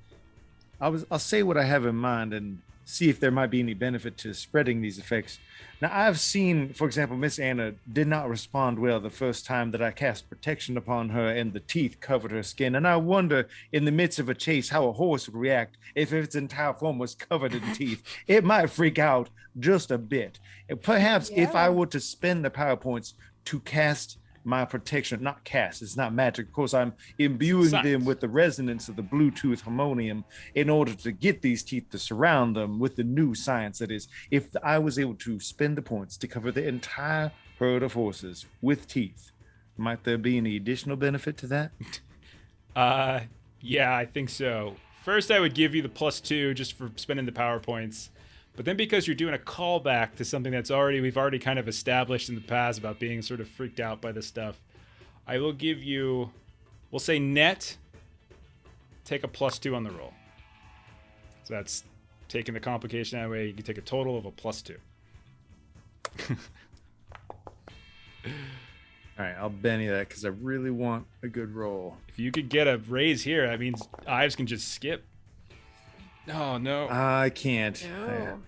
I'll say what I have in mind and see if there might be any benefit to spreading these effects. Now, I've seen, for example, Miss Anna did not respond well the first time that I cast protection upon her and the teeth covered her skin. And I wonder, in the midst of a chase, how a horse would react if its entire form was covered in teeth. It might freak out just a bit. And perhaps if I Yeah. were to spend the power points to cast my protection, not cast, it's not magic. Of course, I'm imbuing them Science. with the resonance of the Bluetooth harmonium in order to get these teeth to surround them with the new science. That is, if I was able to spend the points to cover the entire herd of horses with teeth, might there be any additional benefit to that? Yeah, I think so. First, I would give you the +2 just for spending the power points. But then because you're doing a callback to something we've already kind of established in the past about being sort of freaked out by this stuff, I will give you, we'll say net, take a +2 on the roll. So that's taking the complication that way. You can take a total of a +2. All right, I'll Benny that because I really want a good roll. If you could get a raise here, that means Ives can just skip. Oh, no. I can't. No.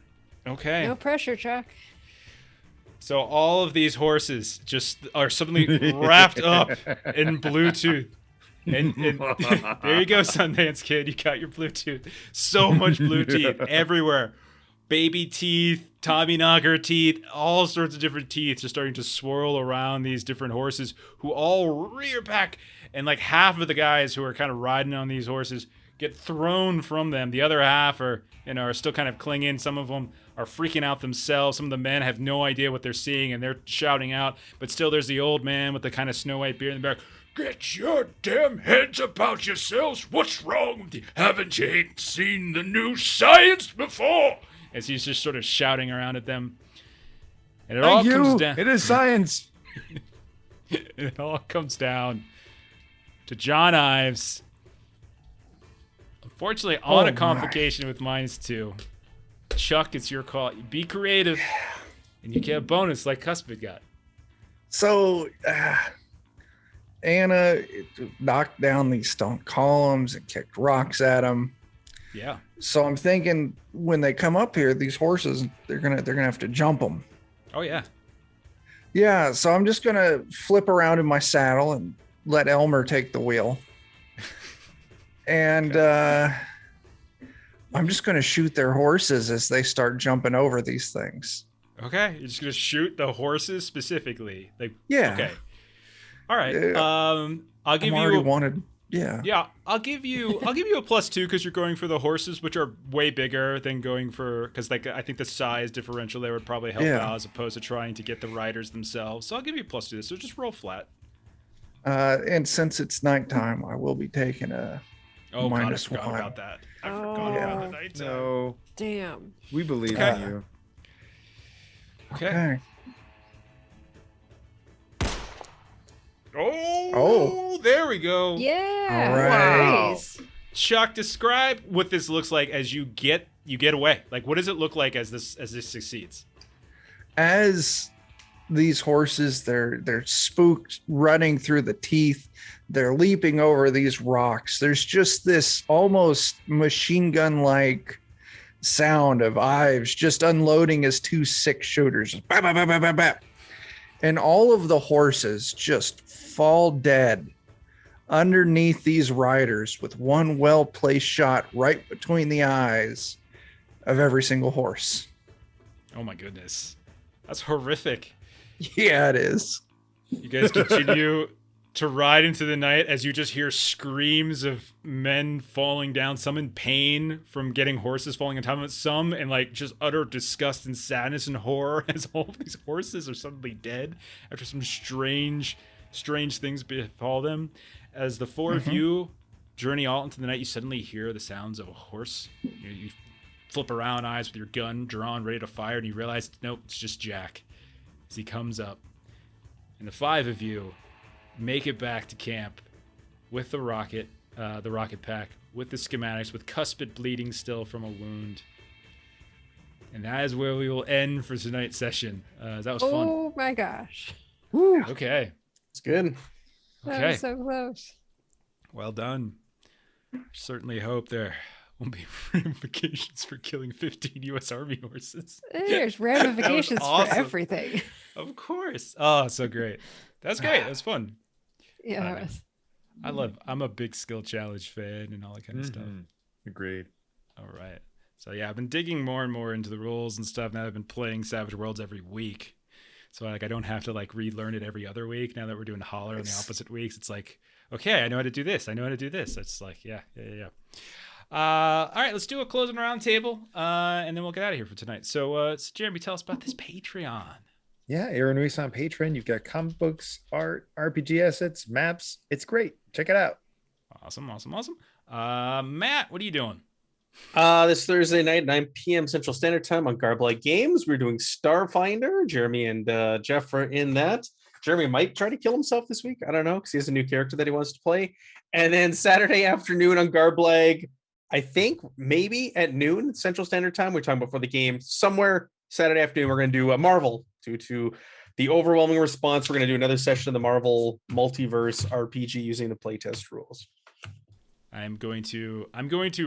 Okay. No pressure, Chuck. So all of these horses just are suddenly wrapped up in Bluetooth. And there you go, Sundance Kid. You got your Bluetooth. So much Bluetooth everywhere. Baby teeth, Tommyknocker teeth, all sorts of different teeth just starting to swirl around these different horses who all rear back. And like half of the guys who are kind of riding on these horses get thrown from them. The other half are still kind of clinging. Some of them are freaking out themselves. Some of the men have no idea what they're seeing and they're shouting out. But still there's the old man with the kind of Snow White beard in the back. Get your damn heads about yourselves. What's wrong with you? Haven't you seen the new science before? As he's just sort of shouting around at them. And it all comes down. It is science. It all comes down to John Ives. Unfortunately, on a complication with -2. Chuck, it's your call. Be creative, and you get a bonus like Cuspid got. So Anna knocked down these stone columns and kicked rocks at them. Yeah. So I'm thinking when they come up here, these horses, they're gonna have to jump them. Oh yeah. Yeah. So I'm just gonna flip around in my saddle and let Elmer take the wheel. And I'm just gonna shoot their horses as they start jumping over these things. Okay. You're just gonna shoot the horses specifically. Like. Yeah. Okay. All right. I'll give I'm you. already wanted. Yeah. Yeah, I'll give you a +2 because you're going for the horses, which are way bigger than going for, because like I think the size differential there would probably help out as opposed to trying to get the riders themselves. So I'll give you a +2. So just roll flat. And since it's nighttime, I will be taking a Oh god, I -1. forgot about that. I forgot about the nighttime. No, Damn. we believe Okay. in you. Okay. Oh, Oh. there we go. Yeah. All right. Nice. Chuck, describe what this looks like as you get away. Like, what does it look like as this succeeds? As these horses, they're spooked, running through the teeth. They're leaping over these rocks. There's just this almost machine gun like sound of Ives just unloading his 2 6-shooters. Bap, bap, bap, bap, bap, bap. And all of the horses just fall dead underneath these riders with one well-placed shot right between the eyes of every single horse. Oh my goodness, that's horrific. Yeah, it is. You guys continue to ride into the night as you just hear screams of men falling down, some in pain from getting horses falling on top of it, some in like just utter disgust and sadness and horror as all of these horses are suddenly dead after some strange things befall them. As the four of you journey out into the night, you suddenly hear the sounds of a horse. You flip around, eyes with your gun drawn, ready to fire, and you realize, nope, it's just Jack. As he comes up, and the 5 of you make it back to camp with the rocket pack, with the schematics, with Cuspid bleeding still from a wound. And that is where we will end for tonight's session. That was fun. Oh my gosh. Okay. It's good. That Okay. was so close. Well done. Certainly hope there won't be ramifications for killing 15 U.S. Army horses. There's ramifications awesome. for everything. Of course. Oh, so great. That's great. That was fun. Yeah. I it was. I'm a big skill challenge fan and all that kind of stuff. Agreed. All right. So yeah, I've been digging more and more into the rules and stuff. Now I've been playing Savage Worlds every week. So like I don't have to like relearn it every other week. Now that we're doing Holler on the opposite weeks, it's like, okay, I know how to do this. I know how to do this. It's like, yeah. All right, let's do a closing round table, and then we'll get out of here for tonight. So Jeremy, tell us about this Patreon. Yeah, Aaron Reese on Patreon. You've got comic books, art, RPG assets, maps. It's great. Check it out. Awesome. Matt, what are you doing? This Thursday night, 9 p.m. Central Standard Time on Garblight Games. We're doing Starfinder. Jeremy and Jeff are in that. Jeremy might try to kill himself this week. I don't know, because he has a new character that he wants to play. And then Saturday afternoon on Garblag, I think maybe at noon Central Standard Time. We're talking before the game. Somewhere Saturday afternoon, we're going to do a Marvel. Due to the overwhelming response, we're going to do another session of the Marvel Multiverse RPG using the playtest rules. I'm going to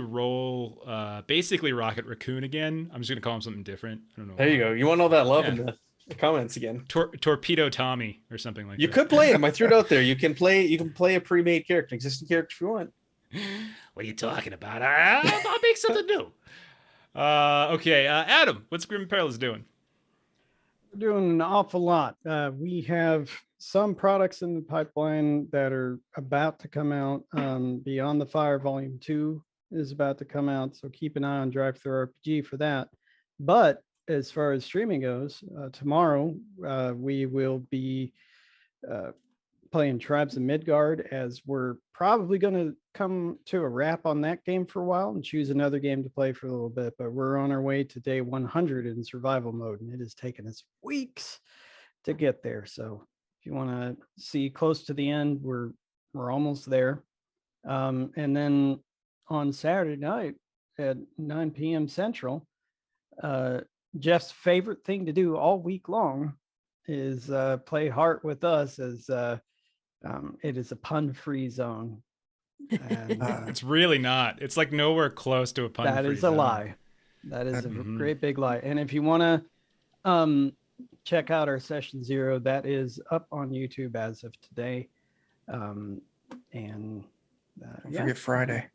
roll basically Rocket Raccoon again. I'm just going to call him something different. I don't know. There you go. You want all that love in the comments again. Torpedo Tommy or something like that. You could play him. I threw it out there. You can play a pre-made character, an existing character if you want. What are you talking about? I'll make something new. Okay, Adam, what's Grim Perilous doing? We're doing an awful lot. We have some products in the pipeline that are about to come out. Beyond the Fire Volume 2 is about to come out, so keep an eye on Drive-Thru RPG for that. But as far as streaming goes, tomorrow we will be playing Tribes of Midgard, as we're probably going to come to a wrap on that game for a while and choose another game to play for a little bit. But we're on our way to day 100 in survival mode, and it has taken us weeks to get there. So if you want to see close to the end, we're almost there. And then on Saturday night at 9 p.m. Central, Jeff's favorite thing to do all week long is play Heart with us, as it is a pun-free zone. And, it's really not. It's like nowhere close to a pun. That is a lie. That is a great big lie. And if you want to check out our session 0, that is up on YouTube as of today. And Don't forget Friday.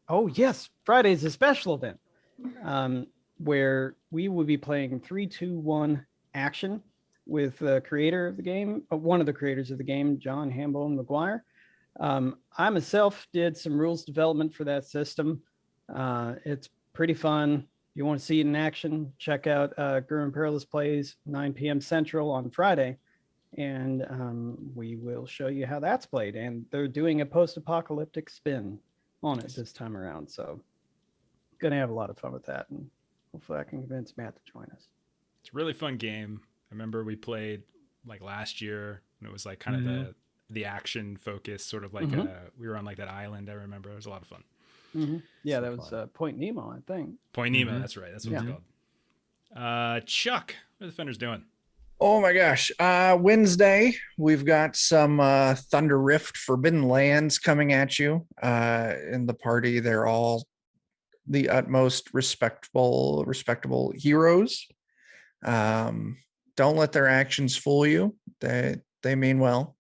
Oh yes, Friday is a special event where we will be playing 3-2-1 action with the creator of the game, one of the creators of the game, John Hambone McGuire. I myself did some rules development for that system. It's pretty fun. If you want to see it in action, check out Grim Perilous Plays 9 p.m. Central on Friday, and we will show you how that's played. And they're doing a post-apocalyptic spin on it this time around, so gonna have a lot of fun with that, and hopefully I can convince Matt to join us. It's a really fun game. I remember we played like last year, and it was like kind of the action focus, sort of like we were on like that island. I remember it was a lot of fun. Yeah, So that was Point Nemo, I think. Point Nemo, that's right. That's what it's called. Chuck, what are the Fenders doing? Oh my gosh. Wednesday, we've got some Thunder Rift Forbidden Lands coming at you. In the party, they're all the utmost respectable heroes. Don't let their actions fool you. They mean well.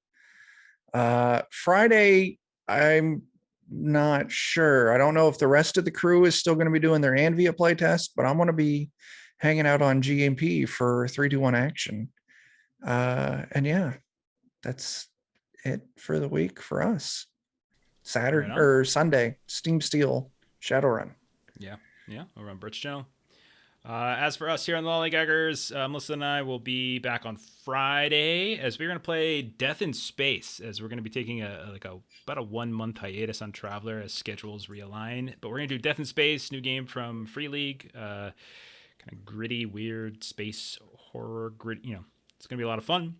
Friday, I'm not sure. I don't know if the rest of the crew is still going to be doing their Anvia playtest, but I'm going to be hanging out on GMP for 3-2-1 action. And yeah, that's it for the week for us. Saturday or Sunday, Steam Steel Shadowrun. Yeah, over on Birch Channel. As for us here on the Lollygaggers, Melissa and I will be back on Friday as we're going to play Death in Space, as we're going to be taking about a 1 month hiatus on Traveler as schedules realign. But we're going to do Death in Space, new game from Free League, kind of gritty, weird space horror. It's going to be a lot of fun.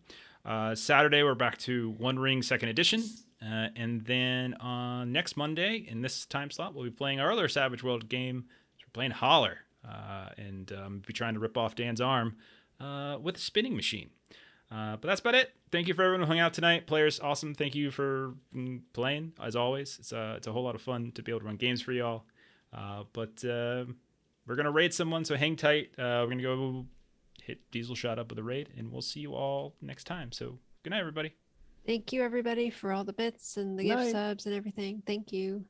Saturday we're back to One Ring 2nd Edition, and then on next Monday in this time slot we'll be playing our other Savage World game. We're playing Holler. and be trying to rip off Dan's arm with a spinning machine. But that's about it. Thank you for everyone who hung out tonight. Players, awesome. Thank you for playing, as always. It's a whole lot of fun to be able to run games for y'all. But we're going to raid someone, so hang tight. We're going to go hit Diesel Shot up with a raid, and we'll see you all next time. So good night, everybody. Thank you, everybody, for all the bits and the gift Night. subs and everything. Thank you.